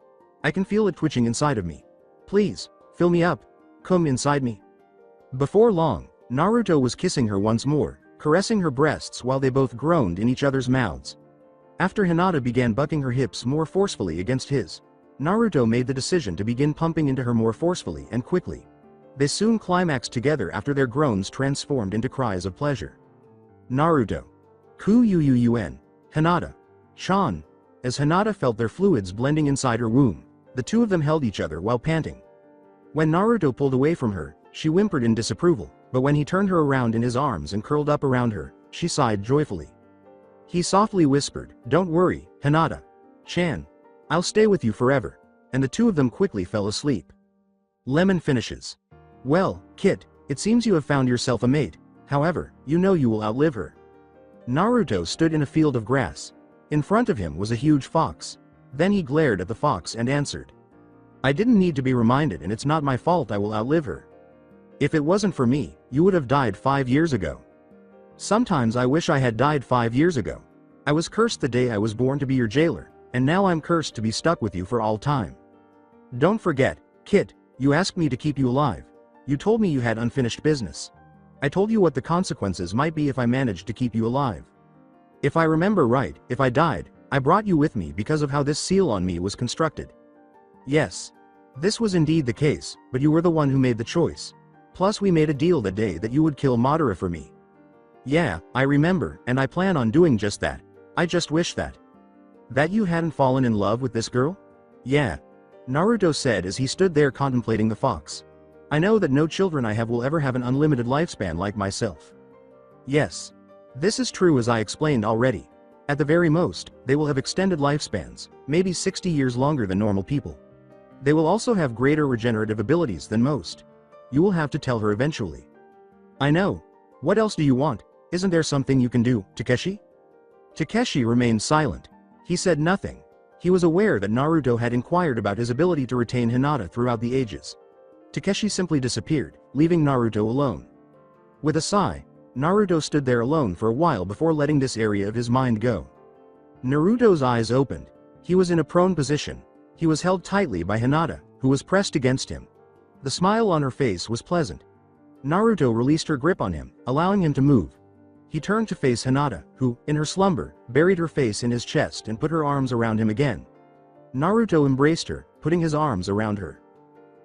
I can feel it twitching inside of me. Please, fill me up. Come inside me. Before long, Naruto was kissing her once more, caressing her breasts while they both groaned in each other's mouths. After Hinata began bucking her hips more forcefully against his, Naruto made the decision to begin pumping into her more forcefully and quickly. They soon climaxed together after their groans transformed into cries of pleasure. Naruto. Ku-yu-yu-un. Hinata. Chan. As Hinata felt their fluids blending inside her womb, the two of them held each other while panting. When Naruto pulled away from her, she whimpered in disapproval, but when he turned her around in his arms and curled up around her, she sighed joyfully. He softly whispered, Don't worry, Hinata. Chan. I'll stay with you forever. And the two of them quickly fell asleep. Lemon finishes. Well, Kit, it seems you have found yourself a mate, however, you know you will outlive her. Naruto stood in a field of grass. In front of him was a huge fox. Then he glared at the fox and answered. I didn't need to be reminded and it's not my fault I will outlive her. If it wasn't for me, you would have died 5 years ago. Sometimes I wish I had died 5 years ago. I was cursed the day I was born to be your jailer, and now I'm cursed to be stuck with you for all time. Don't forget, Kit, you asked me to keep you alive. You told me you had unfinished business. I told you what the consequences might be if I managed to keep you alive. If I remember right, if I died, I brought you with me because of how this seal on me was constructed. Yes. This was indeed the case, but you were the one who made the choice. Plus we made a deal that day that you would kill Madara for me. Yeah, I remember, and I plan on doing just that. I just wish that. That you hadn't fallen in love with this girl? Yeah. Naruto said as he stood there contemplating the fox. I know that no children I have will ever have an unlimited lifespan like myself. Yes. This is true as I explained already. At the very most, they will have extended lifespans, maybe 60 years longer than normal people. They will also have greater regenerative abilities than most. You will have to tell her eventually. I know. What else do you want? Isn't there something you can do, Takeshi? Takeshi remained silent. He said nothing. He was aware that Naruto had inquired about his ability to retain Hinata throughout the ages. Takeshi simply disappeared, leaving Naruto alone. With a sigh, Naruto stood there alone for a while before letting this area of his mind go. Naruto's eyes opened. He was in a prone position. He was held tightly by Hinata, who was pressed against him. The smile on her face was pleasant. Naruto released her grip on him, allowing him to move. He turned to face Hinata, who, in her slumber, buried her face in his chest and put her arms around him again. Naruto embraced her, putting his arms around her.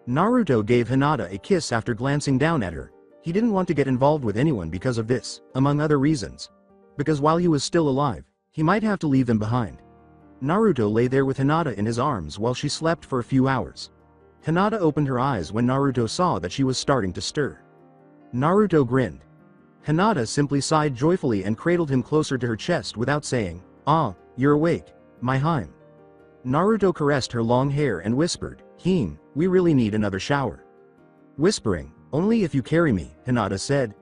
Naruto gave Hinata a kiss after glancing down at her. He didn't want to get involved with anyone because of this, among other reasons. Because while he was still alive, he might have to leave them behind. Naruto lay there with Hinata in his arms while she slept for a few hours. Hinata opened her eyes when Naruto saw that she was starting to stir. Naruto grinned. Hinata simply sighed joyfully and cradled him closer to her chest without saying, "Ah, you're awake, my Hime." Naruto caressed her long hair and whispered, "Hime, we really need another shower." Whispering, "Only if you carry me," Hinata said.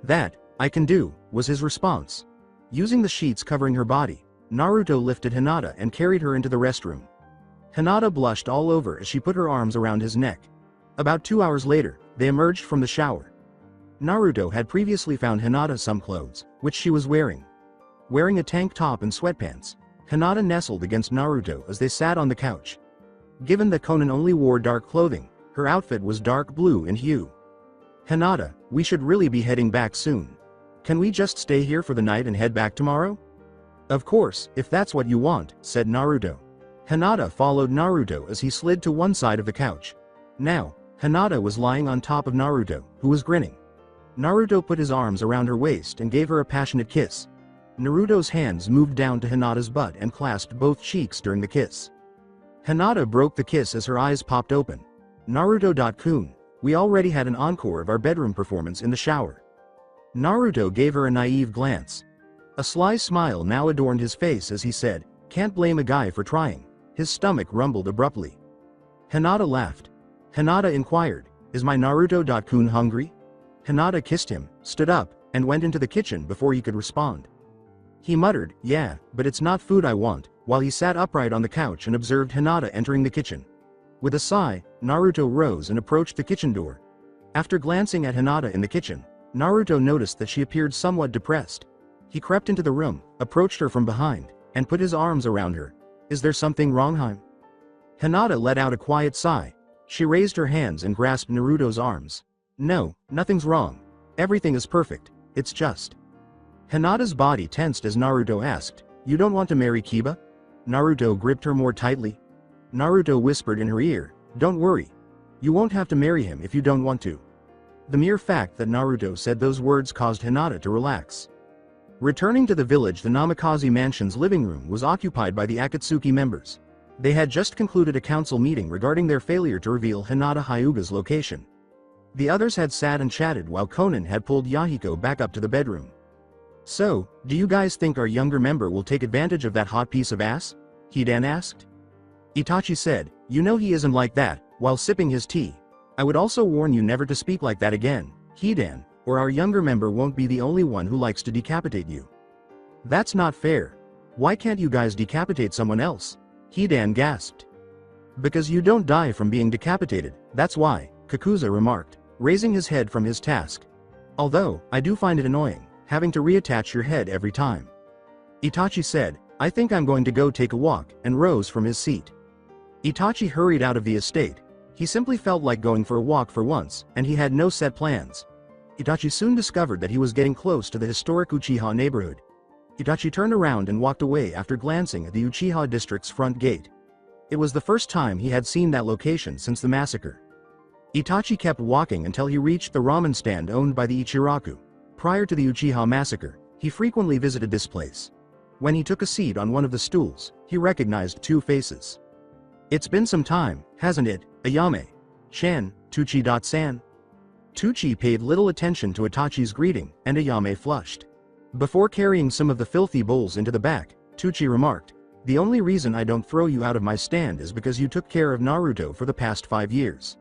"That, I can do," was his response. Using the sheets covering her body, Naruto lifted Hinata and carried her into the restroom. Hinata blushed all over as she put her arms around his neck. About 2 hours later, they emerged from the shower. Naruto had previously found Hinata some clothes, which she was wearing. Wearing a tank top and sweatpants, Hinata nestled against Naruto as they sat on the couch. Given that Konan only wore dark clothing, her outfit was dark blue in hue. "Hinata, we should really be heading back soon. Can we just stay here for the night and head back tomorrow?" "Of course, if that's what you want," said Naruto. Hinata followed Naruto as he slid to one side of the couch. Now, Hinata was lying on top of Naruto, who was grinning. Naruto put his arms around her waist and gave her a passionate kiss. Naruto's hands moved down to Hinata's butt and clasped both cheeks during the kiss. Hinata broke the kiss as her eyes popped open. "Naruto-kun, we already had an encore of our bedroom performance in the shower." Naruto gave her a naive glance. A sly smile now adorned his face as he said, "Can't blame a guy for trying." His stomach rumbled abruptly. Hinata laughed. Hinata inquired, "Is my Naruto-kun hungry?" Hinata kissed him, stood up, and went into the kitchen before he could respond. He muttered, "Yeah, but it's not food I want," while he sat upright on the couch and observed Hinata entering the kitchen. With a sigh, Naruto rose and approached the kitchen door. After glancing at Hinata in the kitchen, Naruto noticed that she appeared somewhat depressed. He crept into the room, approached her from behind, and put his arms around her. "Is there something wrong, Hime?" Hinata let out a quiet sigh. She raised her hands and grasped Naruto's arms. "No, nothing's wrong. Everything is perfect, it's just..." Hinata's body tensed as Naruto asked, "You don't want to marry Kiba?" Naruto gripped her more tightly. Naruto whispered in her ear, "Don't worry. You won't have to marry him if you don't want to." The mere fact that Naruto said those words caused Hinata to relax. Returning to the village, the Namikaze Mansion's living room was occupied by the Akatsuki members. They had just concluded a council meeting regarding their failure to reveal Hinata Hyuga's location. The others had sat and chatted while Konan had pulled Yahiko back up to the bedroom. "So, do you guys think our younger member will take advantage of that hot piece of ass?" Hidan asked. Itachi said, "You know he isn't like that," while sipping his tea. "I would also warn you never to speak like that again, Hidan, or our younger member won't be the only one who likes to decapitate you." "That's not fair. Why can't you guys decapitate someone else?" Hidan gasped. "Because you don't die from being decapitated, that's why," Kakuza remarked, raising his head from his task. "Although, I do find it annoying, having to reattach your head every time." Itachi said, "I think I'm going to go take a walk," and rose from his seat. Itachi hurried out of the estate. He simply felt like going for a walk for once, and he had no set plans. Itachi soon discovered that he was getting close to the historic Uchiha neighborhood. Itachi turned around and walked away after glancing at the Uchiha district's front gate. It was the first time he had seen that location since the massacre. Itachi kept walking until he reached the ramen stand owned by the Ichiraku. Prior to the Uchiha massacre, he frequently visited this place. When he took a seat on one of the stools, he recognized two faces. It's been some time, hasn't it, Ayame? Chan, Tuchi-san? Tuchi paid little attention to Itachi's greeting, and Ayame flushed. Before carrying some of the filthy bowls into the back, Tuchi remarked, "The only reason I don't throw you out of my stand is because you took care of Naruto for the past 5 years."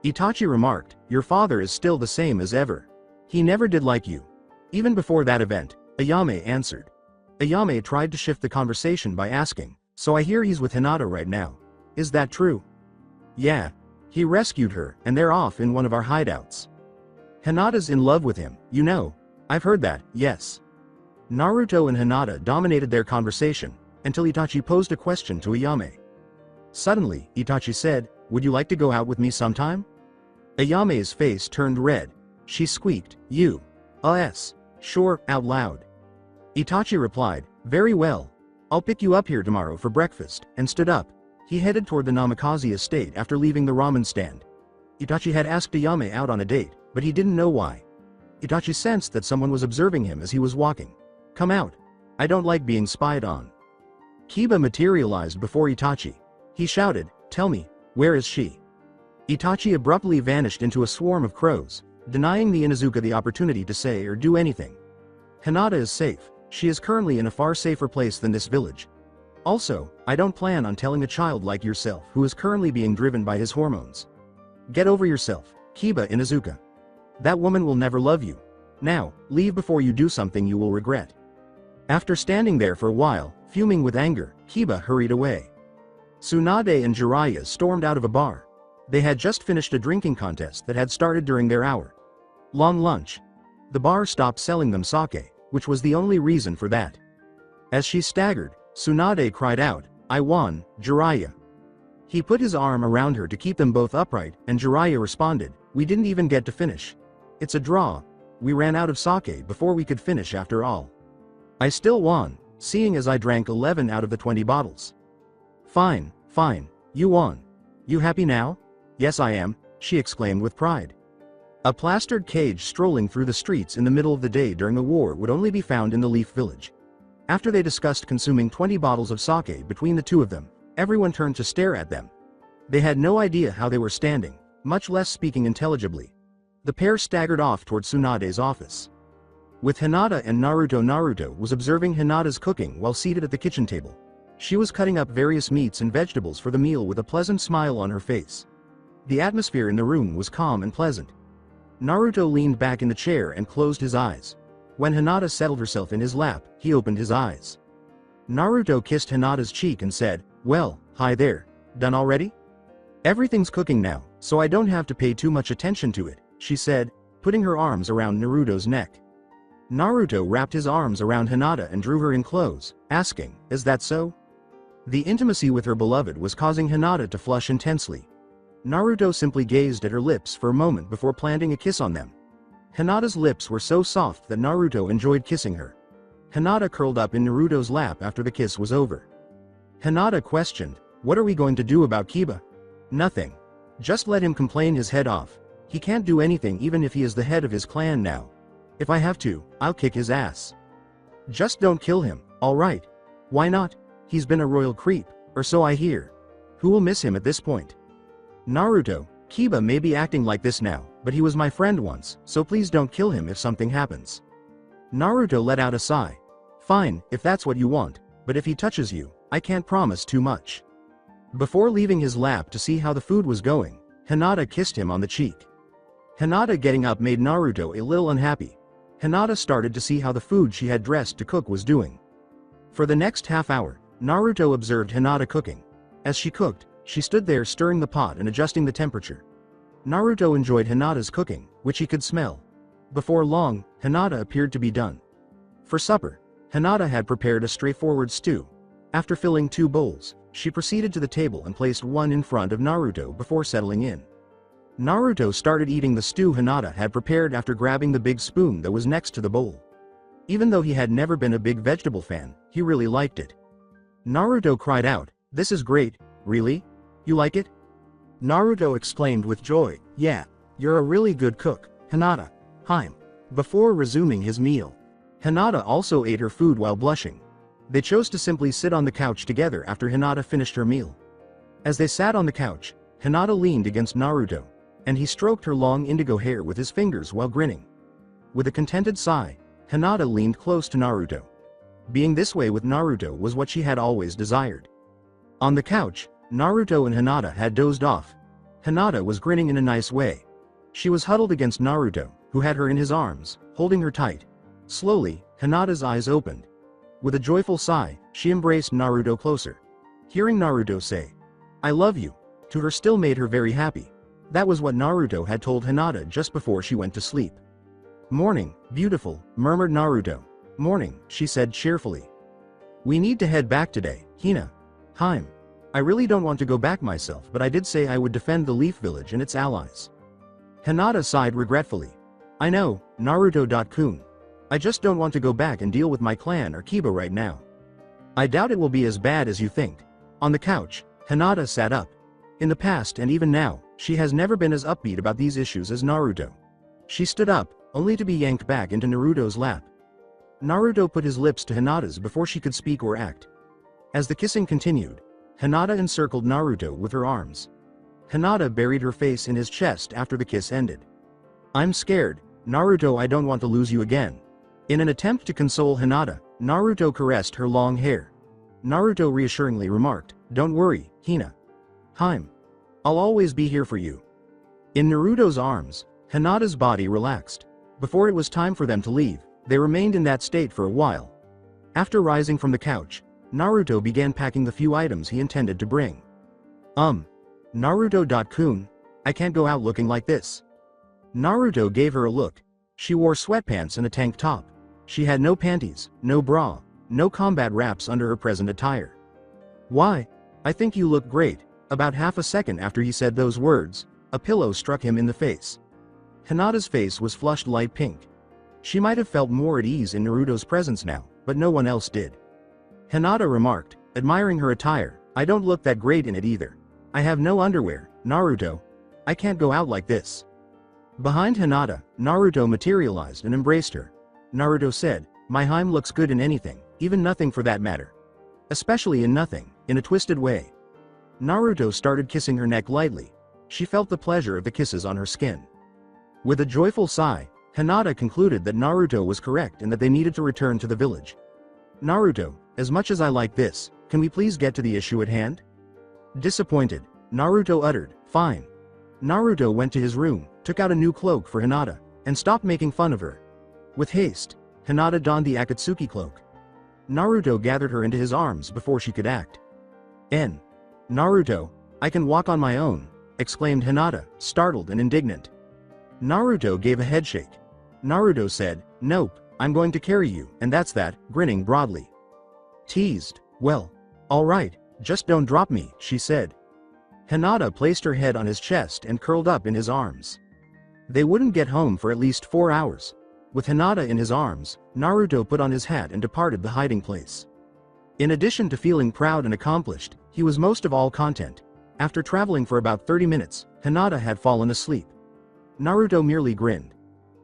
Itachi remarked, "Your father is still the same as ever. He never did like you." Even before that event, Ayame answered. Ayame tried to shift the conversation by asking, "So I hear he's with Hinata right now. Is that true?" "Yeah. He rescued her, and they're off in one of our hideouts. Hinata's in love with him, you know." "I've heard that, yes." Naruto and Hinata dominated their conversation, until Itachi posed a question to Ayame. Suddenly, Itachi said, "Would you like to go out with me sometime?" Ayame's face turned red. She squeaked, "You? Sure," out loud. Itachi replied, "Very well. I'll pick you up here tomorrow for breakfast," and stood up. He headed toward the Namikaze estate after leaving the ramen stand. Itachi had asked Ayame out on a date, but he didn't know why. Itachi sensed that someone was observing him as he was walking. "Come out. I don't like being spied on." Kiba materialized before Itachi. He shouted, "Tell me, where is she?" Itachi abruptly vanished into a swarm of crows, denying the Inuzuka the opportunity to say or do anything. "Hinata is safe. She is currently in a far safer place than this village. Also, I don't plan on telling a child like yourself who is currently being driven by his hormones. Get over yourself, Kiba Inuzuka. That woman will never love you. Now, leave before you do something you will regret." After standing there for a while, fuming with anger, Kiba hurried away. Tsunade and Jiraiya stormed out of a bar. They had just finished a drinking contest that had started during their hour-long lunch. The bar stopped selling them sake, which was the only reason for that. As she staggered, Tsunade cried out, "I won, Jiraiya." He put his arm around her to keep them both upright, and Jiraiya responded, "We didn't even get to finish. It's a draw. We ran out of sake before we could finish after all. I still won, seeing as I drank 11 out of the 20 bottles." Fine, you won. You happy now?" "Yes I am," she exclaimed with pride. A plastered cage strolling through the streets in the middle of the day during the war would only be found in the Leaf Village. After they discussed consuming 20 bottles of sake between the two of them, everyone turned to stare at them. They had no idea how they were standing, much less speaking intelligibly. The pair staggered off toward Tsunade's office. With Hinata and Naruto was observing Hinata's cooking while seated at the kitchen table. She was cutting up various meats and vegetables for the meal with a pleasant smile on her face. The atmosphere in the room was calm and pleasant. Naruto leaned back in the chair and closed his eyes. When Hinata settled herself in his lap, he opened his eyes. Naruto kissed Hinata's cheek and said, "Well, hi there. Done already?" "Everything's cooking now, so I don't have to pay too much attention to it," she said, putting her arms around Naruto's neck. Naruto wrapped his arms around Hinata and drew her in close, asking, "Is that so?" The intimacy with her beloved was causing Hinata to flush intensely. Naruto simply gazed at her lips for a moment before planting a kiss on them. Hinata's lips were so soft that Naruto enjoyed kissing her. Hinata curled up in Naruto's lap after the kiss was over. Hinata questioned, "What are we going to do about Kiba?" "Nothing. Just let him complain his head off. He can't do anything even if he is the head of his clan now. If I have to, I'll kick his ass. Just don't kill him, alright?" "Why not? He's been a royal creep, or so I hear. Who will miss him at this point?" "Naruto, Kiba may be acting like this now, but he was my friend once, so please don't kill him if something happens." Naruto let out a sigh. "Fine, if that's what you want, but if he touches you, I can't promise too much." Before leaving his lap to see how the food was going, Hinata kissed him on the cheek. Hinata getting up made Naruto a little unhappy. Hinata started to see how the food she had dressed to cook was doing. For the next half hour, Naruto observed Hinata cooking. As she cooked, she stood there stirring the pot and adjusting the temperature. Naruto enjoyed Hinata's cooking, which he could smell. Before long, Hinata appeared to be done. For supper, Hinata had prepared a straightforward stew. After filling 2 bowls, she proceeded to the table and placed one in front of Naruto before settling in. Naruto started eating the stew Hinata had prepared after grabbing the big spoon that was next to the bowl. Even though he had never been a big vegetable fan, he really liked it. Naruto cried out, "This is great, really? You like it?" Naruto exclaimed with joy, "Yeah, you're a really good cook, Hinata. Before resuming his meal. Hinata also ate her food while blushing. They chose to simply sit on the couch together after Hinata finished her meal. As they sat on the couch, Hinata leaned against Naruto, and he stroked her long indigo hair with his fingers while grinning. With a contented sigh, Hinata leaned close to Naruto. Being this way with Naruto was what she had always desired. On the couch, Naruto and Hinata had dozed off. Hinata was grinning in a nice way. She was huddled against Naruto, who had her in his arms, holding her tight. Slowly, Hinata's eyes opened. With a joyful sigh, she embraced Naruto closer. Hearing Naruto say, "I love you," to her still made her very happy. That was what Naruto had told Hinata just before she went to sleep. "Morning, beautiful," murmured Naruto. "Morning," she said cheerfully. "We need to head back today, Hina. Haim. I really don't want to go back myself, but I did say I would defend the Leaf Village and its allies." Hinata sighed regretfully. "I know, Naruto-kun. I just don't want to go back and deal with my clan or Kiba right now. I doubt it will be as bad as you think." On the couch, Hinata sat up. In the past and even now, she has never been as upbeat about these issues as Naruto. She stood up, only to be yanked back into Naruto's lap. Naruto put his lips to Hinata's before she could speak or act. As the kissing continued, Hinata encircled Naruto with her arms. Hinata buried her face in his chest after the kiss ended. "I'm scared, Naruto, I don't want to lose you again." In an attempt to console Hinata, Naruto caressed her long hair. Naruto reassuringly remarked, "Don't worry, Hina. Haim. I'll always be here for you." In Naruto's arms, Hinata's body relaxed. Before it was time for them to leave, they remained in that state for a while. After rising from the couch, Naruto began packing the few items he intended to bring. Naruto-kun, I can't go out looking like this." Naruto gave her a look. She wore sweatpants and a tank top. She had no panties, no bra, no combat wraps under her present attire. "Why? I think you look great." About half a second after he said those words, a pillow struck him in the face. Hinata's face was flushed light pink. She might have felt more at ease in Naruto's presence now, but no one else did. Hinata remarked, admiring her attire, "I don't look that great in it either. I have no underwear, Naruto. I can't go out like this." Behind Hinata, Naruto materialized and embraced her. Naruto said, "My Haim looks good in anything, even nothing for that matter. Especially in nothing, in a twisted way." Naruto started kissing her neck lightly. She felt the pleasure of the kisses on her skin. With a joyful sigh, Hinata concluded that Naruto was correct and that they needed to return to the village. "Naruto, as much as I like this, can we please get to the issue at hand?" Disappointed, Naruto uttered, "Fine." Naruto went to his room, took out a new cloak for Hinata, and stopped making fun of her. With haste, Hinata donned the Akatsuki cloak. Naruto gathered her into his arms before she could act. Naruto, I can walk on my own," exclaimed Hinata, startled and indignant. Naruto gave a headshake. Naruto said, "Nope, I'm going to carry you, and that's that," grinning broadly. Teased, "Well, alright, just don't drop me," she said. Hinata placed her head on his chest and curled up in his arms. They wouldn't get home for at least 4 hours. With Hinata in his arms, Naruto put on his hat and departed the hiding place. In addition to feeling proud and accomplished, he was most of all content. After traveling for about 30 minutes, Hinata had fallen asleep. Naruto merely grinned.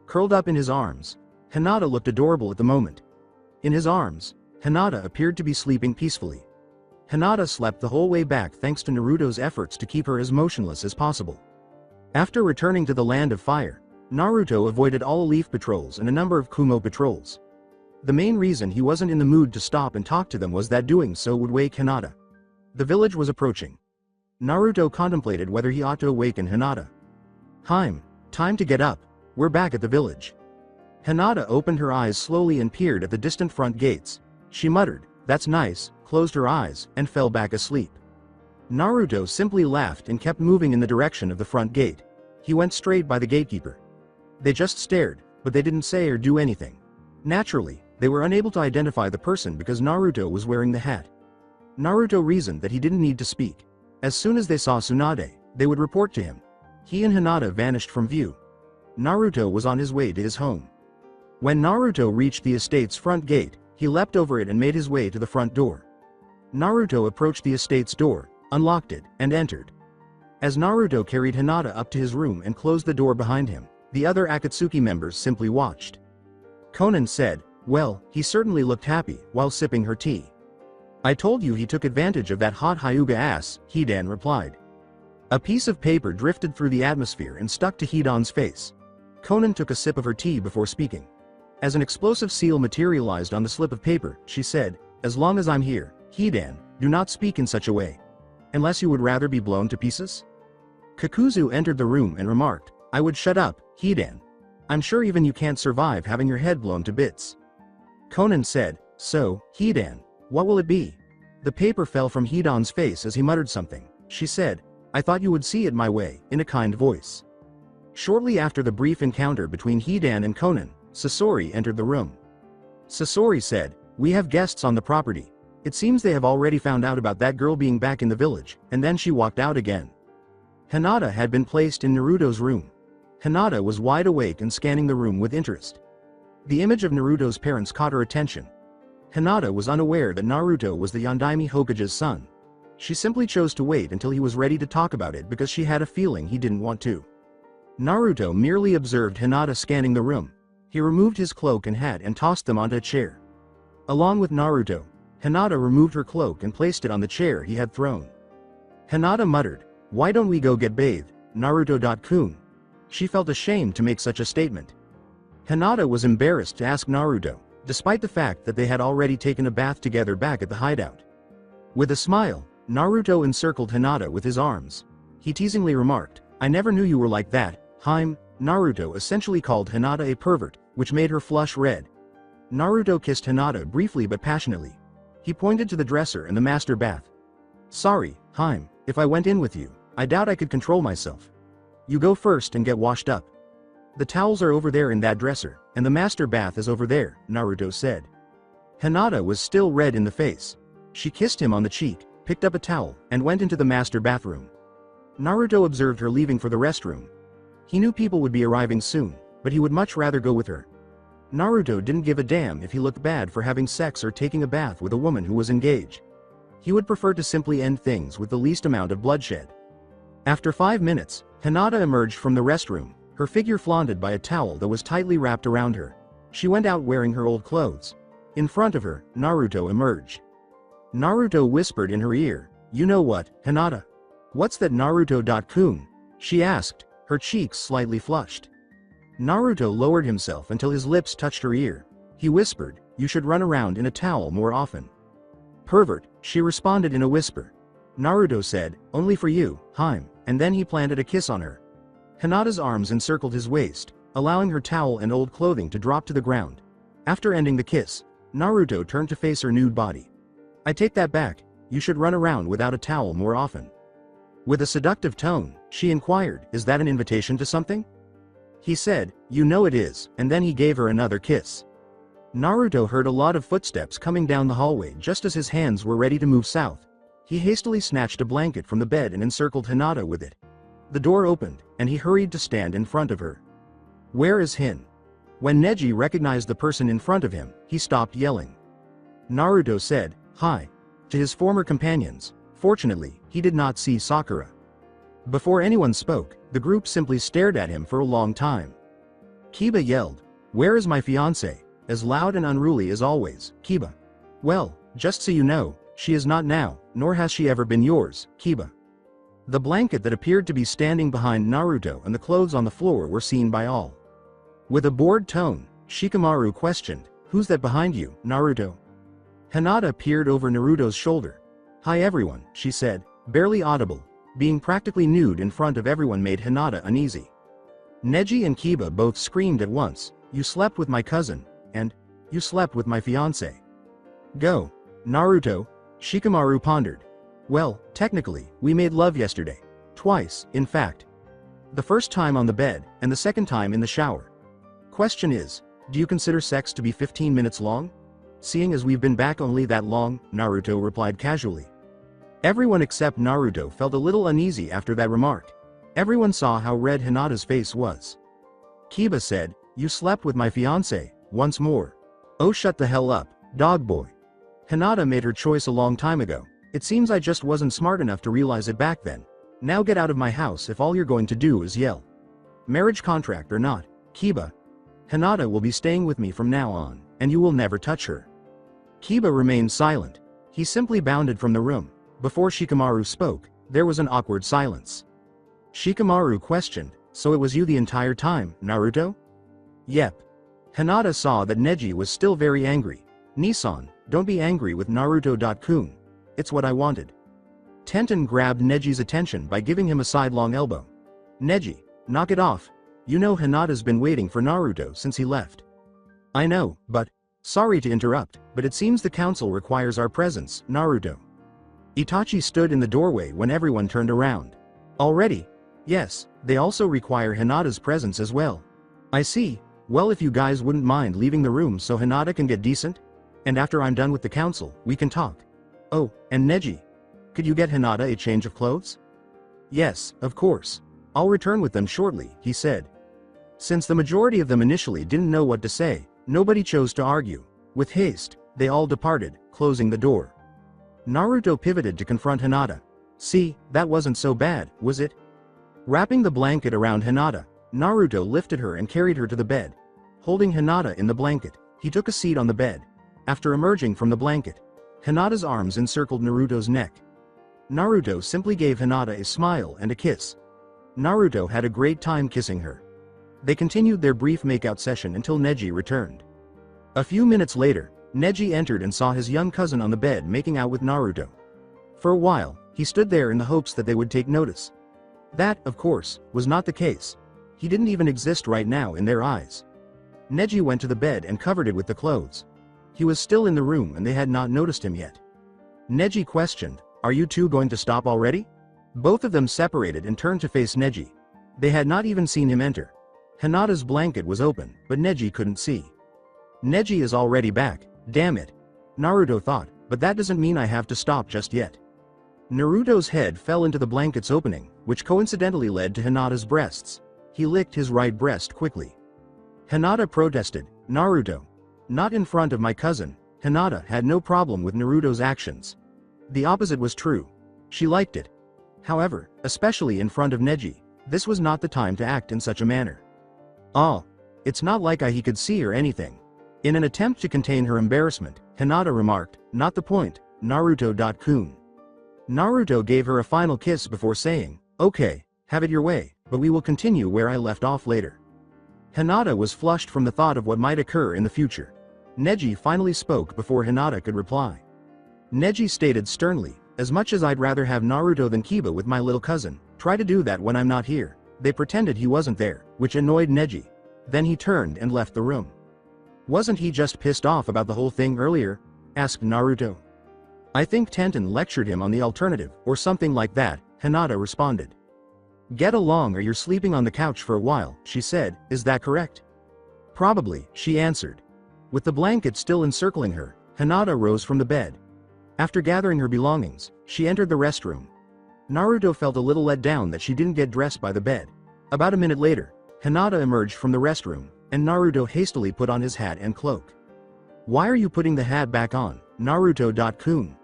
Curled up in his arms, Hinata looked adorable at the moment. In his arms, Hinata appeared to be sleeping peacefully. Hinata slept the whole way back thanks to Naruto's efforts to keep her as motionless as possible. After returning to the Land of Fire, Naruto avoided all Leaf patrols and a number of Kumo patrols. The main reason he wasn't in the mood to stop and talk to them was that doing so would wake Hinata. The village was approaching. Naruto contemplated whether he ought to awaken Hinata. "Haim, time to get up, we're back at the village." Hinata opened her eyes slowly and peered at the distant front gates. She muttered, "That's nice," closed her eyes, and fell back asleep. Naruto simply laughed and kept moving in the direction of the front gate. He went straight by the gatekeeper. They just stared, but they didn't say or do anything. Naturally, they were unable to identify the person because Naruto was wearing the hat. Naruto reasoned that he didn't need to speak. As soon as they saw Tsunade, they would report to him. He and Hinata vanished from view. Naruto was on his way to his home. When Naruto reached the estate's front gate, he leapt over it and made his way to the front door. Naruto approached the estate's door, unlocked it, and entered. As Naruto carried Hinata up to his room and closed the door behind him, the other Akatsuki members simply watched. Konan said, "Well, he certainly looked happy," while sipping her tea. I told you he took advantage of that hot Hyuga ass, Hidan replied. A piece of paper drifted through the atmosphere and stuck to Hidan's face. Conan took a sip of her tea before speaking. As an explosive seal materialized on the slip of paper, she said, "As long as I'm here, Hidan, do not speak in such a way. Unless you would rather be blown to pieces?" Kakuzu entered the room and remarked, "I would shut up, Hidan. I'm sure even you can't survive having your head blown to bits." Conan said, "So, Hidan, what will it be?" The paper fell from Hidan's face as he muttered something. She said, "I thought you would see it my way," in a kind voice. Shortly after the brief encounter between Hidan and Conan, Sasori entered the room. Sasori said, "We have guests on the property. It seems they have already found out about that girl being back in the village," and then she walked out again. Hinata had been placed in Naruto's room. Hinata was wide awake and scanning the room with interest. The image of Naruto's parents caught her attention. Hinata was unaware that Naruto was the Yondaime Hokage's son. She simply chose to wait until he was ready to talk about it because she had a feeling he didn't want to. Naruto merely observed Hinata scanning the room. He removed his cloak and hat and tossed them onto a chair. Along with Naruto, Hinata removed her cloak and placed it on the chair he had thrown. Hinata muttered, "Why don't we go get bathed, Naruto-kun?" She felt ashamed to make such a statement. Hinata was embarrassed to ask Naruto, despite the fact that they had already taken a bath together back at the hideout. With a smile, Naruto encircled Hinata with his arms. He teasingly remarked, "I never knew you were like that, Haim." Naruto essentially called Hinata a pervert, which made her flush red. Naruto kissed Hinata briefly but passionately. He pointed to the dresser and the master bath. "Sorry, Haim, if I went in with you, I doubt I could control myself. You go first and get washed up. The towels are over there in that dresser, and the master bath is over there," Naruto said. Hinata was still red in the face. She kissed him on the cheek, picked up a towel, and went into the master bathroom. Naruto observed her leaving for the restroom. He knew people would be arriving soon, but he would much rather go with her. Naruto didn't give a damn if he looked bad for having sex or taking a bath with a woman who was engaged. He would prefer to simply end things with the least amount of bloodshed. After 5 minutes, Hinata emerged from the restroom, her figure flaunted by a towel that was tightly wrapped around her. She went out wearing her old clothes. In front of her, Naruto emerged. Naruto whispered in her ear, "You know what, Hinata? What's that, Naruto-kun?" she asked, her cheeks slightly flushed. Naruto lowered himself until his lips touched her ear. He whispered, "You should run around in a towel more often." "Pervert," she responded in a whisper. Naruto said, "Only for you, Haim," and then he planted a kiss on her. Hinata's arms encircled his waist, allowing her towel and old clothing to drop to the ground. After ending the kiss, Naruto turned to face her nude body. "I take that back, you should run around without a towel more often." With a seductive tone, she inquired, "Is that an invitation to something?" He said, "You know it is," and then he gave her another kiss. Naruto heard a lot of footsteps coming down the hallway just as his hands were ready to move south. He hastily snatched a blanket from the bed and encircled Hinata with it. The door opened, and he hurried to stand in front of her. "Where is Hin?" When Neji recognized the person in front of him, he stopped yelling. Naruto said, "Hi," to his former companions. Fortunately, he did not see Sakura. Before anyone spoke, the group simply stared at him for a long time. Kiba yelled, "Where is my fiancé?" as loud and unruly as always. Kiba. "Well, just so you know, she is not now, nor has she ever been yours, Kiba." The blanket that appeared to be standing behind Naruto and the clothes on the floor were seen by all. With a bored tone, Shikamaru questioned, "Who's that behind you, Naruto?" Hinata peered over Naruto's shoulder. "Hi everyone," she said, barely audible. Being practically nude in front of everyone made Hinata uneasy. Neji and Kiba both screamed at once, "You slept with my cousin," and, "You slept with my fiancé." "Go, Naruto," Shikamaru pondered. "Well, technically, we made love yesterday. Twice, in fact. The first time on the bed, and the second time in the shower. Question is, do you consider sex to be 15 minutes long? Seeing as we've been back only that long," Naruto replied casually. Everyone except Naruto felt a little uneasy after that remark. Everyone saw how red Hinata's face was. Kiba said, "You slept with my fiancé, once more. Oh, shut the hell up, dog boy. Hinata made her choice a long time ago. It seems I just wasn't smart enough to realize it back then. Now get out of my house if all you're going to do is yell. Marriage contract or not, Kiba. Hinata will be staying with me from now on, and you will never touch her." Kiba remained silent. He simply bounded from the room. Before Shikamaru spoke, there was an awkward silence. Shikamaru questioned, "So it was you the entire time, Naruto?" "Yep." Hinata saw that Neji was still very angry. "Nissan, don't be angry with Naruto-kun. It's what I wanted." Tenten grabbed Neji's attention by giving him a sidelong elbow. "Neji, knock it off. You know Hinata's been waiting for Naruto since he left." "I know, but..." "Sorry to interrupt, but it seems the council requires our presence, Naruto." Itachi stood in the doorway when everyone turned around. "Already?" "Yes, they also require Hinata's presence as well." "I see. Well, if you guys wouldn't mind leaving the room so Hinata can get decent? And after I'm done with the council, we can talk." "Oh, and Neji, could you get Hinata a change of clothes?" "Yes, of course. I'll return with them shortly," he said. Since the majority of them initially didn't know what to say, nobody chose to argue. With haste, they all departed, closing the door. Naruto pivoted to confront Hinata. "See, that wasn't so bad, was it?" Wrapping the blanket around Hinata, Naruto lifted her and carried her to the bed. Holding Hinata in the blanket, he took a seat on the bed. After emerging from the blanket, Hinata's arms encircled Naruto's neck. Naruto simply gave Hinata a smile and a kiss. Naruto had a great time kissing her. They continued their brief makeout session until Neji returned. A few minutes later, Neji entered and saw his young cousin on the bed making out with Naruto. For a while, he stood there in the hopes that they would take notice. That, of course, was not the case. He didn't even exist right now in their eyes. Neji went to the bed and covered it with the clothes. He was still in the room and they had not noticed him yet. Neji questioned, "Are you two going to stop already?" Both of them separated and turned to face Neji. They had not even seen him enter. Hinata's blanket was open, but Neji couldn't see. "Neji is already back, damn it," Naruto thought, "but that doesn't mean I have to stop just yet." Naruto's head fell into the blanket's opening, which coincidentally led to Hinata's breasts. He licked his right breast quickly. Hinata protested, "Naruto. Not in front of my cousin." Hinata had no problem with Naruto's actions. The opposite was true. She liked it. However, especially in front of Neji, this was not the time to act in such a manner. "Oh, it's not like he could see or anything." In an attempt to contain her embarrassment, Hinata remarked, "Not the point, Naruto-kun." Naruto gave her a final kiss before saying, "Okay, have it your way, but we will continue where I left off later." Hinata was flushed from the thought of what might occur in the future. Neji finally spoke before Hinata could reply. Neji stated sternly, "As much as I'd rather have Naruto than Kiba with my little cousin, try to do that when I'm not here." They pretended he wasn't there, which annoyed Neji. Then he turned and left the room. "Wasn't he just pissed off about the whole thing earlier?" asked Naruto. "I think Tenten lectured him on the alternative, or something like that," Hinata responded. "Get along or you're sleeping on the couch for a while," she said, "is that correct?" "Probably," she answered. With the blanket still encircling her, Hinata rose from the bed. After gathering her belongings, she entered the restroom. Naruto felt a little let down that she didn't get dressed by the bed. About a minute later, Hinata emerged from the restroom, and Naruto hastily put on his hat and cloak. "Why are you putting the hat back on, Naruto-kun?"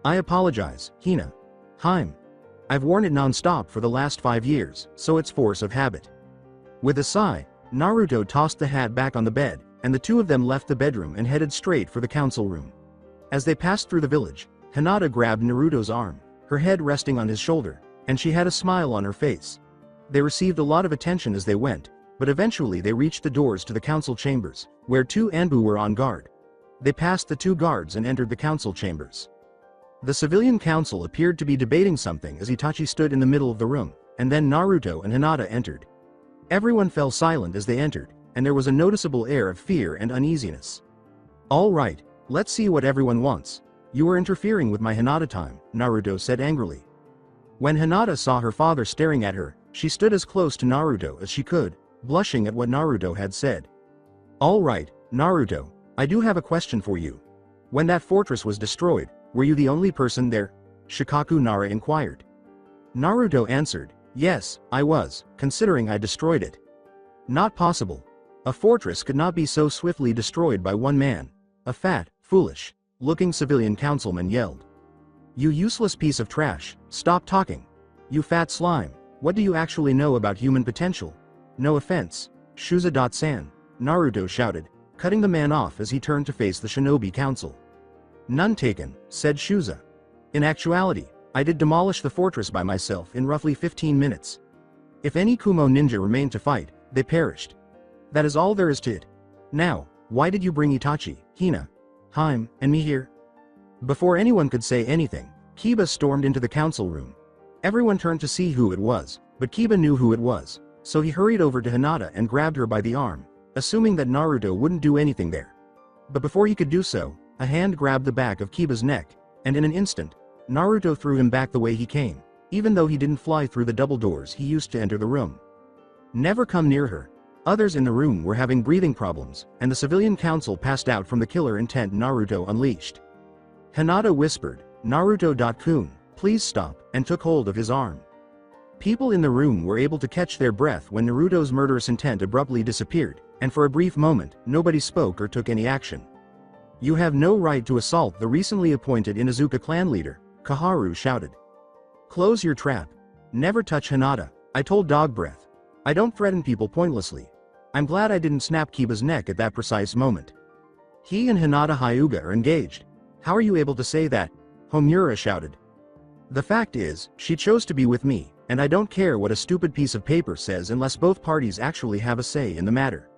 "I apologize, Hina. Hime. I've worn it non-stop for the last 5 years, so it's force of habit." With a sigh, Naruto tossed the hat back on the bed, and the two of them left the bedroom and headed straight for the council room. As they passed through the village, Hinata grabbed Naruto's arm, her head resting on his shoulder, and she had a smile on her face. They received a lot of attention as they went, but eventually they reached the doors to the council chambers, where 2 Anbu were on guard. They passed the 2 guards and entered the council chambers. The civilian council appeared to be debating something as Itachi stood in the middle of the room, and then Naruto and Hinata entered. Everyone fell silent as they entered, and there was a noticeable air of fear and uneasiness. "All right, let's see what everyone wants. You are interfering with my Hinata time," Naruto said angrily. When Hinata saw her father staring at her, she stood as close to Naruto as she could, blushing at what Naruto had said. "All right, Naruto, I do have a question for you. When that fortress was destroyed, were you the only person there?" Shikaku Nara inquired. Naruto answered, "Yes, I was, considering I destroyed it." "Not possible. A fortress could not be so swiftly destroyed by one man," a fat, foolish-looking civilian councilman yelled. "You useless piece of trash, stop talking. You fat slime, what do you actually know about human potential? No offense, Shuza-san," Naruto shouted, cutting the man off as he turned to face the shinobi council. None taken, said Shuza. In actuality, I did demolish the fortress by myself in roughly 15 minutes. If any Kumo ninja remained to fight, they perished. That is all there is to it. Now, why did you bring Itachi, Hina, Haim, and me here? Before anyone could say anything, Kiba stormed into the council room. Everyone turned to see who it was, but Kiba knew who it was, so he hurried over to Hinata and grabbed her by the arm, assuming that Naruto wouldn't do anything there. But before he could do so, a hand grabbed the back of Kiba's neck, and in an instant, Naruto threw him back the way he came, even though he didn't fly through the double doors he used to enter the room. Never come near her. Others in the room were having breathing problems, and the civilian council passed out from the killer intent Naruto unleashed. Hinata whispered, "Naruto-kun, please stop," and took hold of his arm. People in the room were able to catch their breath when Naruto's murderous intent abruptly disappeared, and for a brief moment, nobody spoke or took any action. "You have no right to assault the recently appointed Inuzuka clan leader," Kaharu shouted. "Close your trap. Never touch Hinata," I told Dog Breath. "I don't threaten people pointlessly." I'm glad I didn't snap Kiba's neck at that precise moment. "He and Hinata Hyuga are engaged. How are you able to say that?" Homura shouted. "The fact is, she chose to be with me, and I don't care what a stupid piece of paper says unless both parties actually have a say in the matter."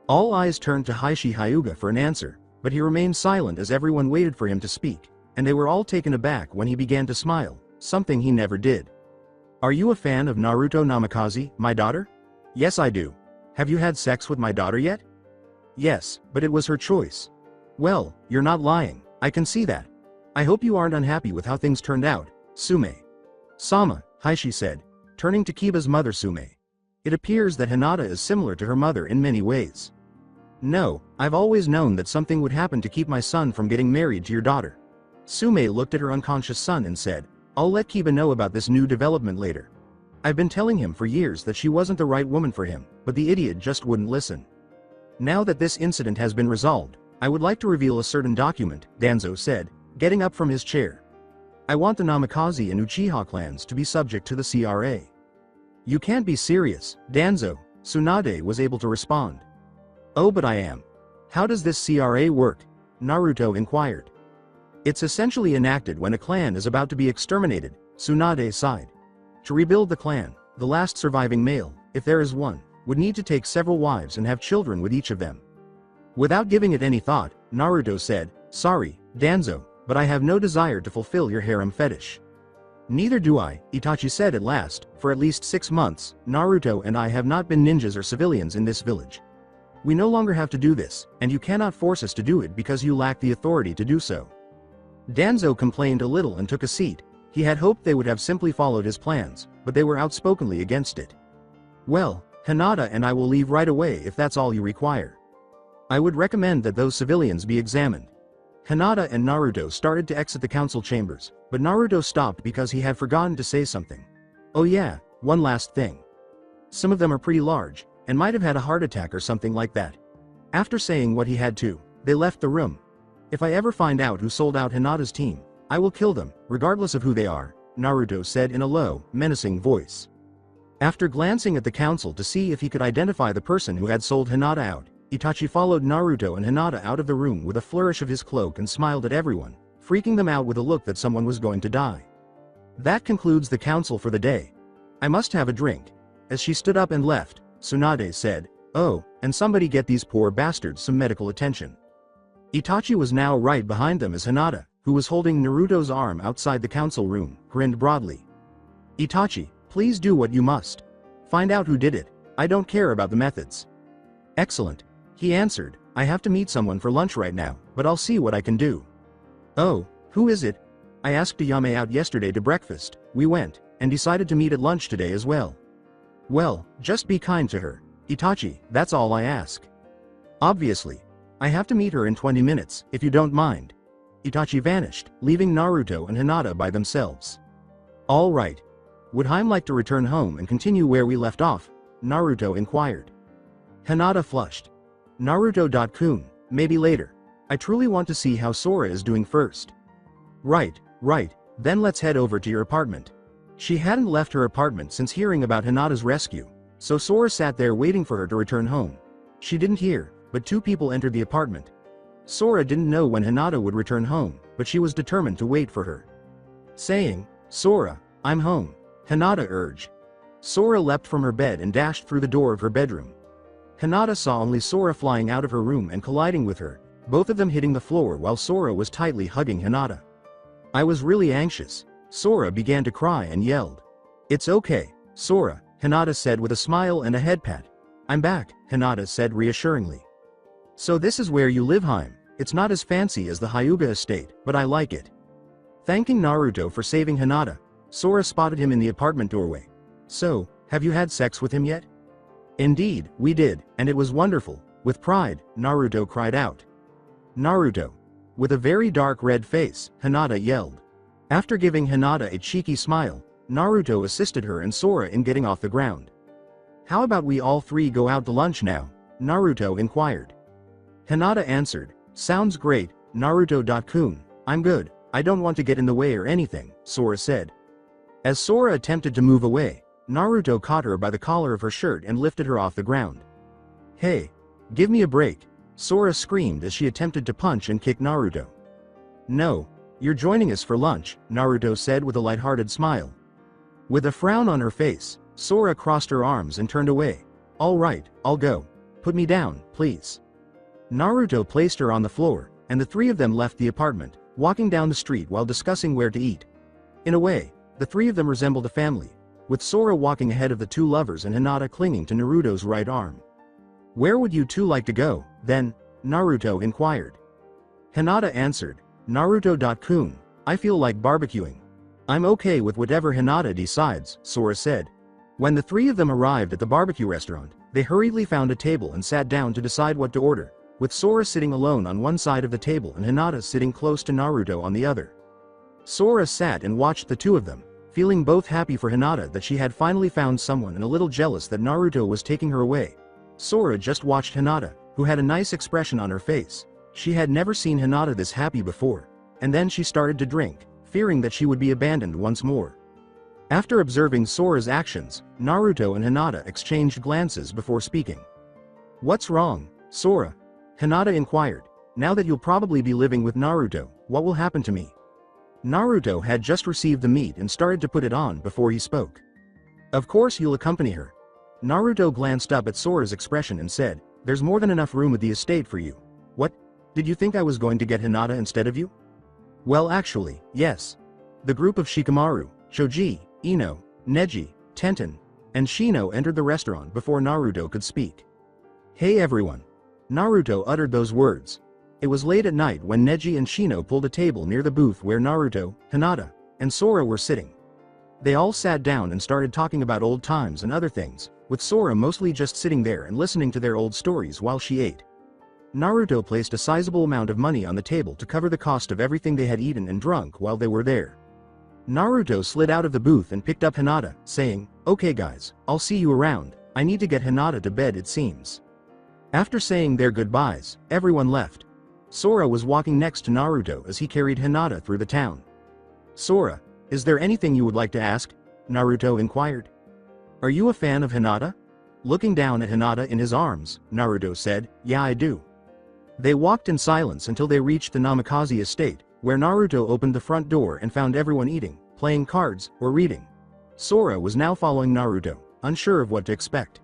All eyes turned to Heishi Hyuga for an answer, but he remained silent as everyone waited for him to speak, and they were all taken aback when he began to smile, something he never did. "Are you a fan of Naruto Namikaze, my daughter?" "Yes, I do." "Have you had sex with my daughter yet?" "Yes, but it was her choice." "Well, you're not lying, I can see that. I hope you aren't unhappy with how things turned out, Sume." "Sama," Heishi said, turning to Kiba's mother Sume. "It appears that Hinata is similar to her mother in many ways." "No, I've always known that something would happen to keep my son from getting married to your daughter." Sume looked at her unconscious son and said, "I'll let Kiba know about this new development later. I've been telling him for years that she wasn't the right woman for him, but the idiot just wouldn't listen. Now that this incident has been resolved, I would like to reveal a certain document," Danzo said, getting up from his chair. "I want the Namikaze and Uchiha clans to be subject to the CRA." "You can't be serious, Danzo," Tsunade was able to respond. "Oh, but I am. How does this CRA work?" Naruto inquired. "It's essentially enacted when a clan is about to be exterminated," Tsunade sighed. "To rebuild the clan, the last surviving male, if there is one, would need to take several wives and have children with each of them." Without giving it any thought, Naruto said, "Sorry, Danzo, but I have no desire to fulfill your harem fetish." "Neither do I," Itachi said at last. "For at least 6 months, Naruto and I have not been ninjas or civilians in this village. We no longer have to do this, and you cannot force us to do it because you lack the authority to do so." Danzo complained a little and took a seat. He had hoped they would have simply followed his plans, but they were outspokenly against it. "Well, Hinata and I will leave right away if that's all you require. I would recommend that those civilians be examined." Hinata and Naruto started to exit the council chambers, but Naruto stopped because he had forgotten to say something. "Oh yeah, one last thing. Some of them are pretty large, and might have had a heart attack or something like that." After saying what he had to, they left the room. "If I ever find out who sold out Hinata's team, I will kill them, regardless of who they are," Naruto said in a low, menacing voice. After glancing at the council to see if he could identify the person who had sold Hinata out, Itachi followed Naruto and Hinata out of the room with a flourish of his cloak and smiled at everyone, freaking them out with a look that someone was going to die. "That concludes the council for the day. I must have a drink." As she stood up and left, Tsunade said, "Oh, and somebody get these poor bastards some medical attention." Itachi was now right behind them as Hinata, who was holding Naruto's arm outside the council room, grinned broadly. "Itachi, please do what you must. Find out who did it. I don't care about the methods." "Excellent," he answered. "I have to meet someone for lunch right now, but I'll see what I can do." "Oh, who is it?" "I asked Ayame out yesterday to breakfast. We went, and decided to meet at lunch today as well." "Well, just be kind to her, Itachi, that's all I ask." "Obviously. I have to meet her in 20 minutes, if you don't mind." Itachi vanished, leaving Naruto and Hinata by themselves. "All right. Would Haim like to return home and continue where we left off?" Naruto inquired. Hinata flushed. "Naruto-kun, maybe later. I truly want to see how Sora is doing first." Right, then let's head over to your apartment." She hadn't left her apartment since hearing about Hinata's rescue, so Sora sat there waiting for her to return home. She didn't hear, but 2 people entered the apartment. Sora didn't know when Hinata would return home, but she was determined to wait for her. Saying, "Sora, I'm home," Hinata urged. Sora leapt from her bed and dashed through the door of her bedroom. Hinata saw only Sora flying out of her room and colliding with her, both of them hitting the floor while Sora was tightly hugging Hinata. "I was really anxious." Sora began to cry and yelled. "It's okay, Sora," Hinata said with a smile and a head pat. "I'm back," Hinata said reassuringly. "So this is where you live, Haim. It's not as fancy as the Hyuga estate, but I like it." Thanking Naruto for saving Hinata, Sora spotted him in the apartment doorway. "So, have you had sex with him yet?" "Indeed, we did, and it was wonderful." With pride, Naruto cried out. "Naruto!" With a very dark red face, Hinata yelled. After giving Hinata a cheeky smile, Naruto assisted her and Sora in getting off the ground. "How about we all three go out to lunch now?" Naruto inquired. Hinata answered, "Sounds great, Naruto-kun. I'm good, I don't want to get in the way or anything," Sora said. As Sora attempted to move away, Naruto caught her by the collar of her shirt and lifted her off the ground. "Hey! Give me a break!" Sora screamed as she attempted to punch and kick Naruto. "No, you're joining us for lunch," Naruto said with a lighthearted smile. With a frown on her face, Sora crossed her arms and turned away. "All right, I'll go. Put me down, please." Naruto placed her on the floor, and the three of them left the apartment, walking down the street while discussing where to eat. In a way, the three of them resembled a family, with Sora walking ahead of the two lovers and Hinata clinging to Naruto's right arm. "Where would you two like to go, then?" Naruto inquired. Hinata answered, "Naruto-kun, I feel like barbecuing." "I'm okay with whatever Hinata decides," Sora said. When the three of them arrived at the barbecue restaurant, they hurriedly found a table and sat down to decide what to order, with Sora sitting alone on one side of the table and Hinata sitting close to Naruto on the other. Sora sat and watched the two of them, feeling both happy for Hinata that she had finally found someone and a little jealous that Naruto was taking her away. Sora just watched Hinata, who had a nice expression on her face. She had never seen Hinata this happy before, and then she started to drink, fearing that she would be abandoned once more. After observing Sora's actions, Naruto and Hinata exchanged glances before speaking. "What's wrong, Sora?" Hinata inquired. "Now that you'll probably be living with Naruto, what will happen to me?" Naruto had just received the meat and started to put it on before he spoke. "Of course you'll accompany her." Naruto glanced up at Sora's expression and said, "There's more than enough room at the estate for you." "What? Did you think I was going to get Hinata instead of you?" "Well, actually, yes." The group of Shikamaru, Choji, Ino, Neji, Tenten, and Shino entered the restaurant before Naruto could speak. "Hey everyone." Naruto uttered those words. It was late at night when Neji and Shino pulled a table near the booth where Naruto, Hinata, and Sora were sitting. They all sat down and started talking about old times and other things, with Sora mostly just sitting there and listening to their old stories while she ate. Naruto placed a sizable amount of money on the table to cover the cost of everything they had eaten and drunk while they were there. Naruto slid out of the booth and picked up Hinata, saying, "Okay guys, I'll see you around, I need to get Hinata to bed it seems." After saying their goodbyes, everyone left. Sora was walking next to Naruto as he carried Hinata through the town. "Sora, is there anything you would like to ask?" Naruto inquired. "Are you a fan of Hinata?" Looking down at Hinata in his arms, Naruto said, "Yeah, I do." They walked in silence until they reached the Namikaze estate, where Naruto opened the front door and found everyone eating, playing cards, or reading. Sora was now following Naruto, unsure of what to expect.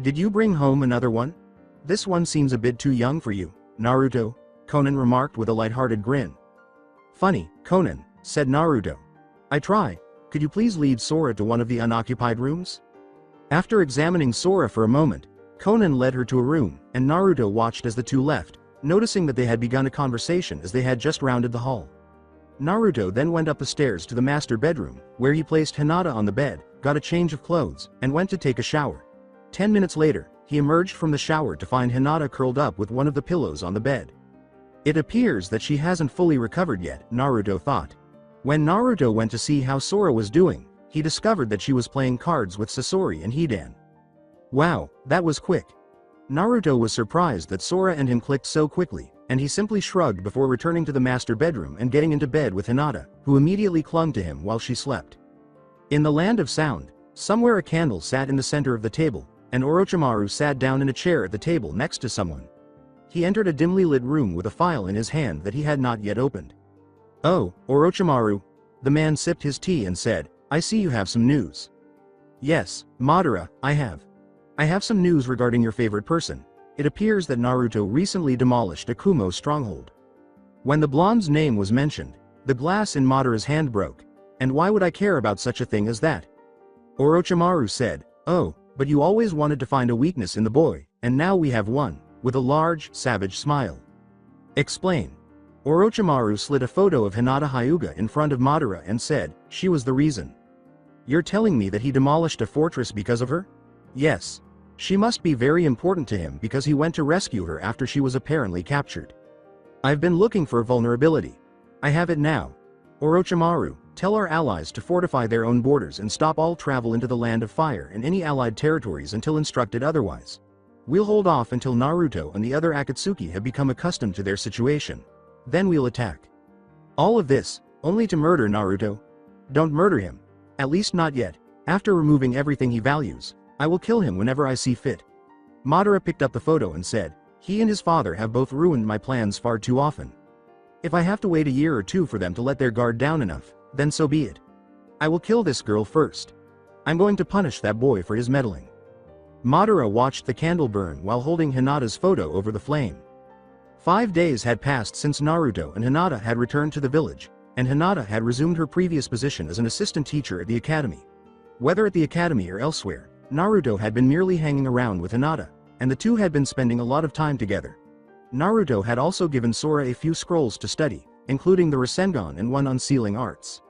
"Did you bring home another one? This one seems a bit too young for you, Naruto," Conan remarked with a lighthearted grin. "Funny, Conan," said Naruto. "I try. Could you please lead Sora to one of the unoccupied rooms?" After examining Sora for a moment, Conan led her to a room, and Naruto watched as the two left, noticing that they had begun a conversation as they had just rounded the hall. Naruto then went up the stairs to the master bedroom, where he placed Hinata on the bed, got a change of clothes, and went to take a shower. 10 minutes later, he emerged from the shower to find Hinata curled up with one of the pillows on the bed. It appears that she hasn't fully recovered yet, Naruto thought. When Naruto went to see how Sora was doing, he discovered that she was playing cards with Sasori and Hidan. Wow, that was quick. Naruto was surprised that Sora and him clicked so quickly, and he simply shrugged before returning to the master bedroom and getting into bed with Hinata, who immediately clung to him while she slept. In the land of sound, somewhere a candle sat in the center of the table, and Orochimaru sat down in a chair at the table next to someone. He entered a dimly lit room with a file in his hand that he had not yet opened. Oh, Orochimaru. The man sipped his tea and said, I see you have some news. Yes, Madara, I have. I have some news regarding your favorite person. It appears that Naruto recently demolished Akumo's stronghold. When the blonde's name was mentioned, the glass in Madara's hand broke. And why would I care about such a thing as that? Orochimaru said, oh, but you always wanted to find a weakness in the boy, and now we have one, with a large, savage smile. Explain. Orochimaru slid a photo of Hinata Hyuga in front of Madara and said, she was the reason. You're telling me that he demolished a fortress because of her? Yes. She must be very important to him because he went to rescue her after she was apparently captured. I've been looking for a vulnerability. I have it now. Orochimaru, tell our allies to fortify their own borders and stop all travel into the Land of Fire and any allied territories until instructed otherwise. We'll hold off until Naruto and the other Akatsuki have become accustomed to their situation. Then we'll attack. All of this, only to murder Naruto? Don't murder him. At least not yet. After removing everything he values, I will kill him whenever I see fit. Madara picked up the photo and said, he and his father have both ruined my plans far too often. If I have to wait a year or two for them to let their guard down enough, then so be it. I will kill this girl first. I'm going to punish that boy for his meddling. Madara watched the candle burn while holding Hinata's photo over the flame. 5 days had passed since Naruto and Hinata had returned to the village, and Hinata had resumed her previous position as an assistant teacher at the academy. Whether at the academy or elsewhere, Naruto had been merely hanging around with Hinata, and the two had been spending a lot of time together. Naruto had also given Sora a few scrolls to study, including the Rasengan and one on sealing arts.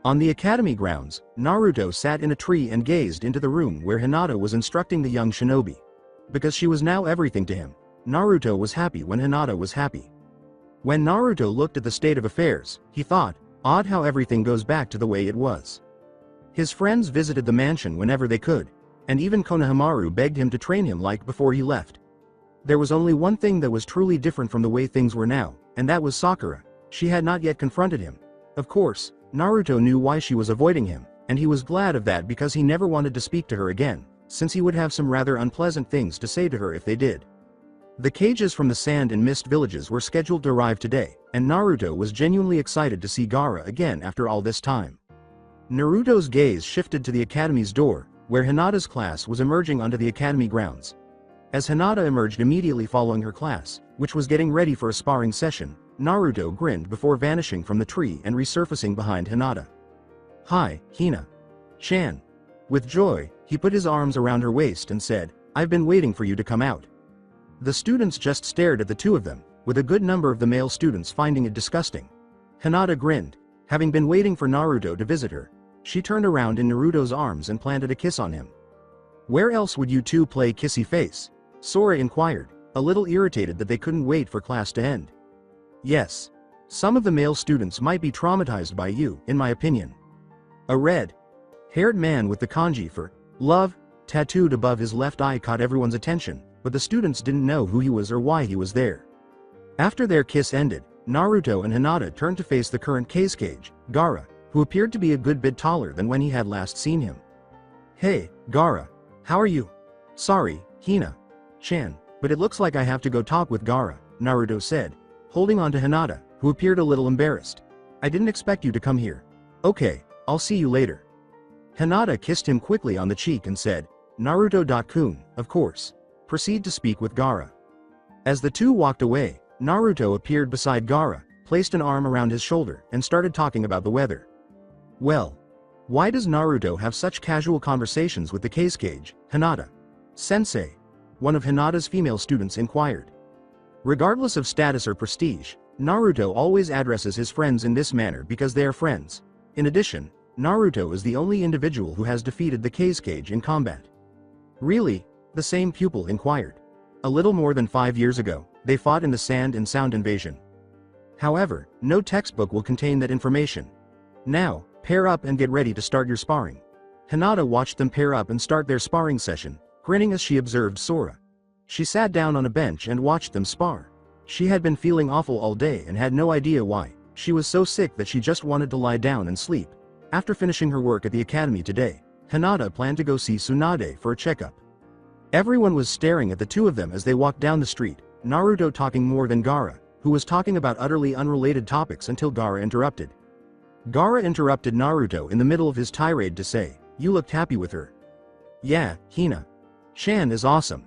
On the academy grounds, Naruto sat in a tree and gazed into the room where Hinata was instructing the young shinobi. Because she was now everything to him, Naruto was happy when Hinata was happy. When Naruto looked at the state of affairs, he thought, odd how everything goes back to the way it was. His friends visited the mansion whenever they could, and even Konohamaru begged him to train him like before he left. There was only one thing that was truly different from the way things were now, and that was Sakura. She had not yet confronted him. Of course, Naruto knew why she was avoiding him, and he was glad of that because he never wanted to speak to her again, since he would have some rather unpleasant things to say to her if they did. The cages from the Sand and Mist villages were scheduled to arrive today, and Naruto was genuinely excited to see Gaara again after all this time. Naruto's gaze shifted to the academy's door, where Hinata's class was emerging onto the academy grounds. As Hinata emerged immediately following her class, which was getting ready for a sparring session, Naruto grinned before vanishing from the tree and resurfacing behind Hinata. Hi, Hina-chan. With joy, he put his arms around her waist and said, I've been waiting for you to come out. The students just stared at the two of them, with a good number of the male students finding it disgusting. Hinata grinned. Having been waiting for Naruto to visit her, she turned around in Naruto's arms and planted a kiss on him. Where else would you two play kissy face? Sora inquired, a little irritated that they couldn't wait for class to end. Yes. Some of the male students might be traumatized by you, in my opinion. A red-haired man with the kanji for love tattooed above his left eye caught everyone's attention, but the students didn't know who he was or why he was there. After their kiss ended, Naruto and Hinata turned to face the current case cage, Gaara, who appeared to be a good bit taller than when he had last seen him. Hey, Gaara. How are you? Sorry, Hina-chan, but it looks like I have to go talk with Gaara, Naruto said, holding on to Hinata, who appeared a little embarrassed. I didn't expect you to come here. Okay, I'll see you later. Hinata kissed him quickly on the cheek and said, Naruto-kun, of course. Proceed to speak with Gaara. As the two walked away, Naruto appeared beside Gaara, placed an arm around his shoulder, and started talking about the weather. Well, why does Naruto have such casual conversations with the case cage, Hinata? Sensei, one of Hinata's female students inquired. Regardless of status or prestige, Naruto always addresses his friends in this manner because they are friends. In addition, Naruto is the only individual who has defeated the case cage in combat. Really? The same pupil inquired. A little more than 5 years ago, they fought in the Sand and Sound invasion. However, no textbook will contain that information. Now, pair up and get ready to start your sparring. Hinata watched them pair up and start their sparring session, grinning as she observed Sora. She sat down on a bench and watched them spar. She had been feeling awful all day and had no idea why. She was so sick that she just wanted to lie down and sleep. After finishing her work at the academy today, Hinata planned to go see Tsunade for a checkup. Everyone was staring at the two of them as they walked down the street, Naruto talking more than Gaara, who was talking about utterly unrelated topics until Gaara interrupted. Gaara interrupted Naruto in the middle of his tirade to say, "You looked happy with her." "Yeah, Hina-chan is awesome."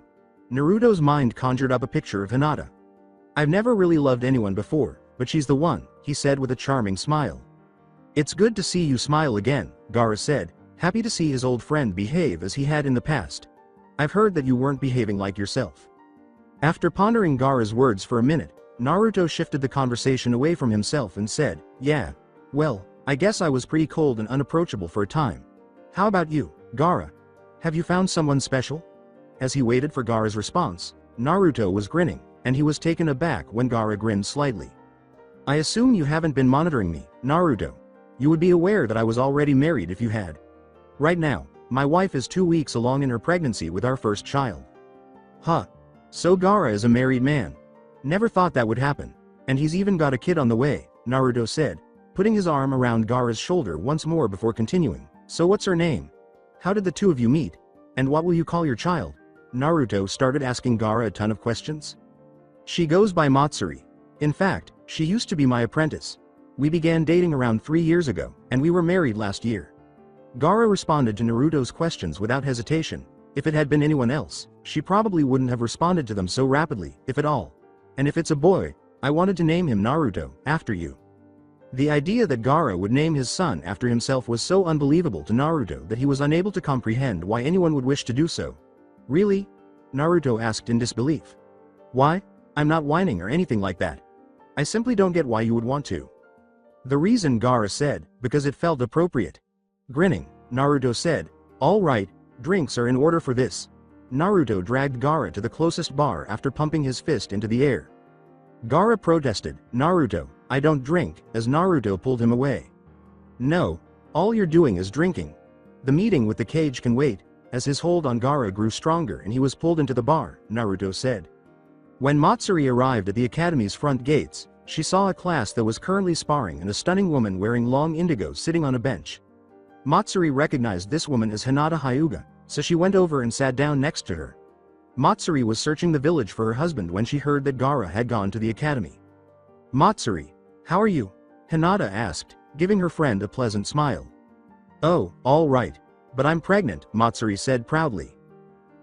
Naruto's mind conjured up a picture of Hinata. "I've never really loved anyone before, but she's the one," he said with a charming smile. "It's good to see you smile again," Gaara said, happy to see his old friend behave as he had in the past. "I've heard that you weren't behaving like yourself." After pondering Gaara's words for a minute, Naruto shifted the conversation away from himself and said, "Yeah. Well, I guess I was pretty cold and unapproachable for a time. How about you, Gaara? Have you found someone special?" As he waited for Gaara's response, Naruto was grinning, and he was taken aback when Gaara grinned slightly. "I assume you haven't been monitoring me, Naruto. You would be aware that I was already married if you had. Right now, my wife is 2 weeks along in her pregnancy with our first child." "Huh. So Gaara is a married man. Never thought that would happen. And he's even got a kid on the way," Naruto said, putting his arm around Gaara's shoulder once more before continuing. "So what's her name? How did the two of you meet? And what will you call your child?" Naruto started asking Gaara a ton of questions. "She goes by Matsuri. In fact, she used to be my apprentice. We began dating around 3 years ago, and we were married last year." Gaara responded to Naruto's questions without hesitation. If it had been anyone else, she probably wouldn't have responded to them so rapidly, if at all. "And if it's a boy, I wanted to name him Naruto, after you." The idea that Gaara would name his son after himself was so unbelievable to Naruto that he was unable to comprehend why anyone would wish to do so. "Really?" Naruto asked in disbelief. "Why? I'm not whining or anything like that. I simply don't get why you would want to." "The reason," Gaara said, "because it felt appropriate." Grinning, Naruto said, "All right, drinks are in order for this." Naruto dragged Gaara to the closest bar after pumping his fist into the air. Gaara protested, "Naruto, I don't drink," as Naruto pulled him away. "No, all you're doing is drinking. The meeting with the cage can wait," as his hold on Gaara grew stronger and he was pulled into the bar, Naruto said. When Matsuri arrived at the academy's front gates, she saw a class that was currently sparring and a stunning woman wearing long indigo sitting on a bench. Matsuri recognized this woman as Hinata Hyuga, so she went over and sat down next to her. Matsuri was searching the village for her husband when she heard that Gaara had gone to the academy. "Matsuri, how are you?" Hinata asked, giving her friend a pleasant smile. "Oh, all right. But I'm pregnant," Matsuri said proudly.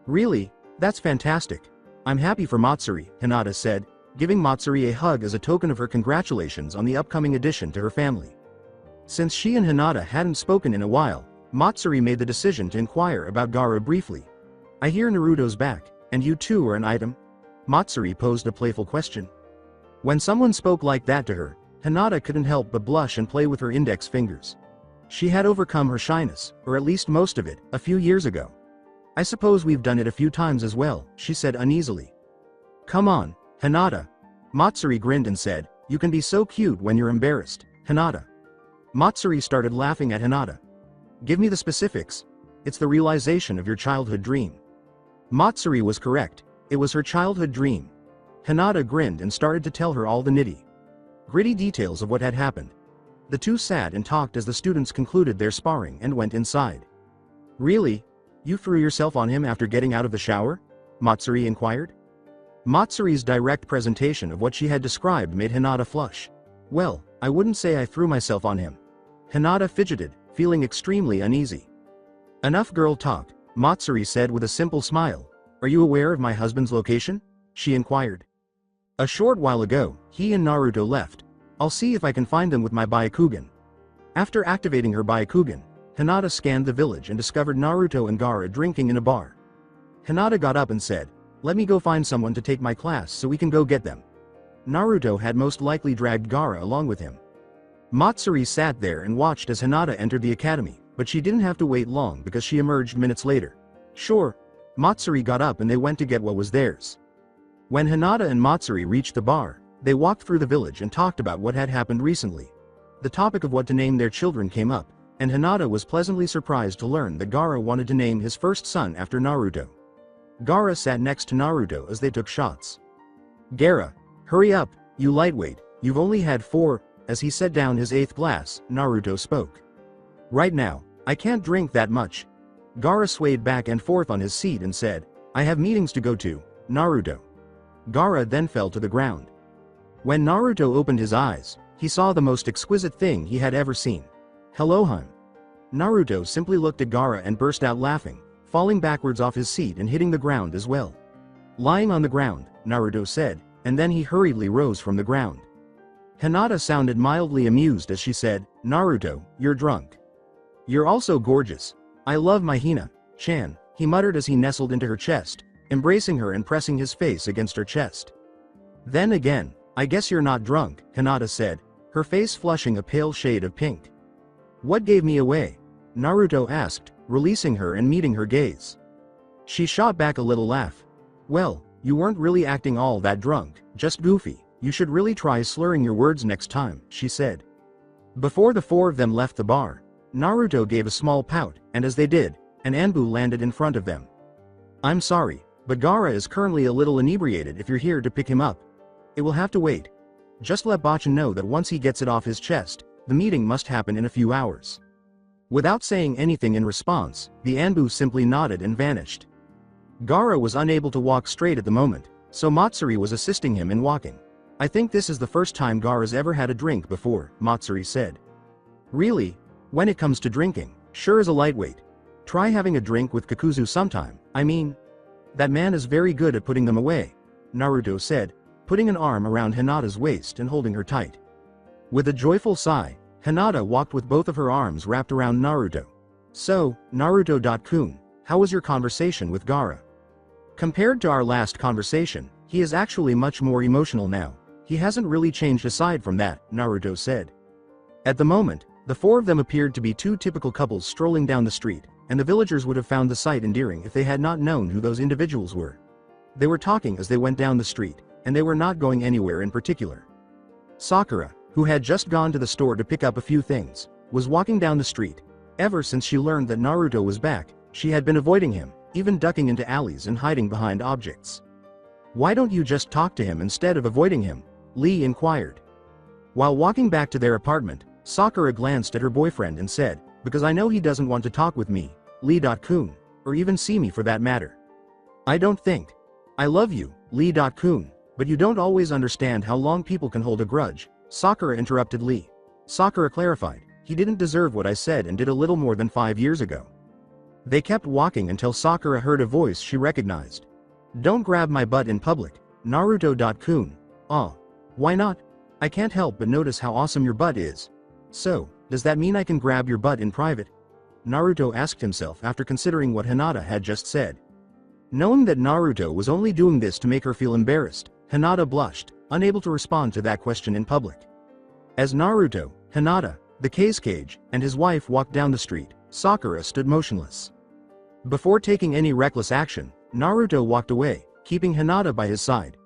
"Really? That's fantastic. I'm happy for Matsuri," Hinata said, giving Matsuri a hug as a token of her congratulations on the upcoming addition to her family. Since she and Hinata hadn't spoken in a while, Matsuri made the decision to inquire about Gaara briefly. "I hear Naruto's back, and you too are an item?" Matsuri posed a playful question. When someone spoke like that to her, Hinata couldn't help but blush and play with her index fingers. She had overcome her shyness, or at least most of it, a few years ago. "I suppose we've done it a few times as well," she said uneasily. "Come on, Hinata." Matsuri grinned and said, "You can be so cute when you're embarrassed, Hinata." Matsuri started laughing at Hinata. "Give me the specifics. It's the realization of your childhood dream." Matsuri was correct. It was her childhood dream. Hinata grinned and started to tell her all the nitty-gritty details of what had happened. The two sat and talked as the students concluded their sparring and went inside. "Really? You threw yourself on him after getting out of the shower?" Matsuri inquired. Matsuri's direct presentation of what she had described made Hinata flush. "Well, I wouldn't say I threw myself on him." Hinata fidgeted, feeling extremely uneasy. "Enough girl talk," Matsuri said with a simple smile. "Are you aware of my husband's location?" she inquired. "A short while ago, he and Naruto left. I'll see if I can find them with my Byakugan." After activating her Byakugan, Hinata scanned the village and discovered Naruto and Gaara drinking in a bar. Hinata got up and said, "Let me go find someone to take my class so we can go get them." Naruto had most likely dragged Gaara along with him. Matsuri sat there and watched as Hinata entered the academy, but she didn't have to wait long because she emerged minutes later. "Sure." Matsuri got up and they went to get what was theirs. When Hinata and Matsuri reached the bar, they walked through the village and talked about what had happened recently. The topic of what to name their children came up, and Hinata was pleasantly surprised to learn that Gaara wanted to name his first son after Naruto. Gaara sat next to Naruto as they took shots. "Gaara, hurry up, you lightweight, you've only had 4, as he set down his 8th glass, Naruto spoke. "Right now, I can't drink that much." Gaara swayed back and forth on his seat and said, "I have meetings to go to, Naruto." Gaara then fell to the ground. When Naruto opened his eyes, he saw the most exquisite thing he had ever seen. Hello, hun. Naruto simply looked at Gaara and burst out laughing, falling backwards off his seat and hitting the ground as well. Lying on the ground, Naruto said, and then he hurriedly rose from the ground. Hinata sounded mildly amused as she said, Naruto, you're drunk. You're also gorgeous. I love my Hina-chan, he muttered as he nestled into her chest, embracing her and pressing his face against her chest. Then again, I guess you're not drunk, Hinata said, her face flushing a pale shade of pink. What gave me away? Naruto asked, releasing her and meeting her gaze. She shot back a little laugh. Well, you weren't really acting all that drunk, just goofy. You should really try slurring your words next time, she said. Before the four of them left the bar, Naruto gave a small pout, and as they did, an Anbu landed in front of them. I'm sorry, but Gaara is currently a little inebriated if you're here to pick him up. It will have to wait. Just let Bachan know that once he gets it off his chest, the meeting must happen in a few hours. Without saying anything in response, the Anbu simply nodded and vanished. Gaara was unable to walk straight at the moment, so Matsuri was assisting him in walking. I think this is the first time Gaara's ever had a drink before, Matsuri said. Really? When it comes to drinking, sure is a lightweight. Try having a drink with Kakuzu sometime, I mean. That man is very good at putting them away, Naruto said, putting an arm around Hinata's waist and holding her tight. With a joyful sigh, Hinata walked with both of her arms wrapped around Naruto. So, Naruto-kun, how was your conversation with Gaara? Compared to our last conversation, he is actually much more emotional now. He hasn't really changed aside from that, Naruto said. At the moment, the four of them appeared to be two typical couples strolling down the street, and the villagers would have found the sight endearing if they had not known who those individuals were. They were talking as they went down the street, and they were not going anywhere in particular. Sakura, who had just gone to the store to pick up a few things, was walking down the street. Ever since she learned that Naruto was back, she had been avoiding him, even ducking into alleys and hiding behind objects. Why don't you just talk to him instead of avoiding him? Lee inquired. While walking back to their apartment, Sakura glanced at her boyfriend and said, because I know he doesn't want to talk with me, Lee-kun, or even see me for that matter. I don't think. I love you, Lee-kun, but you don't always understand how long people can hold a grudge, Sakura interrupted Lee. Sakura clarified, he didn't deserve what I said and did a little more than 5 years ago. They kept walking until Sakura heard a voice she recognized. Don't grab my butt in public, Naruto-kun. Oh. Why not? I can't help but notice how awesome your butt is. So, does that mean I can grab your butt in private? Naruto asked himself after considering what Hinata had just said. Knowing that Naruto was only doing this to make her feel embarrassed, Hinata blushed, unable to respond to that question in public. As Naruto, Hinata, the cage, and his wife walked down the street, Sakura stood motionless. Before taking any reckless action, Naruto walked away, keeping Hinata by his side.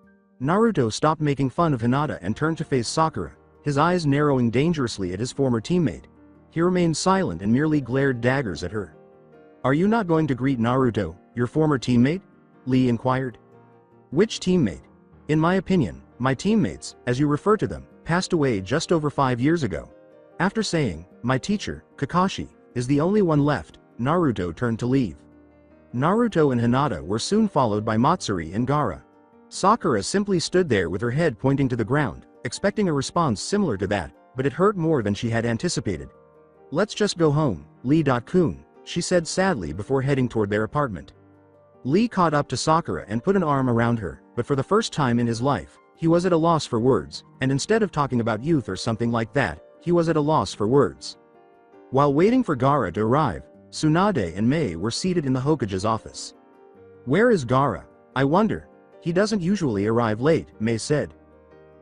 Naruto stopped making fun of Hinata and turned to face Sakura, his eyes narrowing dangerously at his former teammate. He remained silent and merely glared daggers at her. Are you not going to greet Naruto, your former teammate? Lee inquired. Which teammate? In my opinion, my teammates, as you refer to them, passed away just over 5 years ago. After saying, my teacher, Kakashi, is the only one left, Naruto turned to leave. Naruto and Hinata were soon followed by Matsuri and Gaara. Sakura simply stood there with her head pointing to the ground, expecting a response similar to that, but it hurt more than she had anticipated. Let's just go home, Lee-kun, she said sadly before heading toward their apartment. Lee caught up to Sakura and put an arm around her, but for the first time in his life, he was at a loss for words, and instead of talking about youth or something like that, he was at a loss for words. While waiting for Gaara to arrive, Tsunade and Mei were seated in the Hokage's office. Where is Gaara? I wonder. He doesn't usually arrive late, Mei said.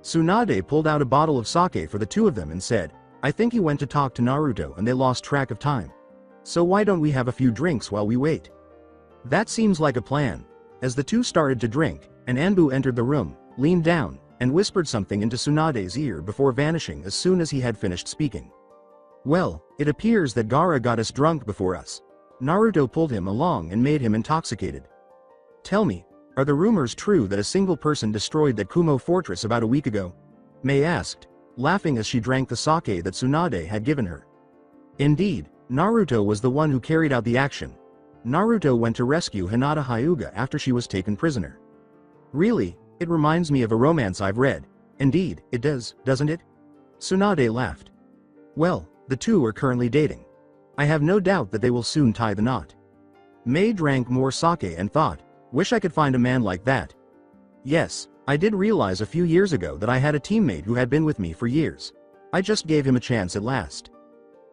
Tsunade pulled out a bottle of sake for the two of them and said, I think he went to talk to Naruto and they lost track of time. So why don't we have a few drinks while we wait? That seems like a plan. As the two started to drink, an Anbu entered the room, leaned down, and whispered something into Tsunade's ear before vanishing as soon as he had finished speaking. Well, it appears that Gaara got us drunk before us. Naruto pulled him along and made him intoxicated. Tell me, are the rumors true that a single person destroyed that Kumo fortress about a week ago? Mei asked, laughing as she drank the sake that Tsunade had given her. Indeed, Naruto was the one who carried out the action. Naruto went to rescue Hinata Hyuga after she was taken prisoner. Really, it reminds me of a romance I've read. Indeed, it does, doesn't it? Tsunade laughed. Well, the two are currently dating. I have no doubt that they will soon tie the knot. Mei drank more sake and thought, wish I could find a man like that. Yes, I did realize a few years ago that I had a teammate who had been with me for years. I just gave him a chance at last.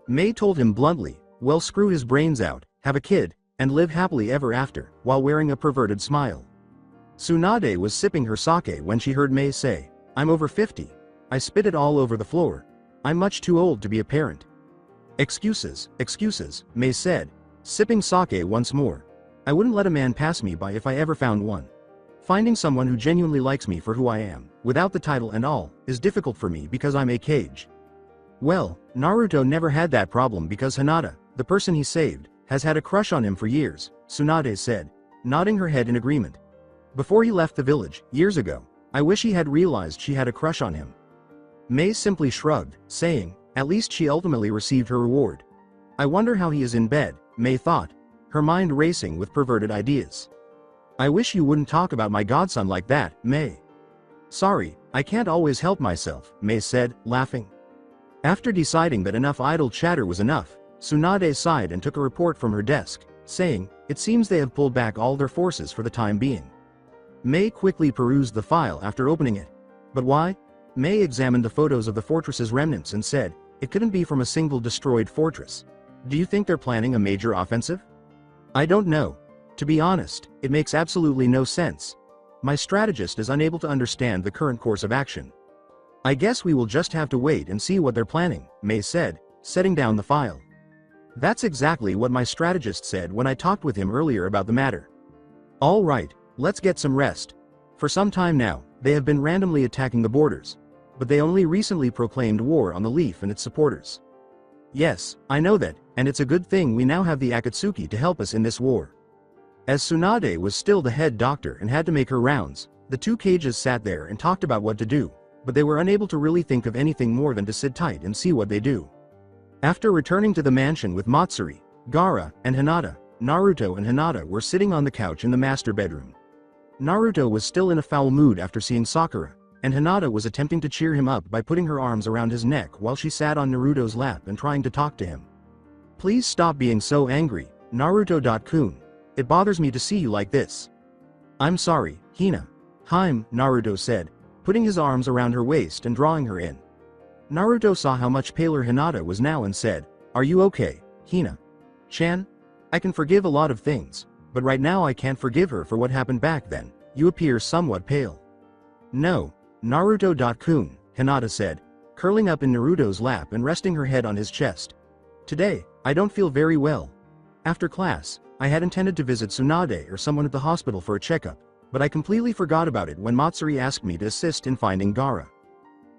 Mei told him bluntly, well, screw his brains out, have a kid, and live happily ever after, while wearing a perverted smile. Tsunade was sipping her sake when she heard Mei say, I'm over 50. I spit it all over the floor. I'm much too old to be a parent. Excuses, Mei said, sipping sake once more. I wouldn't let a man pass me by if I ever found one. Finding someone who genuinely likes me for who I am, without the title and all, is difficult for me because I'm a cage. Well, Naruto never had that problem because Hinata, the person he saved, has had a crush on him for years, Tsunade said, nodding her head in agreement. Before he left the village, years ago, I wish he had realized she had a crush on him. Mei simply shrugged, saying, at least she ultimately received her reward. I wonder how he is in bed, Mei thought, her mind racing with perverted ideas. I wish you wouldn't talk about my godson like that, Mei. Sorry, I can't always help myself, Mei said, laughing. After deciding that enough idle chatter was enough, Tsunade sighed and took a report from her desk, saying, it seems they have pulled back all their forces for the time being. Mei quickly perused the file after opening it. But why? Mei examined the photos of the fortress's remnants and said, it couldn't be from a single destroyed fortress. Do you think they're planning a major offensive? I don't know. To be honest, it makes absolutely no sense. My strategist is unable to understand the current course of action. I guess we will just have to wait and see what they're planning, Mei said, setting down the file. That's exactly what my strategist said when I talked with him earlier about the matter. All right, let's get some rest. For some time now, they have been randomly attacking the borders. But they only recently proclaimed war on the Leaf and its supporters. Yes, I know that, and it's a good thing we now have the Akatsuki to help us in this war. As Tsunade was still the head doctor and had to make her rounds, the two cages sat there and talked about what to do, but they were unable to really think of anything more than to sit tight and see what they do. After returning to the mansion with Matsuri, Gaara, and Hinata, Naruto and Hinata were sitting on the couch in the master bedroom. Naruto was still in a foul mood after seeing Sakura, and Hinata was attempting to cheer him up by putting her arms around his neck while she sat on Naruto's lap and trying to talk to him. Please stop being so angry, Naruto-kun. It bothers me to see you like this. I'm sorry, Hina. Hime, Naruto said, putting his arms around her waist and drawing her in. Naruto saw how much paler Hinata was now and said, are you okay, Hina-chan? I can forgive a lot of things, but right now I can't forgive her for what happened back then. You appear somewhat pale. No, Naruto-kun, Hinata said, curling up in Naruto's lap and resting her head on his chest. Today, I don't feel very well. After class, I had intended to visit Tsunade or someone at the hospital for a checkup, but I completely forgot about it when Matsuri asked me to assist in finding Gaara.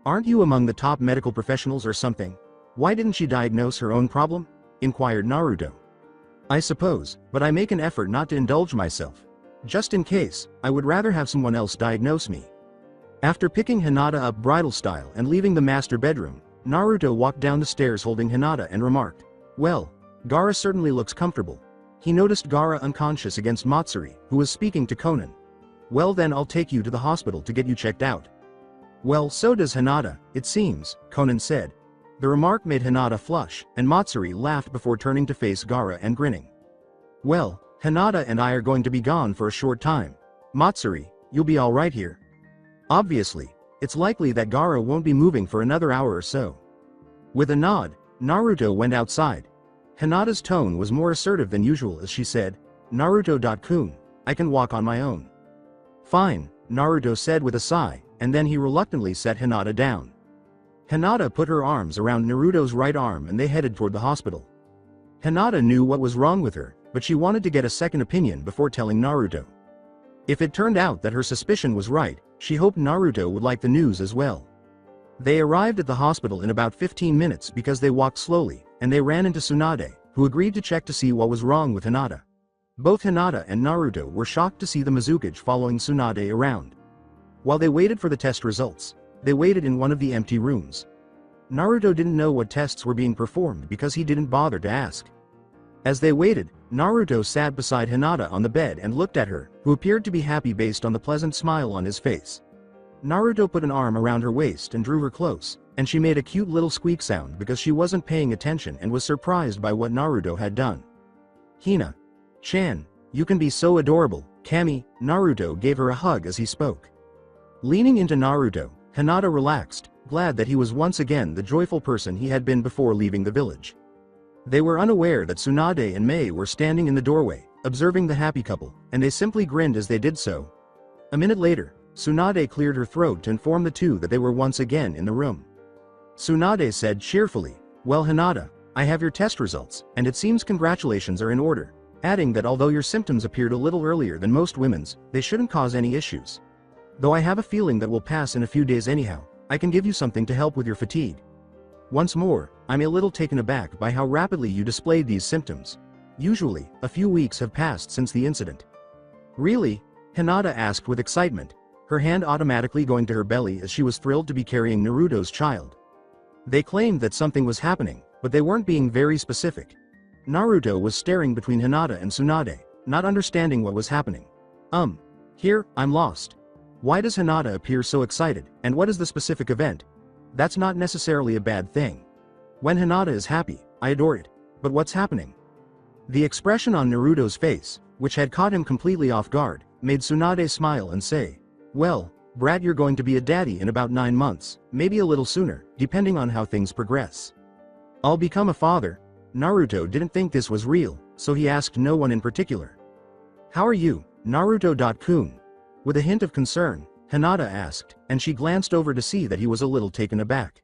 Aren't you among the top medical professionals or something? Why didn't she diagnose her own problem? Inquired Naruto. I suppose, but I make an effort not to indulge myself. Just in case, I would rather have someone else diagnose me. After picking Hinata up bridal style and leaving the master bedroom, Naruto walked down the stairs holding Hinata and remarked, well, Gaara certainly looks comfortable. He noticed Gaara unconscious against Matsuri, who was speaking to Konan. Well then I'll take you to the hospital to get you checked out. Well, so does Hinata, it seems, Konan said. The remark made Hinata flush, and Matsuri laughed before turning to face Gaara and grinning. Well, Hinata and I are going to be gone for a short time. Matsuri, you'll be alright here. Obviously, it's likely that Gaara won't be moving for another hour or so. With a nod, Naruto went outside. Hinata's tone was more assertive than usual as she said, Naruto-kun, I can walk on my own. Fine, Naruto said with a sigh, and then he reluctantly set Hinata down. Hinata put her arms around Naruto's right arm and they headed toward the hospital. Hinata knew what was wrong with her, but she wanted to get a second opinion before telling Naruto. If it turned out that her suspicion was right, she hoped Naruto would like the news as well. They arrived at the hospital in about 15 minutes because they walked slowly, and they ran into Tsunade, who agreed to check to see what was wrong with Hinata. Both Hinata and Naruto were shocked to see the Mizukage following Tsunade around. While they waited for the test results, they waited in one of the empty rooms. Naruto didn't know what tests were being performed because he didn't bother to ask. As they waited, Naruto sat beside Hinata on the bed and looked at her, who appeared to be happy based on the pleasant smile on his face. Naruto put an arm around her waist and drew her close, and she made a cute little squeak sound because she wasn't paying attention and was surprised by what Naruto had done. Hina-chan, you can be so adorable, Kami. Naruto gave her a hug as he spoke. Leaning into Naruto, Hinata relaxed, glad that he was once again the joyful person he had been before leaving the village. They were unaware that Tsunade and Mei were standing in the doorway, observing the happy couple, and they simply grinned as they did so. A minute later, Tsunade cleared her throat to inform the two that they were once again in the room. Tsunade said cheerfully, "Well Hinata, I have your test results, and it seems congratulations are in order," adding that although your symptoms appeared a little earlier than most women's, they shouldn't cause any issues. Though I have a feeling that will pass in a few days anyhow, I can give you something to help with your fatigue. Once more, I'm a little taken aback by how rapidly you displayed these symptoms. Usually, a few weeks have passed since the incident. Really? Hinata asked with excitement, her hand automatically going to her belly as she was thrilled to be carrying Naruto's child. They claimed that something was happening, but they weren't being very specific. Naruto was staring between Hinata and Tsunade, not understanding what was happening. Here, I'm lost. Why does Hinata appear so excited, and what is the specific event? That's not necessarily a bad thing. When Hinata is happy, I adore it. But what's happening? The expression on Naruto's face, which had caught him completely off guard, made Tsunade smile and say, "Well, brat, you're going to be a daddy in about 9 months, maybe a little sooner, depending on how things progress." I'll become a father? Naruto didn't think this was real, so he asked no one in particular. How are you, Naruto-kun? With a hint of concern, Hinata asked, and she glanced over to see that he was a little taken aback.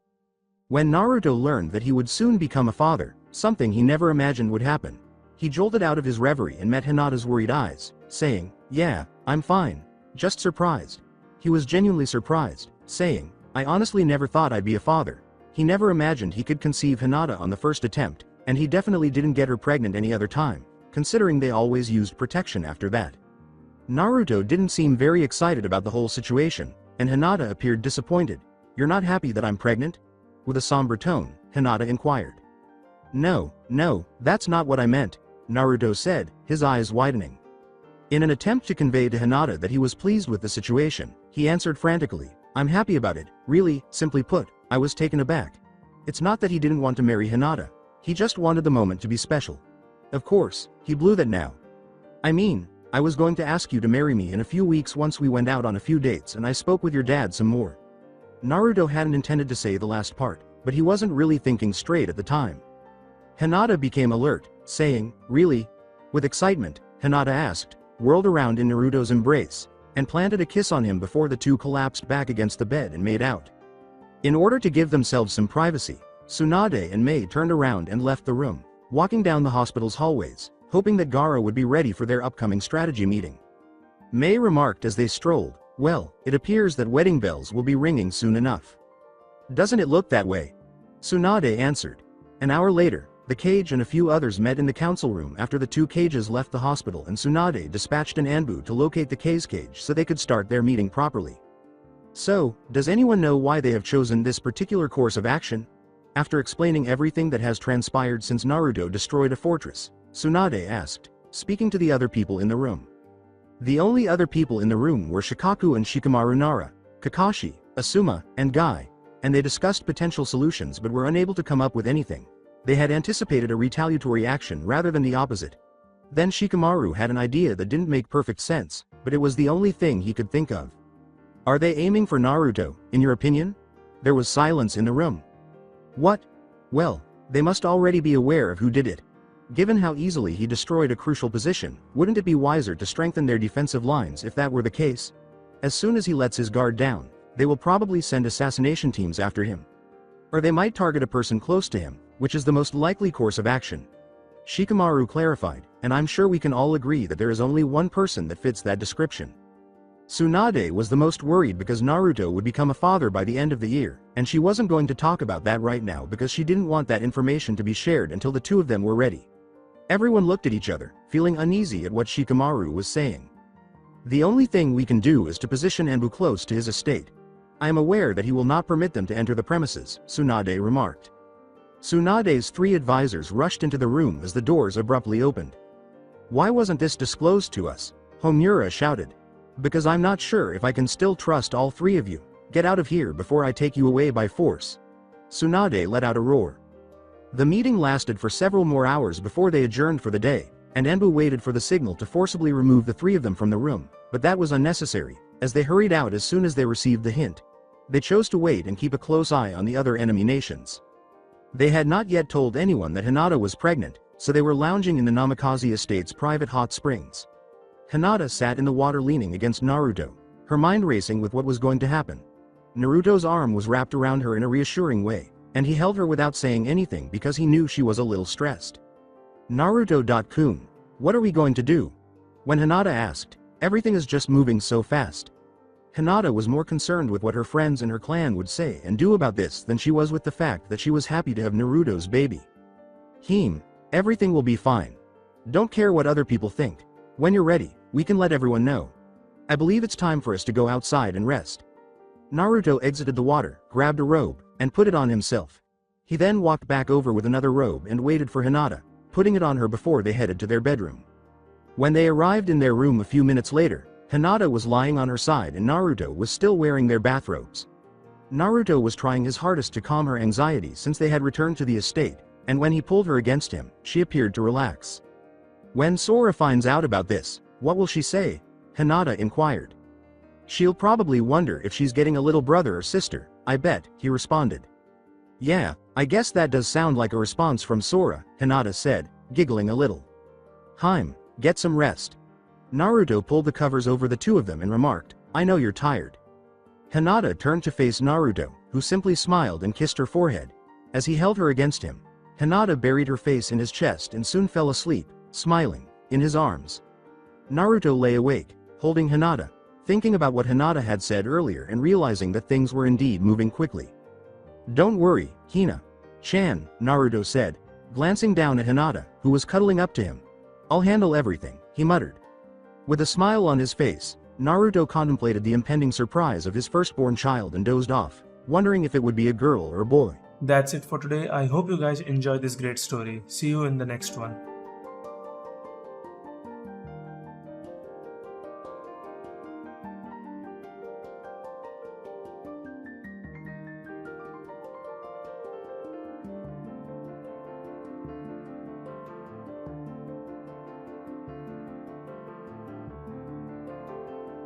When Naruto learned that he would soon become a father, something he never imagined would happen, he jolted out of his reverie and met Hinata's worried eyes, saying, "Yeah, I'm fine. Just surprised." He was genuinely surprised, saying, "I honestly never thought I'd be a father." He never imagined he could conceive Hinata on the first attempt, and he definitely didn't get her pregnant any other time, considering they always used protection after that. Naruto didn't seem very excited about the whole situation, and Hinata appeared disappointed. "You're not happy that I'm pregnant?" With a somber tone, Hinata inquired. No, that's not what I meant," Naruto said, his eyes widening. In an attempt to convey to Hinata that he was pleased with the situation, he answered frantically, "I'm happy about it, really, simply put, I was taken aback. It's not that he didn't want to marry Hinata. He just wanted the moment to be special. Of course, he blew that now. I mean, I was going to ask you to marry me in a few weeks once we went out on a few dates and I spoke with your dad some more." Naruto hadn't intended to say the last part, but he wasn't really thinking straight at the time. Hinata became alert, saying, "Really?" With excitement, Hinata asked, whirled around in Naruto's embrace, and planted a kiss on him before the two collapsed back against the bed and made out. In order to give themselves some privacy, Tsunade and Mei turned around and left the room, walking down the hospital's hallways, hoping that Gaara would be ready for their upcoming strategy meeting. Mei remarked as they strolled, "Well, it appears that wedding bells will be ringing soon enough." "Doesn't it look that way?" Tsunade answered. An hour later, the Cage and a few others met in the council room after the two Cages left the hospital and Tsunade dispatched an Anbu to locate the K's cage so they could start their meeting properly. "So, does anyone know why they have chosen this particular course of action?" After explaining everything that has transpired since Naruto destroyed a fortress, Tsunade asked, speaking to the other people in the room. The only other people in the room were Shikaku and Shikamaru Nara, Kakashi, Asuma, and Guy, and they discussed potential solutions but were unable to come up with anything. They had anticipated a retaliatory action rather than the opposite. Then Shikamaru had an idea that didn't make perfect sense, but it was the only thing he could think of. "Are they aiming for Naruto, in your opinion?" There was silence in the room. "What? Well, they must already be aware of who did it. Given how easily he destroyed a crucial position, wouldn't it be wiser to strengthen their defensive lines if that were the case? As soon as he lets his guard down, they will probably send assassination teams after him. Or they might target a person close to him, which is the most likely course of action." Shikamaru clarified, "And I'm sure we can all agree that there is only one person that fits that description." Tsunade was the most worried because Naruto would become a father by the end of the year, and she wasn't going to talk about that right now because she didn't want that information to be shared until the two of them were ready. Everyone looked at each other, feeling uneasy at what Shikamaru was saying. "The only thing we can do is to position Anbu close to his estate. I am aware that he will not permit them to enter the premises," Tsunade remarked. Tsunade's 3 advisors rushed into the room as the doors abruptly opened. "Why wasn't this disclosed to us?" Homura shouted. Because I'm not sure if I can still trust all three of you. Get out of here before I take you away by force. Tsunade let out a roar. The meeting lasted for several more hours before they adjourned for the day, and Enbu waited for the signal to forcibly remove the three of them from the room, but that was unnecessary, as they hurried out as soon as they received the hint. They chose to wait and keep a close eye on the other enemy nations. They had not yet told anyone that Hinata was pregnant, so they were lounging in the Namikaze estate's private hot springs. Hinata sat in the water leaning against Naruto, her mind racing with what was going to happen. Naruto's arm was wrapped around her in a reassuring way, and he held her without saying anything because he knew she was a little stressed. Naruto-kun, what are we going to do? When Hinata asked, everything is just moving so fast. Hinata was more concerned with what her friends and her clan would say and do about this than she was with the fact that she was happy to have Naruto's baby. Everything will be fine. Don't care what other people think. When you're ready, we can let everyone know. I believe it's time for us to go outside and rest. Naruto exited the water, grabbed a robe, and put it on himself. He then walked back over with another robe and waited for Hinata, putting it on her before they headed to their bedroom. When they arrived in their room a few minutes later, Hinata was lying on her side and Naruto was still wearing their bathrobes. Naruto was trying his hardest to calm her anxiety since they had returned to the estate, and when he pulled her against him, she appeared to relax. When Sora finds out about this, what will she say? Hinata inquired. She'll probably wonder if she's getting a little brother or sister, I bet, he responded. Yeah, I guess that does sound like a response from Sora, Hinata said, giggling a little. Get some rest. Naruto pulled the covers over the two of them and remarked, I know you're tired. Hinata turned to face Naruto, who simply smiled and kissed her forehead. As he held her against him, Hinata buried her face in his chest and soon fell asleep, smiling, in his arms. Naruto lay awake, holding Hinata, thinking about what Hinata had said earlier and realizing that things were indeed moving quickly. Don't worry, Hina-chan, Naruto said, glancing down at Hinata, who was cuddling up to him. I'll handle everything, he muttered. With a smile on his face, Naruto contemplated the impending surprise of his firstborn child and dozed off, wondering if it would be a girl or a boy. That's it for today. I hope you guys enjoyed this great story. See you in the next one.